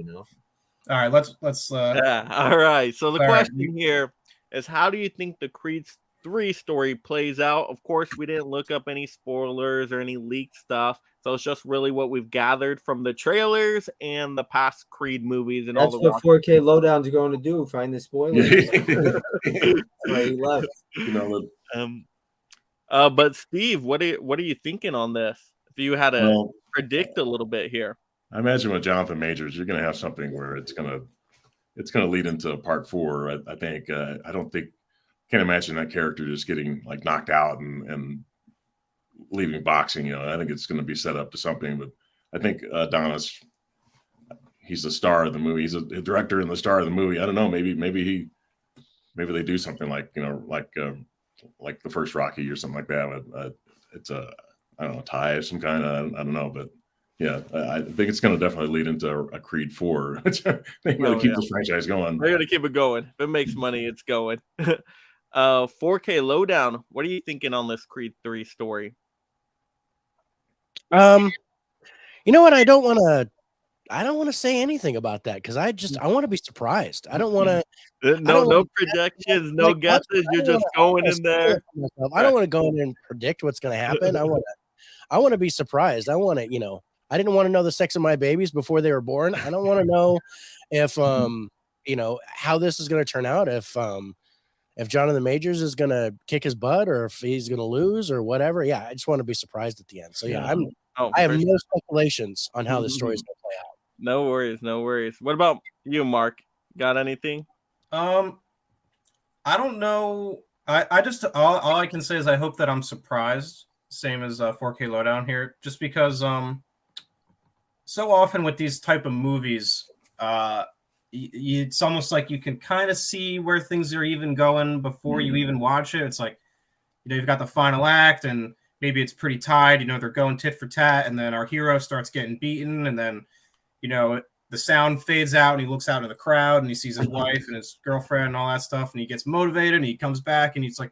All right, let's. All right. So the question here is, how do you think the Creed 3 story plays out? Of course, we didn't look up any spoilers or any leaked stuff. So it's just really what we've gathered from the trailers and the past Creed movies and that's all the. That's what 4K Lowdown's going to do. Find the spoilers. He left. But Steve, what are you thinking on this? If you had to predict a little bit here, I imagine with Jonathan Majors, you're going to have something where it's going to lead into part 4. I think. Can't imagine that character just getting knocked out and leaving boxing. I think it's going to be set up to something. But I think Adonis, he's the star of the movie. He's a director and the star of the movie. I don't know. Maybe they do something like the first Rocky or something like that. It's I don't know, tie of some kind. I don't know, but yeah, I think it's going to definitely lead into a Creed 4. They got to keep this franchise going. They're going to keep it going. If it makes money, it's going. 4K Lowdown, what are you thinking on this Creed 3 story? You know what? I don't want to say anything about that because I want to be surprised. I don't want to. No projections, no guesses. You're just going in there. I don't want to go in and predict what's going to happen. I want to be surprised. I want to, I didn't want to know the sex of my babies before they were born. I don't want to know if how this is going to turn out. if Jonathan Majors is going to kick his butt or if he's going to lose or whatever. Yeah, I just want to be surprised at the end. So yeah, I have no speculations on how the story is going to play out. No worries, no worries. What about you, Mark? Got anything? I don't know. I just all I can say is I hope that I'm surprised. Same as 4K Lowdown here, just because so often with these type of movies, it's almost like you can kind of see where things are even going before you even watch it. It's like, you've got the final act and maybe it's pretty tied, they're going tit for tat, and then our hero starts getting beaten, and then the sound fades out and he looks out into the crowd and he sees his wife and his girlfriend and all that stuff, and he gets motivated and he comes back and he's like,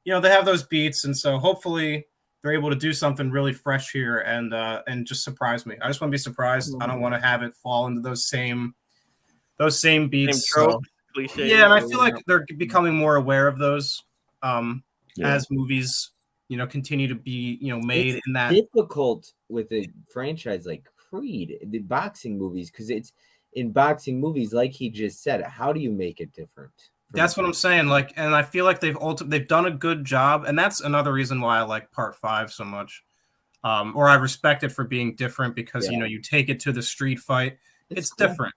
they have those beats, and so hopefully they're able to do something really fresh here and just surprise me. I just want to be surprised. I don't want to have it fall into those same beats. Tropes, cliches. Yeah, and I feel like they're becoming more aware of those as movies, continue to be, made it's in that. Difficult with a franchise like Creed, the boxing movies, because it's in boxing movies, like he just said, how do you make it different? That's what I'm saying. Like, and I feel like they've done a good job, and that's another reason why I like Part 5 so much, or I respect it for being different, because you take it to the street fight, it's cool. Different.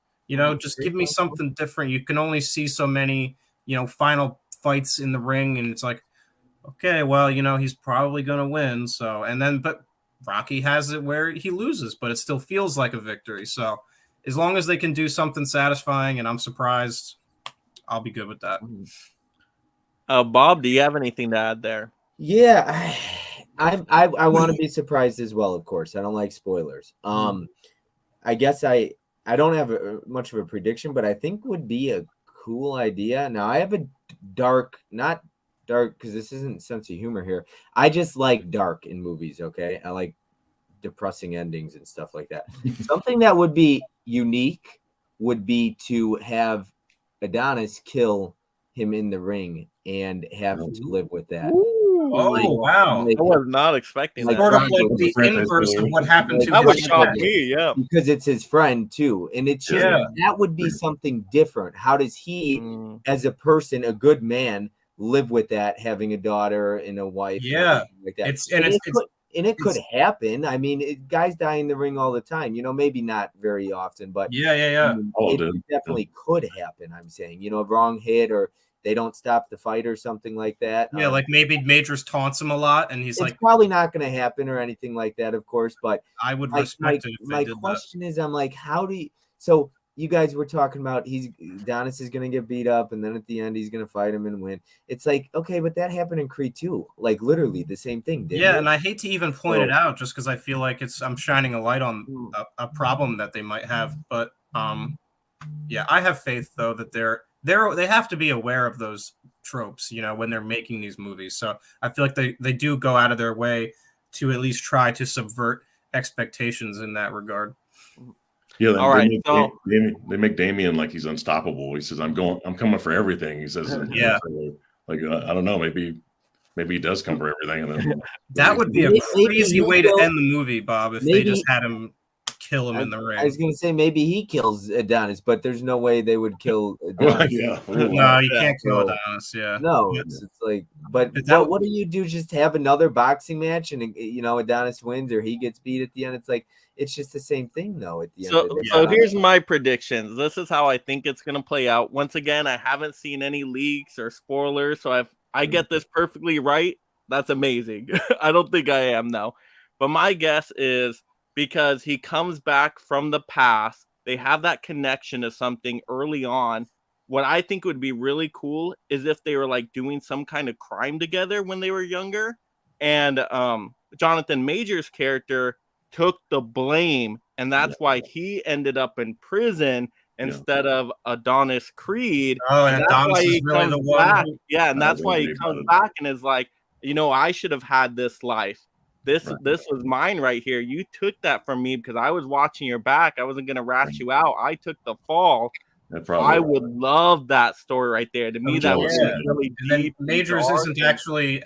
Just give me something different. You can only see so many, final fights in the ring, and it's like, okay, well, he's probably gonna win. So, but Rocky has it where he loses, but it still feels like a victory. So, as long as they can do something satisfying, and I'm surprised, I'll be good with that. Bob, do you have anything to add there? Yeah, I want to be surprised as well. Of course, I don't like spoilers. I guess I don't have much of a prediction, but I think would be a cool idea. Now I have a not dark, because this isn't sense of humor here. I just like dark in movies. Okay, I like depressing endings and stuff like that. Something that would be unique would be to have Adonis kill him in the ring and have to live with that. Wow. I was not expecting that. Sort of like the inverse of what happened to that would shock me, yeah. Because it's his friend too. And it's just that would be something different. How does he, as a person, a good man, live with that, having a daughter and a wife? Yeah. Like that. It could happen. I mean, guys die in the ring all the time. Maybe not very often, but it definitely could happen. I'm saying, a wrong hit, or they don't stop the fight or something like that. Yeah, like maybe Majors taunts him a lot, and he's it's probably not going to happen or anything like that, of course. But I would respect it. My question is, I'm like, how do you? So you guys were talking about Adonis is going to get beat up, and then at the end he's going to fight him and win. It's like, okay, but that happened in Creed 2, like literally the same thing. And I hate to even point it out, just because I feel like I'm shining a light on a problem that they might have. But I have faith though that they have to be aware of those tropes, when they're making these movies. So I feel like they do go out of their way to at least try to subvert expectations in that regard. Yeah. All right. They make Damien like he's unstoppable. He says, I'm coming for everything. He says, like, I don't know, maybe he does come for everything. And then, that would be a crazy way to end the movie, Bob, if they just had him kill him in the ring. I was going to say maybe he kills Adonis, but there's no way they would kill Adonis. No, you can't kill Adonis. Yeah. No, it's like, but what do you do? Just have another boxing match, and Adonis wins or he gets beat at the end. It's like, it's just the same thing though at the end. So here's my predictions. This is how I think it's going to play out. Once again, I haven't seen any leaks or spoilers, so if I get this perfectly right, that's amazing. I don't think I am though, but my guess is, because he comes back from the past, they have that connection to something early on. What I think would be really cool is if they were like doing some kind of crime together when they were younger, and Jonathan Majors' character took the blame, and that's why he ended up in prison instead of Adonis Creed. Oh, and Adonis is really the one. And that's why he comes back and is like, I should have had this life. This was mine right here. You took that from me because I was watching your back. I wasn't going to rat you out. I took the fall. I would love that story right there. To me, that was really deep. Majors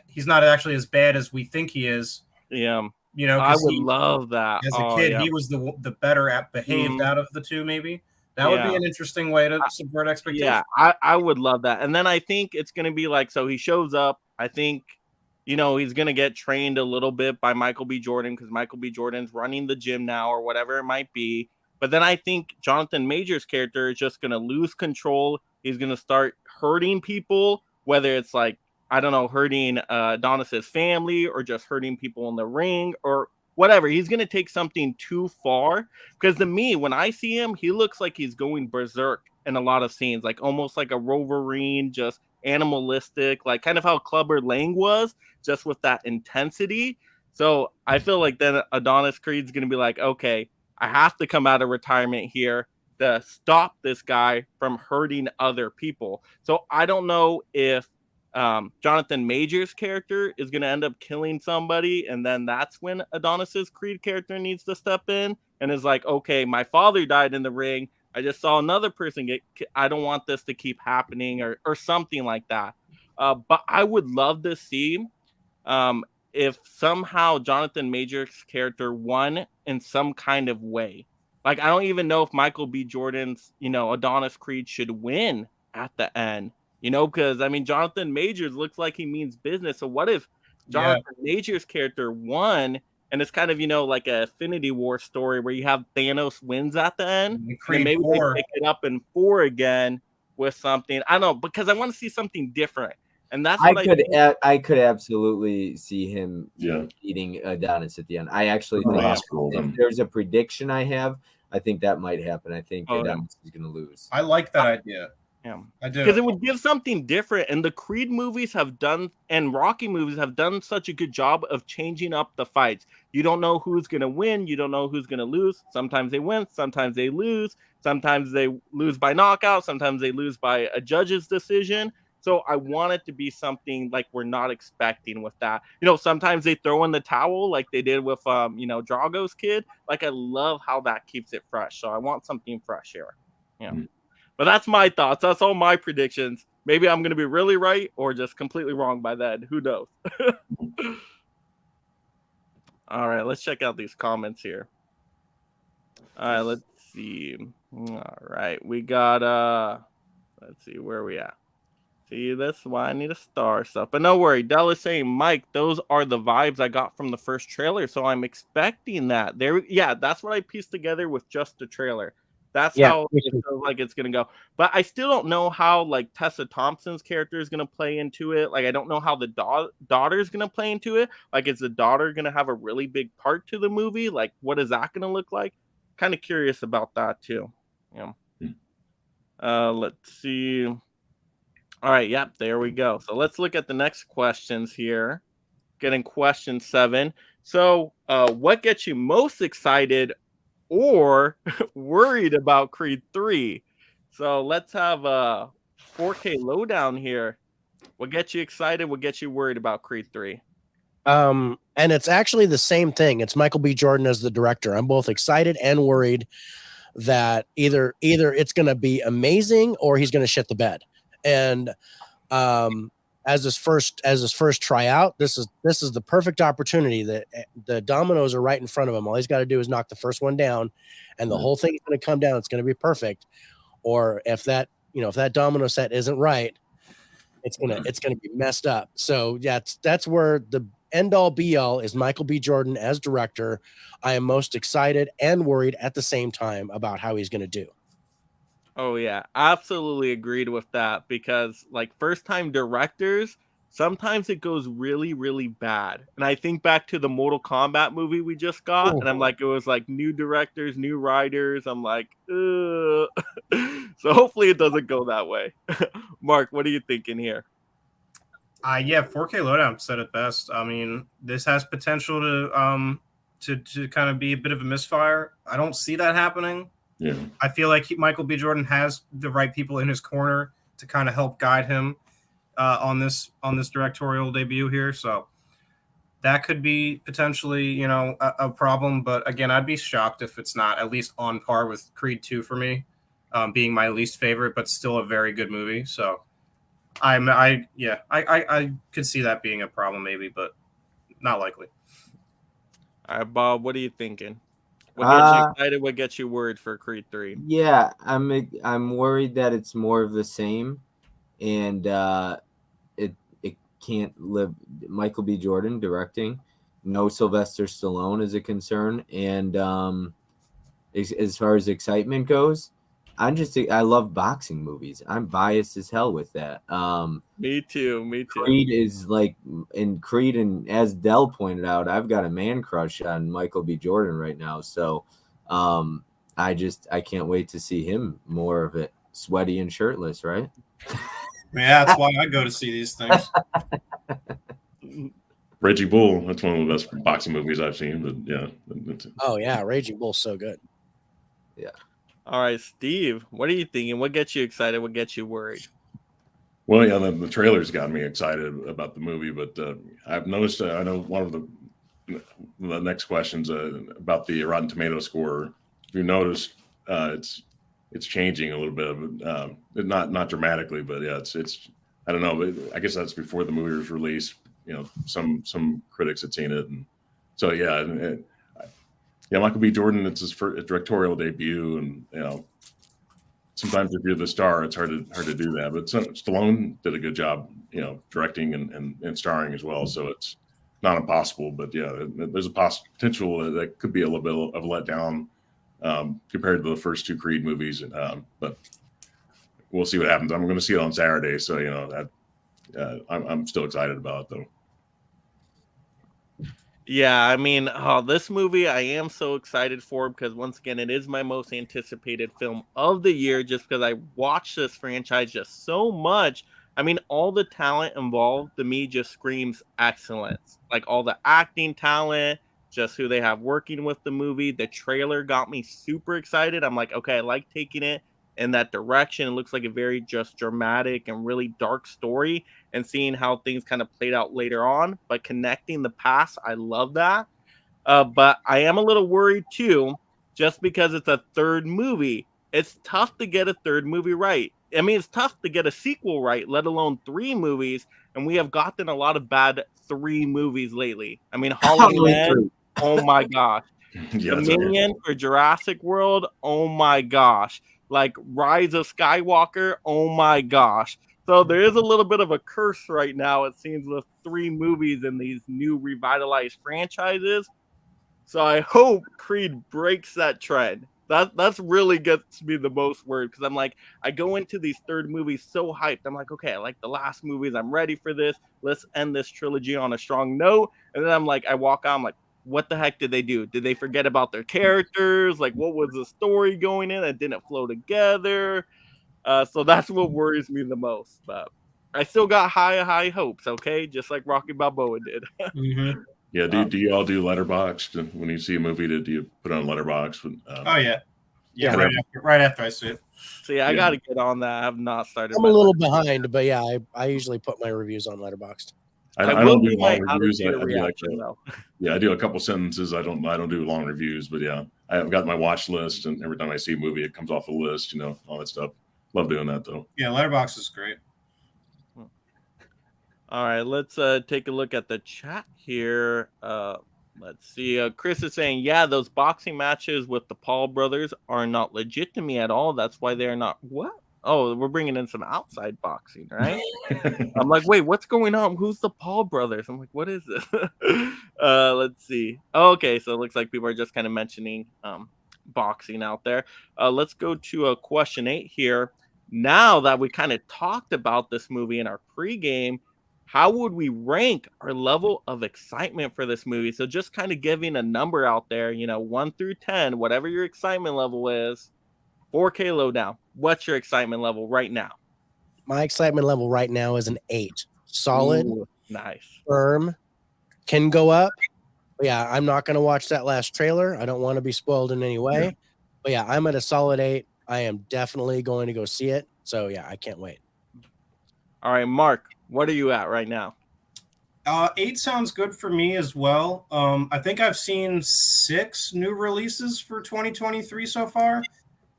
he's not actually as bad as we think he is. Yeah. I would love that. As a kid, he was the better behaved out of the two, maybe. That would be an interesting way to subvert expectations. Yeah, I would love that. And then I think it's going to be like, so he shows up. I think, he's going to get trained a little bit by Michael B. Jordan because Michael B. Jordan's running the gym now or whatever it might be. But then I think Jonathan Majors' character is just going to lose control. He's going to start hurting people, whether it's like, I don't know, hurting Adonis's family or just hurting people in the ring or whatever. He's going to take something too far because to me, when I see him, he looks like he's going berserk in a lot of scenes, like almost like a Wolverine, just animalistic, like kind of how Clubber Lang was, just with that intensity. So I feel like then Adonis Creed's going to be like, okay, I have to come out of retirement here to stop this guy from hurting other people. So I don't know if Jonathan Majors' character is going to end up killing somebody, and then that's when Adonis's Creed character needs to step in and is like, okay, my father died in the ring. I just saw another person get. I don't want this to keep happening, or something like that. But I would love to see if somehow Jonathan Majors' character won in some kind of way. Like, I don't even know if Michael B. Jordan's, Adonis Creed should win at the end. Because I mean, Jonathan Majors looks like he means business. So what if Jonathan Majors' character won, and it's kind of like a Infinity War story where you have Thanos wins at the end, and maybe they pick it up in 4 again with something. I don't know, because I want to see something different, and that's what I could absolutely see him eating Adonis at the end. I actually think if there's a prediction I have, I think that might happen. I think Adonis is going to lose. I like that idea. Yeah, I do. Because it would give something different. And the Creed movies have done, and Rocky movies have done such a good job of changing up the fights. You don't know who's going to win. You don't know who's going to lose. Sometimes they win. Sometimes they lose. Sometimes they lose by knockout. Sometimes they lose by a judge's decision. So I want it to be something like we're not expecting with that. Sometimes they throw in the towel like they did with, Drago's kid. Like, I love how that keeps it fresh. So I want something fresh here. Yeah. Mm-hmm. But that's my thoughts. That's all my predictions. Maybe I'm going to be really right or just completely wrong by then. Who knows? All right, let's check out these comments here. All right, let's see. All right, we got, let's see, where are we at? See, that's why I need a star stuff. But no worry, Dell is saying, Mike, those are the vibes I got from the first trailer. So I'm expecting that. That's what I pieced together with just the trailer. That's how it feels like it's going to go. But I still don't know how, like, Tessa Thompson's character is going to play into it. Like, I don't know how the daughter is going to play into it. Like, is the daughter going to have a really big part to the movie? Like, what is that going to look like? Kind of curious about that, too. Yeah. Let's see. All right. Yep. There we go. So let's look at the next questions here. Getting question 7. So what gets you most excited or worried about Creed 3? So let's have a 4K lowdown here. What gets you excited? What gets you worried about Creed 3? And it's actually the same thing. It's Michael B. Jordan as the director. I'm both excited and worried that either it's going to be amazing or he's going to shit the bed. And as his first tryout, this is the perfect opportunity. That the dominoes are right in front of him. All he's got to do is knock the first one down, and the whole thing is going to come down. It's going to be perfect. Or if that domino set isn't right, it's gonna be messed up. So yeah, that's where the end all be all is Michael B. Jordan as director. I am most excited and worried at the same time about how he's going to do. Oh yeah, absolutely agreed with that, because like first time directors, sometimes it goes really, really bad. And I think back to the Mortal Kombat movie we just got, and I'm like, it was like new directors, new writers. I'm like, ugh. So hopefully it doesn't go that way. Mark, what are you thinking here? 4K lowdown said it best. I mean, this has potential to kind of be a bit of a misfire. I don't see that happening. Yeah, I feel like Michael B. Jordan has the right people in his corner to kind of help guide him on this directorial debut here. So that could be potentially, a problem. But again, I'd be shocked if it's not at least on par with Creed 2 for me, being my least favorite, but still a very good movie. So I could see that being a problem maybe, but not likely. All right, Bob, what are you thinking? What gets you excited? What gets you worried for Creed 3? Yeah, I'm worried that it's more of the same, and it can't live. Michael B. Jordan directing, no Sylvester Stallone is a concern, and as far as excitement goes, I love boxing movies. I'm biased as hell with that. Me too. Creed is like, and Creed, and as Dell pointed out, I've got a man crush on Michael B. Jordan right now. So, I can't wait to see him more of it, sweaty and shirtless, right? Yeah, that's why I go to see these things. Raging Bull, that's one of the best boxing movies I've seen. But yeah. Oh yeah, Raging Bull's so good. Yeah. All right, Steve, what are you thinking? What gets you excited? What gets you worried? Well, yeah, the trailers got me excited about the movie, but I've noticed. I know one of the next questions about the Rotten Tomato score. If you noticed, it's changing a little bit, not dramatically, but yeah, it's I don't know, but I guess that's before the movie was released. You know, some critics had seen it, and so yeah, Michael B. Jordan, it's his first directorial debut, and you know, sometimes if you're the star, it's hard to do that. But Stallone did a good job, you know, directing and starring as well. So it's not impossible, but yeah, there's a potential that could be a little bit of a letdown compared to the first two Creed movies. But we'll see what happens. I'm going to see it on Saturday, so you know that I'm still excited about it though. Yeah, I mean, this movie I am so excited for because once again, it is my most anticipated film of the year just because I watched this franchise just so much. I mean, all the talent involved to me just screams excellence. Like all the acting talent, just who they have working with the movie. The trailer got me super excited. I'm like, okay, I like taking it in that direction. It looks like a very just dramatic and really dark story, and seeing how things kind of played out later on, but connecting the past, I love that. But I am a little worried too, just because it's a third movie. It's tough to get a third movie right. I mean, it's tough to get a sequel right, let alone 3 movies. And we have gotten a lot of bad 3 movies lately. I mean, Halloween End, oh my gosh. Yeah, Dominion for Jurassic World, oh my gosh. Like Rise of Skywalker, oh my gosh. So there is a little bit of a curse right now, it seems, with 3 movies in these new revitalized franchises. So I hope Creed breaks that trend. That's really gets me the most worried because I'm like, I go into these third movies so hyped. I'm like, okay, I like the last movies. I'm ready for this. Let's end this trilogy on a strong note. And then I'm like, I walk out, I'm like, what the heck did they do? Did they forget about their characters? Like, what was the story going in that didn't flow together? So that's what worries me the most. But I still got high hopes, okay? Just like Rocky Balboa did. Mm-hmm. Yeah, do you all do Letterboxd when you see a movie? Do you put it on Letterboxd? Oh yeah. Right after I see it. See, I got to get on that. I have not started. I'm a little behind, but yeah, I usually put my reviews on Letterboxd. I don't do long reviews. I do a couple sentences. I don't do long reviews, but yeah, I've got my watch list, and every time I see a movie, it comes off the list. You know, all that stuff. Love doing that though. Yeah, Letterboxd is great. All right, let's take a look at the chat here. Let's see. Chris is saying, yeah, those boxing matches with the Paul brothers are not legit to me at all. That's why they're not. What? Oh, we're bringing in some outside boxing, right? I'm like, wait, what's going on? Who's the Paul brothers? I'm like, what is this? Let's see. Okay, so it looks like people are just kind of mentioning boxing out there. Let's go to question 8 here. Now that we kind of talked about this movie in our pregame, how would we rank our level of excitement for this movie? So just kind of giving a number out there, 1 through 10, whatever your excitement level is. 4K Lowdown, what's your excitement level right now? My excitement level right now is an 8. Solid. Ooh, nice. Firm. Can go up. But yeah, I'm not going to watch that last trailer. I don't want to be spoiled in any way. Yeah. But yeah, I'm at a solid 8. I am definitely going to go see it. So yeah, I can't wait. All right, Mark, what are you at right now? 8 sounds good for me as well. I think I've seen 6 new releases for 2023 so far,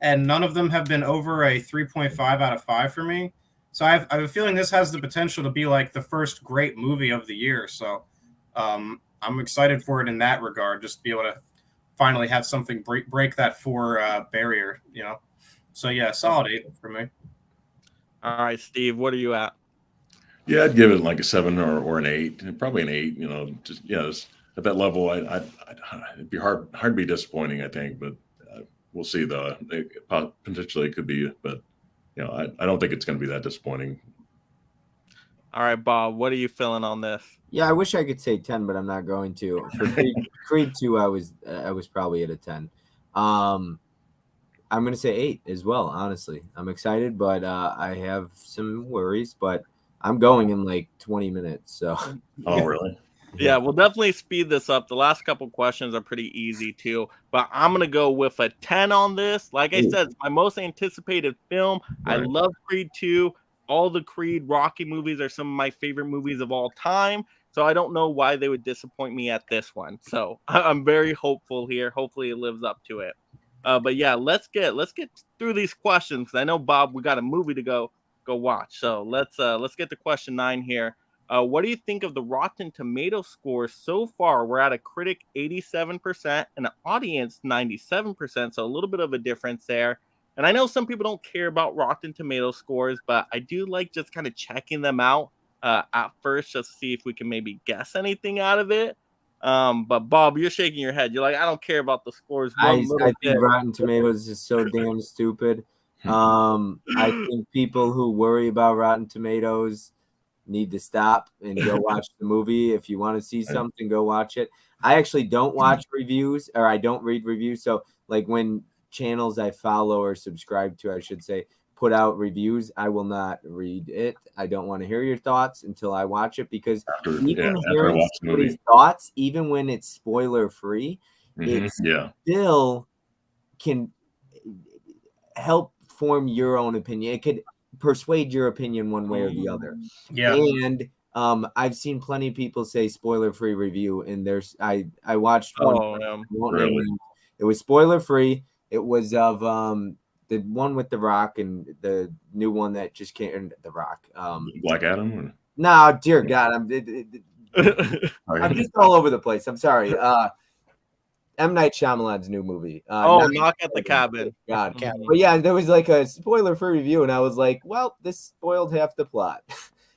and none of them have been over a 3.5 out of 5 for me. So I have a feeling this has the potential to be like the first great movie of the year. So I'm excited for it in that regard, just to be able to finally have something break that 4 barrier, you know. So yeah, solid 8 for me. All right, Steve, what are you at? Yeah, I'd give it like a 7 or an 8, probably an 8. You know, just at that level, it'd be hard to be disappointing, I think, but we'll see though. Potentially it could be, but you know, I don't think it's going to be that disappointing. All right, Bob, what are you feeling on this? Yeah, I wish I could say 10, but I'm not going to. For Creed 2, I was probably at a 10. I'm going to say 8 as well, honestly. I'm excited, but I have some worries, but I'm going in like 20 minutes. So. Oh, really? Yeah, we'll definitely speed this up. The last couple questions are pretty easy too, but I'm going to go with a 10 on this. Like I said, it's my most anticipated film. Right. I love Creed 2. All the Creed Rocky movies are some of my favorite movies of all time. So I don't know why they would disappoint me at this one. So I'm very hopeful here. Hopefully it lives up to it. But yeah, let's get through these questions. I know, Bob, we got a movie to go watch. So let's get to question 9 here. What do you think of the Rotten Tomato scores so far? We're at a critic 87% and an audience 97%. So a little bit of a difference there. And I know some people don't care about Rotten Tomato scores, but I do like just kind of checking them out at first, just to see if we can maybe guess anything out of it. But Bob, you're shaking your head. You're like, I don't care about the scores. I think Rotten Tomatoes is so damn stupid. I think people who worry about Rotten Tomatoes need to stop and go watch the movie. If you want to see something, go watch it. I actually don't watch reviews, or I don't read reviews. So like when channels I follow or subscribe to, I should say, put out reviews, I will not read it. I don't want to hear your thoughts until I watch it, because even hearing somebody's thoughts, even when it's spoiler free, it still can help form your own opinion. It could persuade your opinion one way or the other. Yeah. And I've seen plenty of people say spoiler free review, and I watched one. Really? It was spoiler free. It was of the one with The Rock and the new one that just came. The Rock. Black Adam. No, dear God, I'm just all over the place. I'm sorry. M. Night Shyamalan's new movie. Knock at the Cabin. God. But yeah, there was like a spoiler free review, and I was like, well, this spoiled half the plot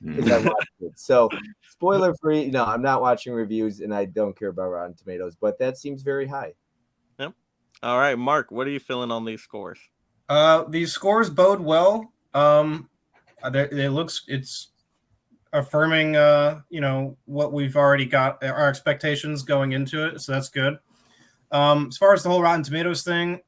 because I watched it. So spoiler free. No, I'm not watching reviews, and I don't care about Rotten Tomatoes, but that seems very high. Yep. All right, Mark, what are you feeling on these scores? These scores bode well. It's affirming, what we've already got, our expectations going into it. So that's good. As far as the whole Rotten Tomatoes thing,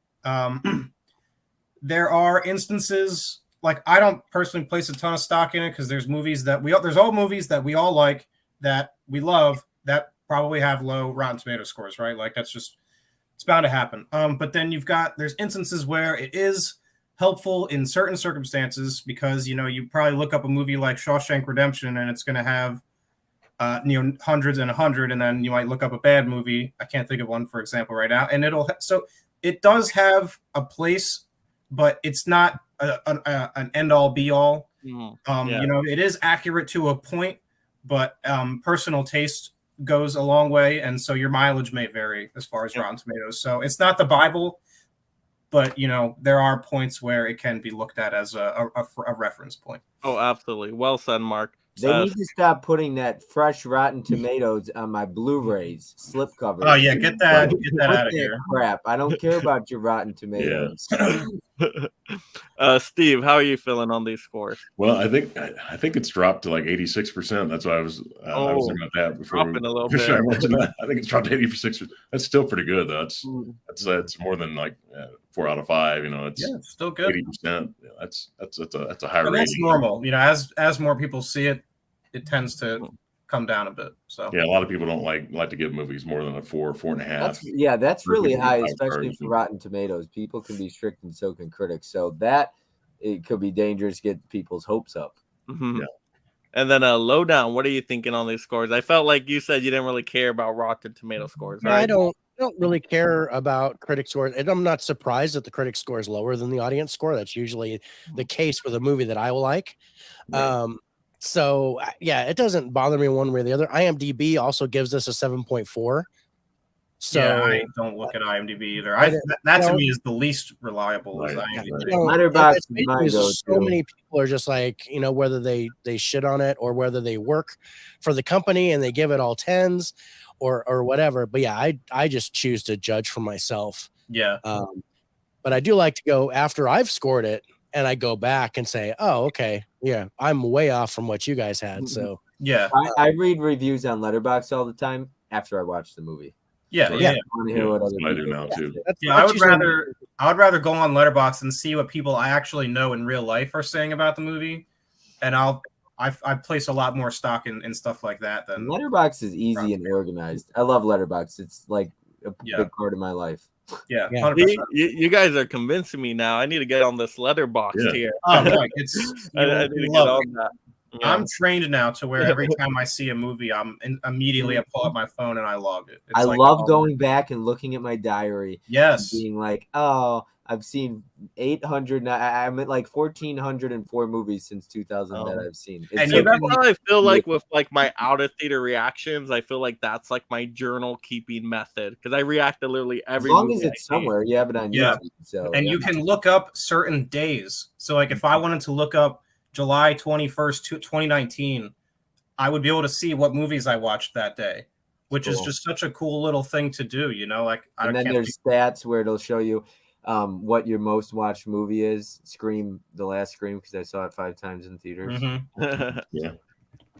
there are instances, like, I don't personally place a ton of stock in it, because there's movies that there's all movies that we all like, that we love, that probably have low Rotten Tomato scores, right? Like, it's bound to happen. But then there's instances where it is helpful in certain circumstances, because, you probably look up a movie like Shawshank Redemption and it's going to have, hundreds and 100, and then you might look up a bad movie. I can't think of one, for example, right now. And it does have a place, but it's not an end all be all. It is accurate to a point, but personal taste goes a long way, and so your mileage may vary as far as Rotten Tomatoes. So it's not the Bible, but there are points where it can be looked at as a reference point. Oh, absolutely. Well said, Mark. They need to stop putting that fresh Rotten Tomatoes on my Blu-rays slipcover. Oh yeah, get that out of here. Crap! I don't care about your Rotten Tomatoes. Steve, how are you feeling on these scores? Well, I think it's dropped to like 86%. That's why I was thinking about that before. Dropping a little bit. I mentioned that. I think it's dropped to 86%. That's still pretty good, though. That's more than like 4 out of 5. It's still good. 80%. That's a high rating. That's normal. As more people see it, it tends to come down a bit. So yeah, a lot of people don't like to give movies more than a 4, 4.5. That's really high, especially for Rotten Tomatoes. People can be strict and so can critics. So that it could be dangerous to get people's hopes up. Mm-hmm. Yeah. And then Lowdown, what are you thinking on these scores? I felt like you said you didn't really care about Rotten Tomato scores, right? I don't really care about critic scores, and I'm not surprised that the critic score is lower than the audience score. That's usually the case with a movie that I will like. Right. So yeah, it doesn't bother me one way or the other. IMDb also gives us a 7.4. So yeah, I don't look at IMDb either. That to me is the least reliable. Is Right. IMDb. Letterboxd is my so go-to. many people are just like, whether they shit on it or whether they work for the company and they give it all tens or whatever. But yeah, I just choose to judge for myself. Yeah. But I do like to go after I've scored it and I go back and say, oh, okay, yeah, I'm way off from what you guys had. So yeah, I read reviews on Letterboxd all the time after I watch the movie. yeah, Right. yeah. I want to hear what other I do people now say. too. I would rather go on Letterboxd and see what people I actually know in real life are saying about the movie, and I place a lot more stock in stuff like that than Letterboxd is easy and organized. I love Letterboxd. It's like a big part of my life. Yeah, Yeah. 100%. You guys are convincing me now. I need to get on this Letterboxd here. Oh, like it's I need to get on that. Yeah. I'm trained now to where every time I see a movie, immediately I pull up my phone and I log it. I love going back and looking at my diary. Yes. And being like, oh, I've seen 800. I'm at like 1,404 movies since 2000 that I've seen. And that's how I feel like with like my out of theater reactions. I feel like that's like my journal keeping method because I react to literally every. As long as it's somewhere, you have it on YouTube. So and you can look up certain days. So like if I wanted to look up July 21st, 2019, I would be able to see what movies I watched that day, which is just such a cool little thing to do, Like, and then there's stats where it'll show you what your most watched movie is. Scream, the last Scream, because I saw it 5 times in theaters. Mm-hmm. Yeah.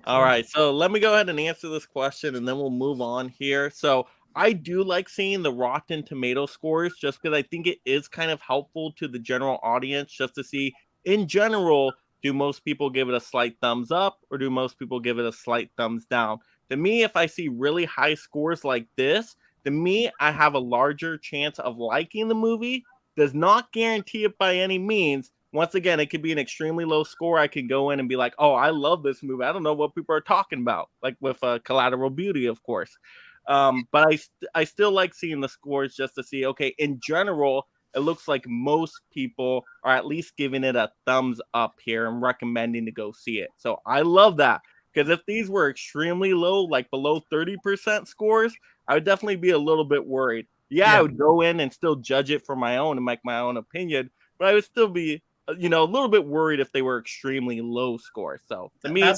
All right, so let me go ahead and answer this question, and then we'll move on here. So I do like seeing the Rotten Tomato scores just because I think it is kind of helpful to the general audience just to see, in general, do most people give it a slight thumbs up or do most people give it a slight thumbs down? To me, if I see really high scores like this, to me, I have a larger chance of liking the movie. Does not guarantee it by any means. Once again, it could be an extremely low score. I can go in and be like, oh, I love this movie. I don't know what people are talking about, like with Collateral Beauty, of course. But I still like seeing the scores just to see, okay, in general, it looks like most people are at least giving it a thumbs up here and recommending to go see it. So I love that because if these were extremely low, like below 30% scores, I would definitely be a little bit worried. Yeah, I would go in and still judge it for my own and make my own opinion, but I would still be, a little bit worried if they were extremely low scores. So to me,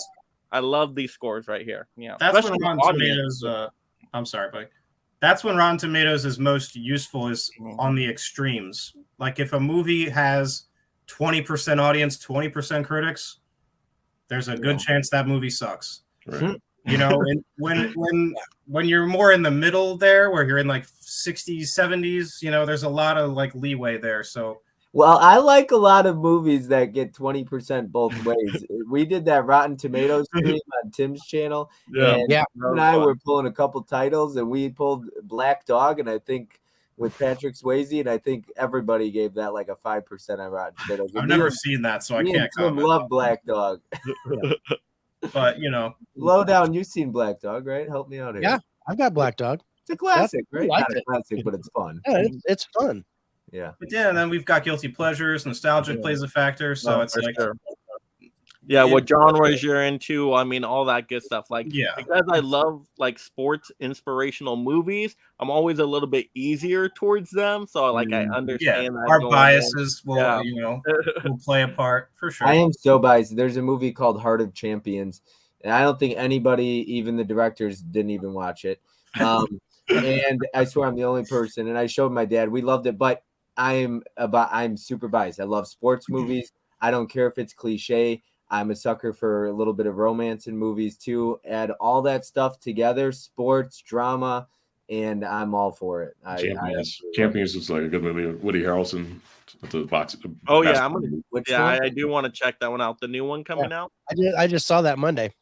I love these scores right here. Yeah, that's when Rotten Tomatoes. I'm sorry, buddy. That's when Rotten Tomatoes is most useful is on the extremes. Like if a movie has 20% audience, 20% critics, there's a good chance that movie sucks. Right. And when you're more in the middle there, where you're in like 60s, 70s, there's a lot of like leeway there. So. Well, I like a lot of movies that get 20% both ways. We did that Rotten Tomatoes stream on Tim's channel. And I were pulling a couple titles, and we pulled Black Dog, and I think with Patrick Swayze, and I think everybody gave that like a 5% on Rotten Tomatoes. I've never seen that, so I can't comment. I love Black Dog. But, Lowdown, you've seen Black Dog, right? Help me out here. Yeah, I've got Black Dog. It's a classic, right? Not a classic, but it's fun. Yeah, it's fun. Yeah. But and then we've got guilty pleasures. Nostalgia plays a factor. So it's like, what genres you're into. I mean, all that good stuff. Like, because I love like sports inspirational movies, I'm always a little bit easier towards them. So like, I understand that our biases will, will play a part for sure. I am so biased. There's a movie called Heart of Champions, and I don't think anybody, even the directors, didn't even watch it. And I swear I'm the only person. And I showed my dad. We loved it, but I'm super biased. I love sports movies. I don't care if it's cliche. I'm a sucker for a little bit of romance in movies too. Add all that stuff together, sports, drama, and I'm all for it. Champions is like a good movie. Woody Harrelson with the box. Oh yeah, I do want to check that one out. The new one coming out. I just saw that Monday.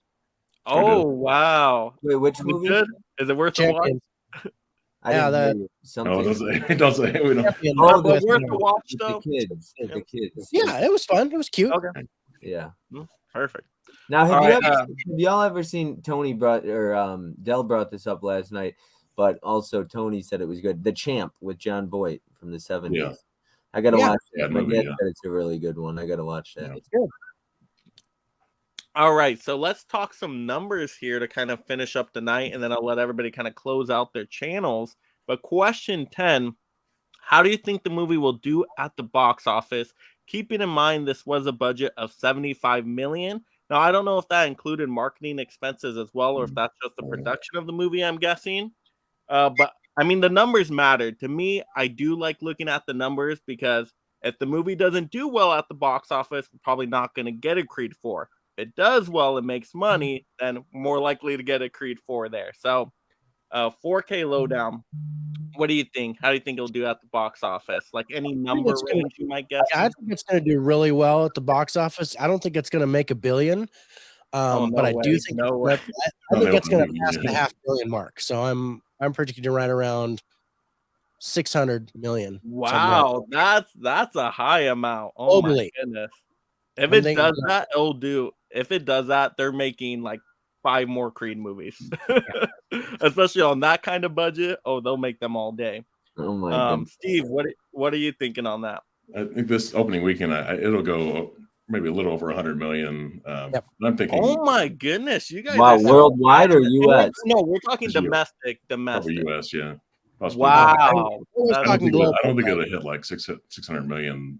Oh wow! Wait, which movie? Good? Is it worth a watch? It doesn't. We don't. Worth a watch though. The kids. Yeah, it was fun. It was cute. Okay. Yeah. Perfect. Now, have y'all ever seen Tony Dell brought this up last night, but also Tony said it was good. The Champ with John Voight from the 70s. Yeah. I gotta watch that. My dad said it's a really good one. I gotta watch that. It's good. All right, so let's talk some numbers here to kind of finish up the night, and then I'll let everybody kind of close out their channels. But question 10, how do you think the movie will do at the box office? Keeping in mind this was a budget of $75 million. Now, I don't know if that included marketing expenses as well, or if that's just the production of the movie, I'm guessing. But I mean, the numbers matter. To me, I do like looking at the numbers, because if the movie doesn't do well at the box office, we're probably not going to get a Creed 4. If it does well and makes money, then more likely to get a Creed 4 there. So 4K Lowdown, what do you think? How do you think it'll do at the box office? Like any number range you might guess? I think it's going to do really well at the box office. I don't think it's going to make $1 billion. But I do think I think it's going to pass the $500 million mark. So I'm predicting right around 600 million. Wow, that's a high amount. Oh my goodness. If it does that, it'll do. If it does that, they're making like 5 more Creed movies. Especially on that kind of budget. Oh, they'll make them all day. Oh my goodness. Steve, what are you thinking on that? I think this opening weekend, it'll go maybe a little over 100 million. I'm thinking. Oh my goodness, you guys! Wow, worldwide or U.S.? No, we're talking domestic. Probably U.S. Yeah. Possibly. Wow. I don't think it'll hit like 600 million,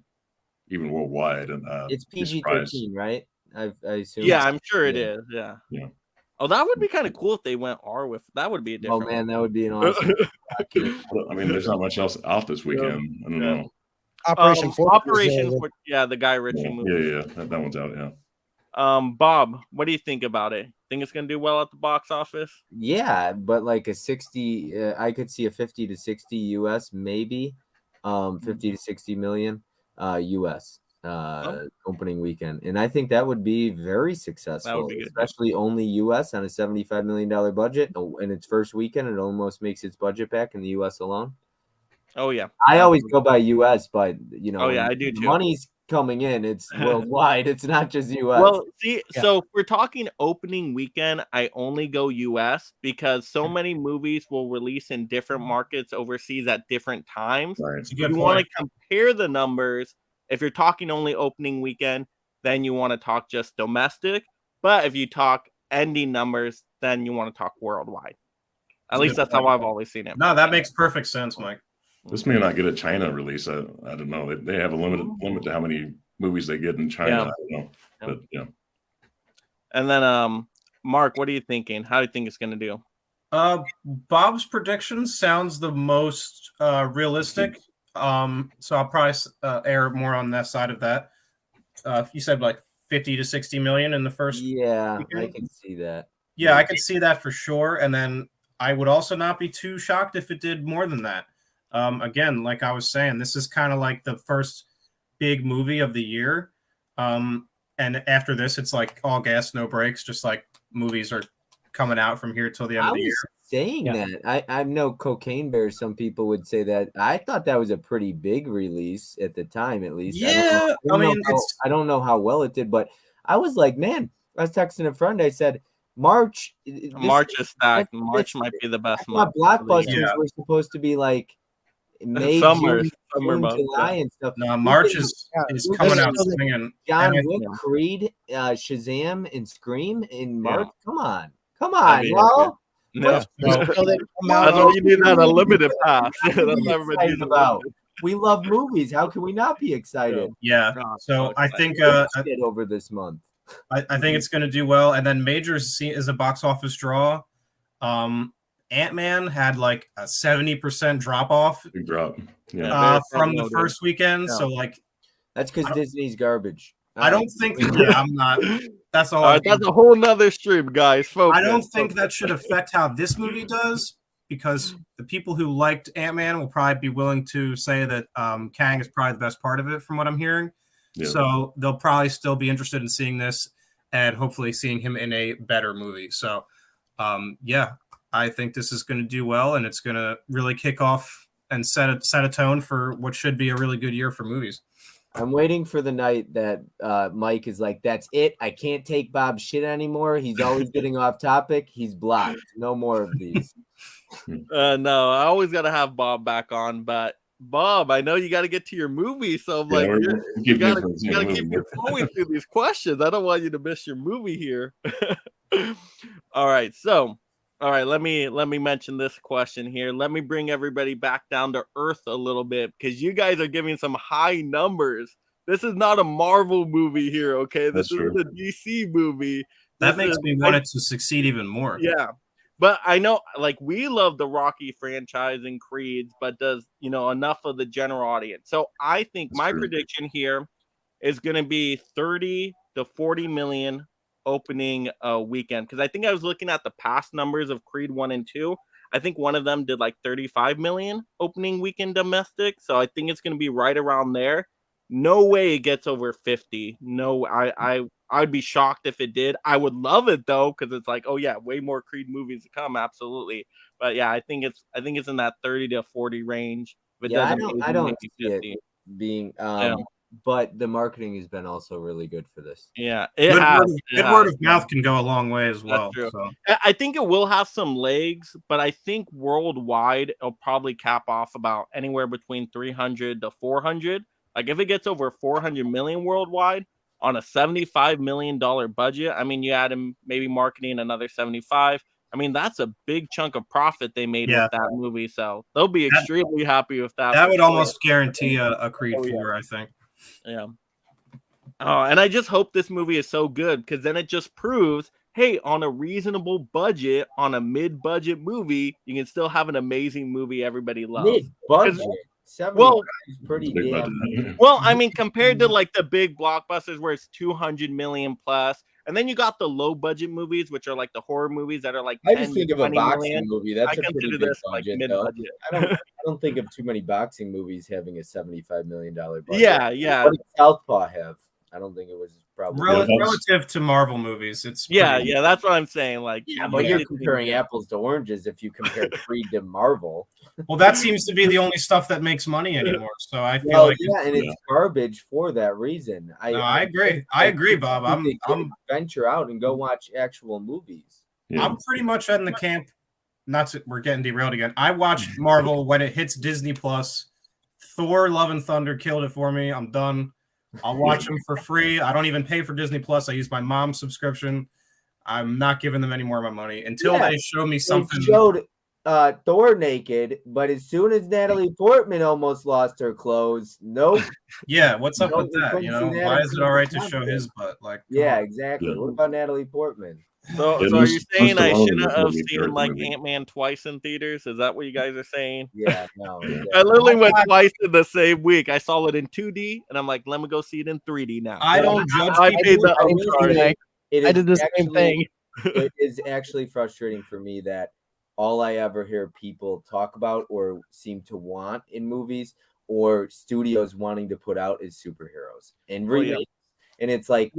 even worldwide. And it's PG-13, right? I assume. Yeah, I'm sure it is. Yeah. Yeah. Oh, that would be kind of cool if they went R with. That would be a different. Oh man, that would be an awesome. I mean, there's not much else out this weekend. I don't know. Operation the Guy Ritchie movie. Yeah, that one's out. Yeah. Bob, what do you think about it? Think it's gonna do well at the box office? Yeah, but like a 60, I could see a 50 to 60 US, maybe 50 to 60 million US opening weekend, and I think that would be very successful. That would be good. Especially only US on a $75 million budget, and its first weekend, it almost makes its budget back in the US alone. Oh yeah, I always go by US, but you know, oh yeah, I do too. Money's coming in, it's worldwide. It's not just US. Well, see, so if we're talking opening weekend, I only go US because so many movies will release in different markets overseas at different times. Right. You want to compare the numbers. If you're talking only opening weekend, then you want to talk just domestic. But if you talk ending numbers, then you want to talk worldwide. At least that's how I've always seen it. No, that makes perfect sense, Mike. This may not get a China release. I don't know. They have a limit to how many movies they get in China. Yeah. I don't know. But yeah. And then Mark, what are you thinking? How do you think it's going to do? Bob's prediction sounds the most realistic. So I'll probably err more on that side of that. You said like 50 to 60 million in the first. Yeah, weekend. I can see that. Yeah, I can see that for sure. And then I would also not be too shocked if it did more than that. Again, like I was saying, this is kind of like the first big movie of the year. And after this, it's like all gas, no brakes, just like movies are coming out from here till the end of the year. Saying that, I know Cocaine Bear, some people would say that. I thought that was a pretty big release at the time, at least. Yeah, I don't know how well it did, but I was like, man, I was texting a friend. I said, March is stacked. March might be the best month. Blockbusters were supposed to be May, June, July, and stuff. No, March is coming out swinging. John Wick, Creed, Shazam, and Scream in March. Yeah. Come on, y'all. No. That's why you need that unlimited pass. That's never been about. We love movies. How can we not be excited? Yeah. So I think over this month. I think it's going to do well. And then Majors is a box office draw. Ant-Man had like a 70% drop off. Big drop. Yeah. From the first weekend. Yeah. So that's because Disney's garbage. I don't think I'm not. That's all. That's a whole nother stream, guys. Focus. I don't think that should affect how this movie does, because the people who liked Ant-Man will probably be willing to say that Kang is probably the best part of it, from what I'm hearing. Yeah. So they'll probably still be interested in seeing this and hopefully seeing him in a better movie. So, I think this is going to do well, and it's going to really kick off and set a tone for what should be a really good year for movies. I'm waiting for the night that Mike is like, that's it. I can't take Bob's shit anymore. He's always getting off topic. He's blocked. No more of these. No, I always got to have Bob back on. But Bob, I know you got to get to your movie. So I'm you got to keep going through these questions. I don't want you to miss your movie here. All right. So All right, let me mention this question here. Let me bring everybody back down to earth a little bit because you guys are giving some high numbers. This is not a Marvel movie here, okay? This is a DC movie. That makes me want it to succeed even more. Yeah. But I know, like, we love the Rocky franchise and Creeds, but does, enough of the general audience. So I think my prediction here is going to be 30 to 40 million opening weekend. Because I think I was looking at the past numbers of Creed 1 and 2. I think one of them did like 35 million opening weekend domestic. So I think it's going to be right around there. No way it gets over 50. No, I'd be shocked if it did. I would love it though, because it's like, oh yeah, way more Creed movies to come. Absolutely. But yeah, I think it's in that 30 to 40 range. If it doesn't, I don't see it being but the marketing has been also really good for this. Yeah, good word of mouth can go a long way as well. So. I think it will have some legs, but I think worldwide it'll probably cap off about anywhere between 300 to 400. Like if it gets over 400 million worldwide on a $75 million budget, I mean, you add in maybe marketing another 75. I mean, that's a big chunk of profit they made with that movie. So they'll be extremely happy with that. That would almost guarantee a Creed 4, I think. Yeah. Oh, and I just hope this movie is so good because then it just proves, hey, on a reasonable budget, on a mid-budget movie, you can still have an amazing movie everybody loves. Mid-budget? Well, pretty damn. Well, I mean, compared to like the big blockbusters where it's 200 million plus, and then you got the low-budget movies, which are like the horror movies that are like 10, I just think of a boxing movie. That's a pretty big budget, like mid-budget. I don't think of too many boxing movies having a $75 million budget. Yeah. What did Southpaw have? I don't think it was probably relative to Marvel movies. It's that's what I'm saying. Like, but you're comparing apples to oranges if you compare Creed to Marvel. Well, that seems to be the only stuff that makes money anymore. So I feel it's garbage for that reason. I agree. I agree, Bob. I'm venture out and go watch actual movies. Yeah. I'm pretty much in the camp. We're getting derailed again. I watched Marvel when it hits Disney Plus. Thor: Love and Thunder killed it for me. I'm done. I'll watch them for free. I don't even pay for Disney Plus. I use my mom's subscription. I'm not giving them any more of my money until they show me something. They showed Thor naked, but as soon as Natalie Portman almost lost her clothes, nope. Yeah, what's up with that? Why is it all right to show his butt? Like, exactly. What about Natalie Portman? So are you saying I shouldn't have seen like Ant-Man twice in theaters? Is that what you guys are saying? Yeah, no. I literally went twice in the same week. I saw it in 2D, and I'm like, let me go see it in 3D now. I don't judge. I did the same thing. It is actually frustrating for me that all I ever hear people talk about or seem to want in movies or studios wanting to put out is superheroes and remakes. And it's like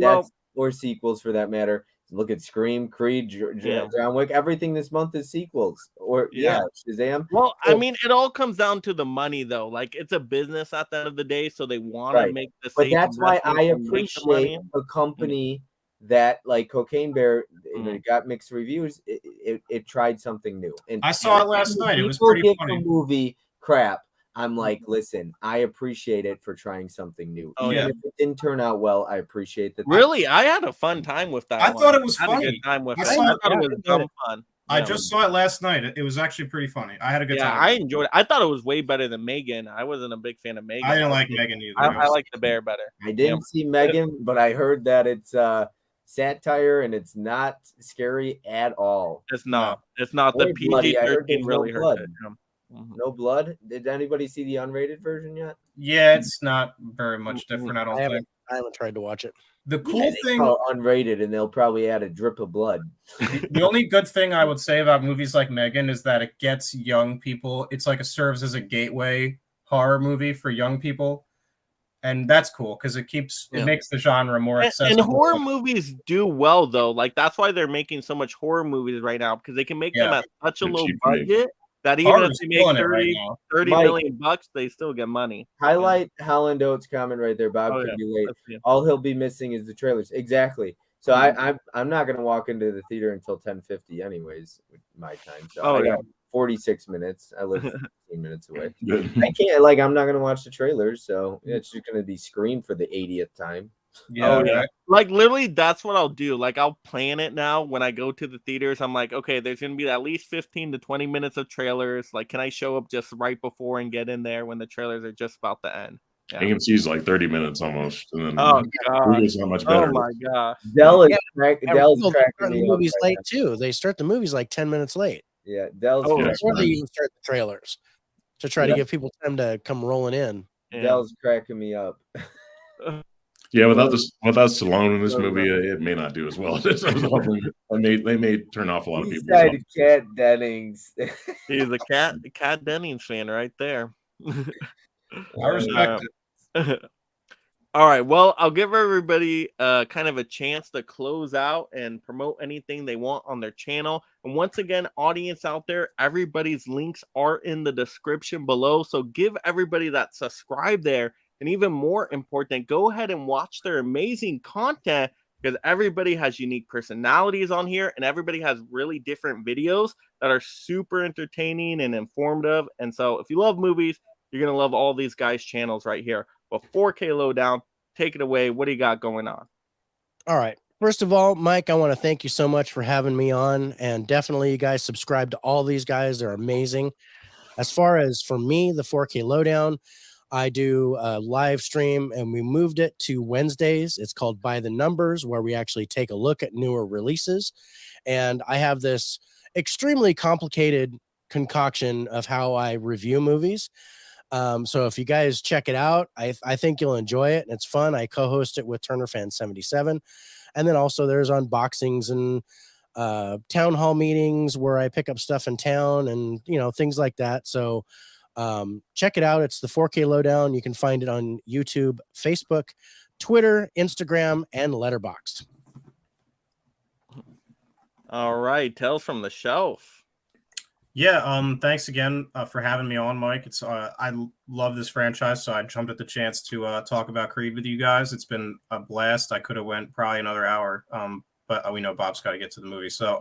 or sequels for that matter. Look at Scream, Creed, John Wick. Everything this month is sequels. Or Shazam. Well, I mean, it all comes down to the money, though. Like it's a business at the end of the day, so they want to make the. But that's why I appreciate a company that, like Cocaine Bear, it got mixed reviews. It tried something new. And I saw it last night. It was pretty funny. The movie crap. I'm like, listen, I appreciate it for trying something new. Even if it didn't turn out well, I appreciate that. Really? I had a fun time with that. I thought it was funny. I had a good time with it. I thought it was dumb fun. I just saw it last night. It was actually pretty funny. I had a good time. Yeah, I enjoyed it. I thought it was way better than Megan. I wasn't a big fan of Megan. I didn't like Megan either. I like the bear better. I didn't see Megan, but I heard that it's satire and it's not scary at all. It's not. It's not. The PG-13 really hurt it. No blood. Did anybody see the unrated version yet? Yeah, it's not very much different. I don't think. I haven't tried to watch it. The cool thing, unrated, and they'll probably add a drip of blood. The only good thing I would say about movies like Megan is that it gets young people. It's like it serves as a gateway horror movie for young people, and that's cool because it makes the genre more accessible. And horror movies do well though. Like that's why they're making so much horror movies right now because they can make them at such a low budget. That even if they make $30 million, they still get money. Highlight Holland Oates' comment right there. Bob could be late. All he'll be missing is the trailers. Exactly. So I'm not gonna walk into the theater until 10:50 anyways with my time. So I got 46 minutes. I live 15 minutes away. I can't I'm not gonna watch the trailers, so it's just gonna be Scream for the 80th time. Yeah, yeah. Like literally, that's what I'll do. Like I'll plan it now when I go to the theaters. I'm like, okay, there's gonna be at least 15 to 20 minutes of trailers. Like, can I show up just right before and get in there when the trailers are just about to end? Yeah. AMC's like 30 minutes almost, and then Oh god, Regal's not much better. oh my gosh. Dell's Regal, they cracking start the me up. movies late too. They start the movies like 10 minutes late. Yeah, Dell's before they even start the trailers to try to give people time to come rolling in. Dell's cracking me up. Yeah, without Stallone in this movie, it may not do as well. They may turn off a lot of people. He said Kat Dennings. He's a Kat Dennings fan right there. I respect it. All right. Well, I'll give everybody kind of a chance to close out and promote anything they want on their channel. And once again, audience out there, everybody's links are in the description below. So give everybody that subscribe there. And even more important, go ahead and watch their amazing content because everybody has unique personalities on here and everybody has really different videos that are super entertaining and informative. And so if you love movies, you're going to love all these guys' channels right here. But 4K Lowdown, take it away. What do you got going on? All right. First of all, Mike, I want to thank you so much for having me on. And definitely you guys subscribe to all these guys. They're amazing. As far as for me, the 4K Lowdown, I do a live stream and we moved it to Wednesdays. It's called By the Numbers, where we actually take a look at newer releases. And I have this extremely complicated concoction of how I review movies. So if you guys check it out, I think you'll enjoy it. And it's fun. I co-host it with Turner Fan 77. And then also there's unboxings and town hall meetings where I pick up stuff in town and, things like that. So check it out. It's the 4K Lowdown. You can find it on YouTube, Facebook, Twitter, Instagram, and Letterboxd. All right. Tales from the Shelf. Yeah, thanks again for having me on, Mike. It's I love this franchise, so I jumped at the chance to talk about Creed with you guys. It's been a blast. I could have went probably another hour, but we know Bob's got to get to the movie. So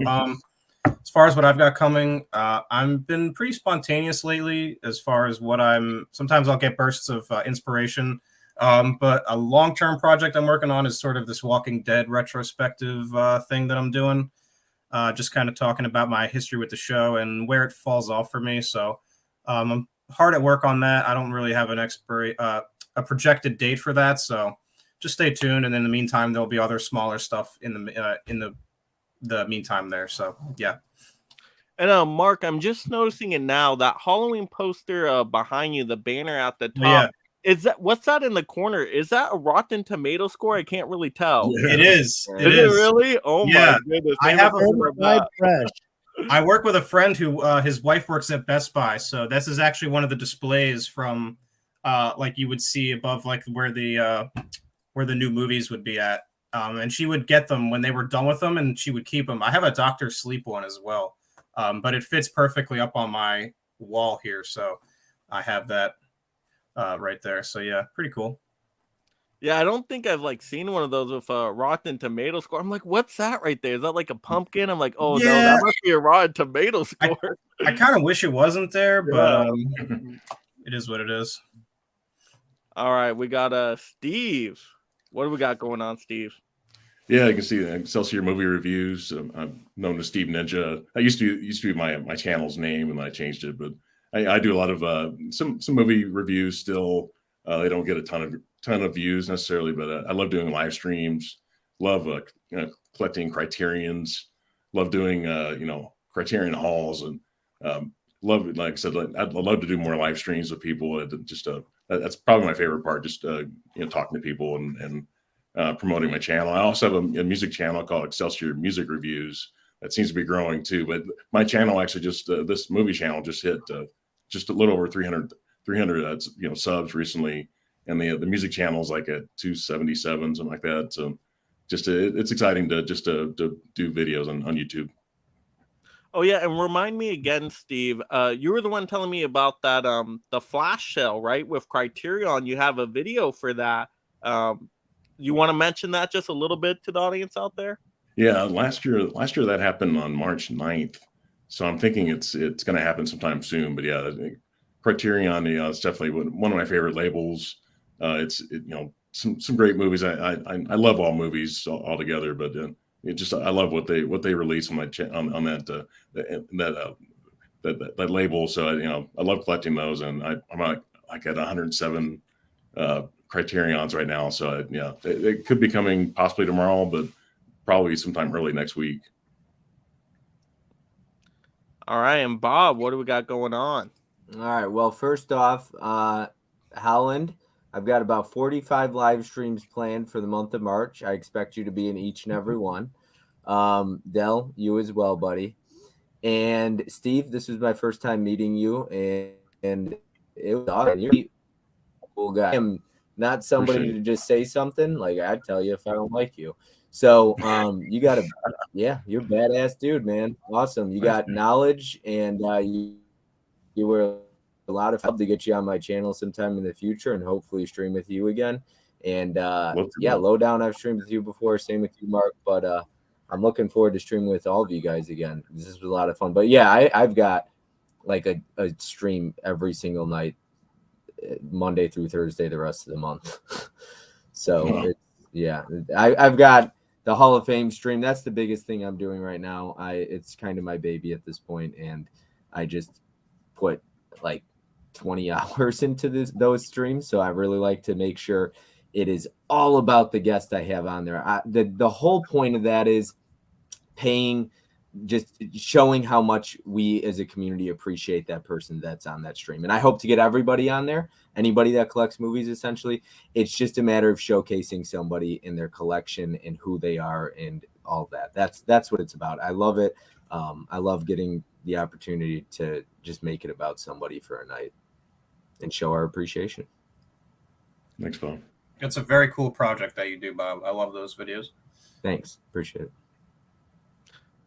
as far as what I've got coming, I've been pretty spontaneous lately as far as sometimes I'll get bursts of inspiration. But a long-term project I'm working on is sort of this Walking Dead retrospective thing that I'm doing. Just kind of talking about my history with the show and where it falls off for me. So I'm hard at work on that. I don't really have a projected date for that. So just stay tuned. And in the meantime, there'll be other smaller stuff in the meantime there. So yeah. And Mark, I'm just noticing it now, that Halloween poster behind you, the banner at the top. Yeah. What's that in the corner? Is that a Rotten Tomato score? I can't really tell. It is. Is it really? Oh my goodness. I work with a friend who his wife works at Best Buy. So this is actually one of the displays from like you would see above like where the new movies would be at. And she would get them when they were done with them and she would keep them. I have a Dr. Sleep one as well. But it fits perfectly up on my wall here. So I have that right there. So yeah, pretty cool. Yeah, I don't think I've seen one of those with a Rotten Tomato score. I'm like, what's that right there? Is that like a pumpkin? I'm like, oh no, that must be a Rotten Tomato score. I kind of wish it wasn't there, but it is what it is. All right, we got Steve. What do we got going on, Steve? Yeah, you can see the Excelsior movie reviews. I'm known as Steve Ninja. I used to be my channel's name, and I changed it. But I do a lot of some movie reviews still. They don't get a ton of views necessarily, but I love doing live streams. Love collecting Criterions. Love doing Criterion hauls, and love, like I said, I'd love to do more live streams with people. That's probably my favorite part. Just talking to people and promoting my channel. I also have a music channel called Excelsior Music Reviews that seems to be growing too. But my channel actually this movie channel just hit just a little over 300 subs recently, and the music channel is like at 277, something like that. So it's exciting to do videos on YouTube. Oh yeah, and remind me again, Steve. You were the one telling me about that the flash sale, right? With Criterion, you have a video for that. You want to mention that just a little bit to the audience out there? Yeah, last year that happened on March 9th. So I'm thinking it's going to happen sometime soon. But yeah, Criterion, it's definitely one of my favorite labels. It's some great movies. I love all movies altogether, but I love what they release on my on that that label. So I love collecting those, and I'm like at 107 Criterions right now. So it could be coming possibly tomorrow, but probably sometime early next week. All right, and Bob, what do we got going on? All right. Well, first off, Howland, I've got about 45 live streams planned for the month of March. I expect you to be in each and every one. Del, you as well, buddy. And Steve, this was my first time meeting you, and it was awesome. You're a cool guy. I'm not somebody to just say something. Like, I'd tell you if I don't like you. So you got you're a badass dude, man. Awesome. You got knowledge, and you were a lot of fun to get you on my channel sometime in the future, and hopefully stream with you again. And Lowdown, I've streamed with you before. Same with you, Mark. But I'm looking forward to streaming with all of you guys again. This was a lot of fun. But yeah, I've got like a stream every single night, Monday through Thursday, the rest of the month. So I've got the Hall of Fame stream. That's the biggest thing I'm doing right now. It's kind of my baby at this point, and I just put like 20 hours into those streams. So I really like to make sure it is all about the guest I have on there. The whole point of that is just showing how much we as a community appreciate that person that's on that stream. And I hope to get everybody on there, anybody that collects movies, essentially. It's just a matter of showcasing somebody in their collection and who they are and all that. That's what it's about. I love it. I love getting the opportunity to just make it about somebody for a night and show our appreciation. Thanks, Bob. It's a very cool project that you do, Bob. I love those videos. Thanks. Appreciate it.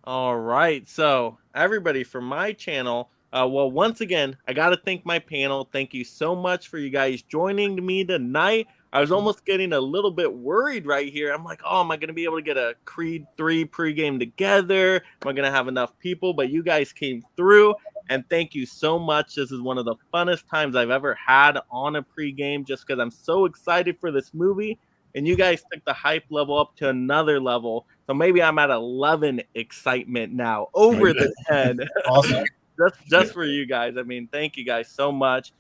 All right. So everybody from my channel, well, once again, I got to thank my panel. Thank you so much for you guys joining me tonight. I was almost getting a little bit worried right here. I'm like, oh, am I going to be able to get a Creed 3 pregame together? Am I going to have enough people? But you guys came through, and thank you so much. This is one of the funnest times I've ever had on a pregame just because I'm so excited for this movie. And you guys took the hype level up to another level. So maybe I'm at 11 excitement now, over the 10. Awesome. just for you guys. I mean, thank you guys so much.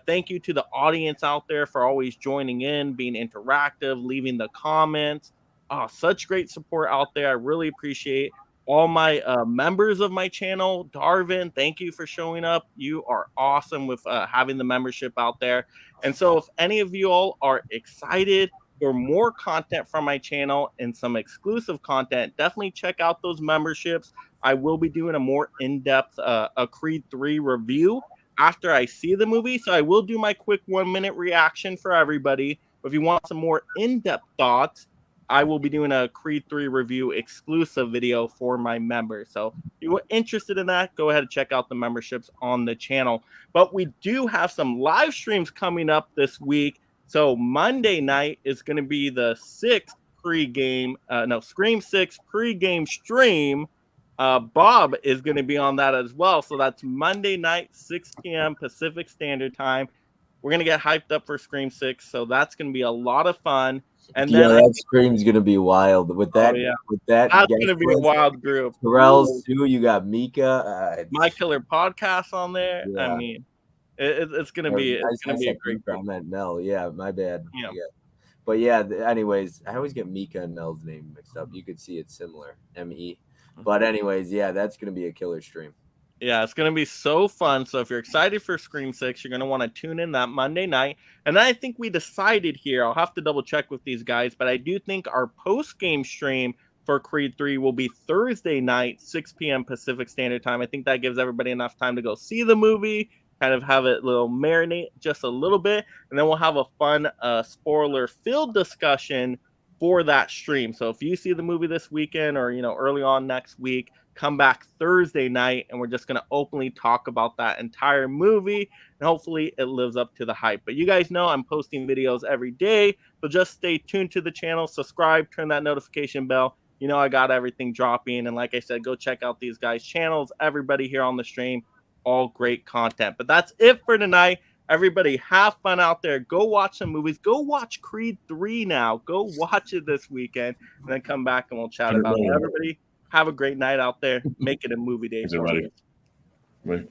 Thank you to the audience out there for always joining in, being interactive, leaving the comments. Oh, such great support out there. I really appreciate all my members of my channel. Darvin, thank you for showing up. You are awesome with having the membership out there. And so if any of you all are excited for more content from my channel and some exclusive content, definitely check out those memberships. I will be doing a more in-depth a Creed 3 review after I see the movie. So I will do my quick 1-minute reaction for everybody. But if you want some more in-depth thoughts, I will be doing a Creed 3 review exclusive video for my members. So if you're interested in that, go ahead and check out the memberships on the channel. But we do have some live streams coming up this week. So Monday night is going to be the Scream 6 pregame stream. Bob is going to be on that as well. So that's Monday night, 6 p.m. Pacific Standard Time. We're going to get hyped up for Scream 6. So that's going to be a lot of fun. And then that Scream's going to be wild. With that, that's going to be a wild group. Terrell's too. You got Mika. My Killer Podcast on there. Yeah. I mean, it's going to be a great group. I meant Mel. Yeah, my bad. Yeah. But yeah, anyways, I always get Mika and Mel's name mixed up. You could see it's similar, M-E. But anyways, yeah, that's going to be a killer stream. Yeah, it's going to be so fun. So if you're excited for Scream 6, you're going to want to tune in that Monday night. And then I think we decided here, I'll have to double check with these guys, but I do think our post-game stream for Creed 3 will be Thursday night, 6 p.m. Pacific Standard Time. I think that gives everybody enough time to go see the movie, kind of have it little marinate just a little bit, and then we'll have a fun spoiler-filled discussion for that stream. So if you see the movie this weekend or early on next week, come back Thursday night and we're just going to openly talk about that entire movie, and hopefully it lives up to the hype. But you guys know I'm posting videos every day, so just stay tuned to the channel, subscribe, turn that notification bell. I got everything dropping, and like I said, go check out these guys' channels. Everybody here on the stream, all great content. But that's it for tonight. Everybody, have fun out there. Go watch some movies. Go watch Creed 3 now. Go watch it this weekend, and then come back and we'll chat about it. Everybody, have a great night out there. Make it a movie day. Thanks, everybody. Bye.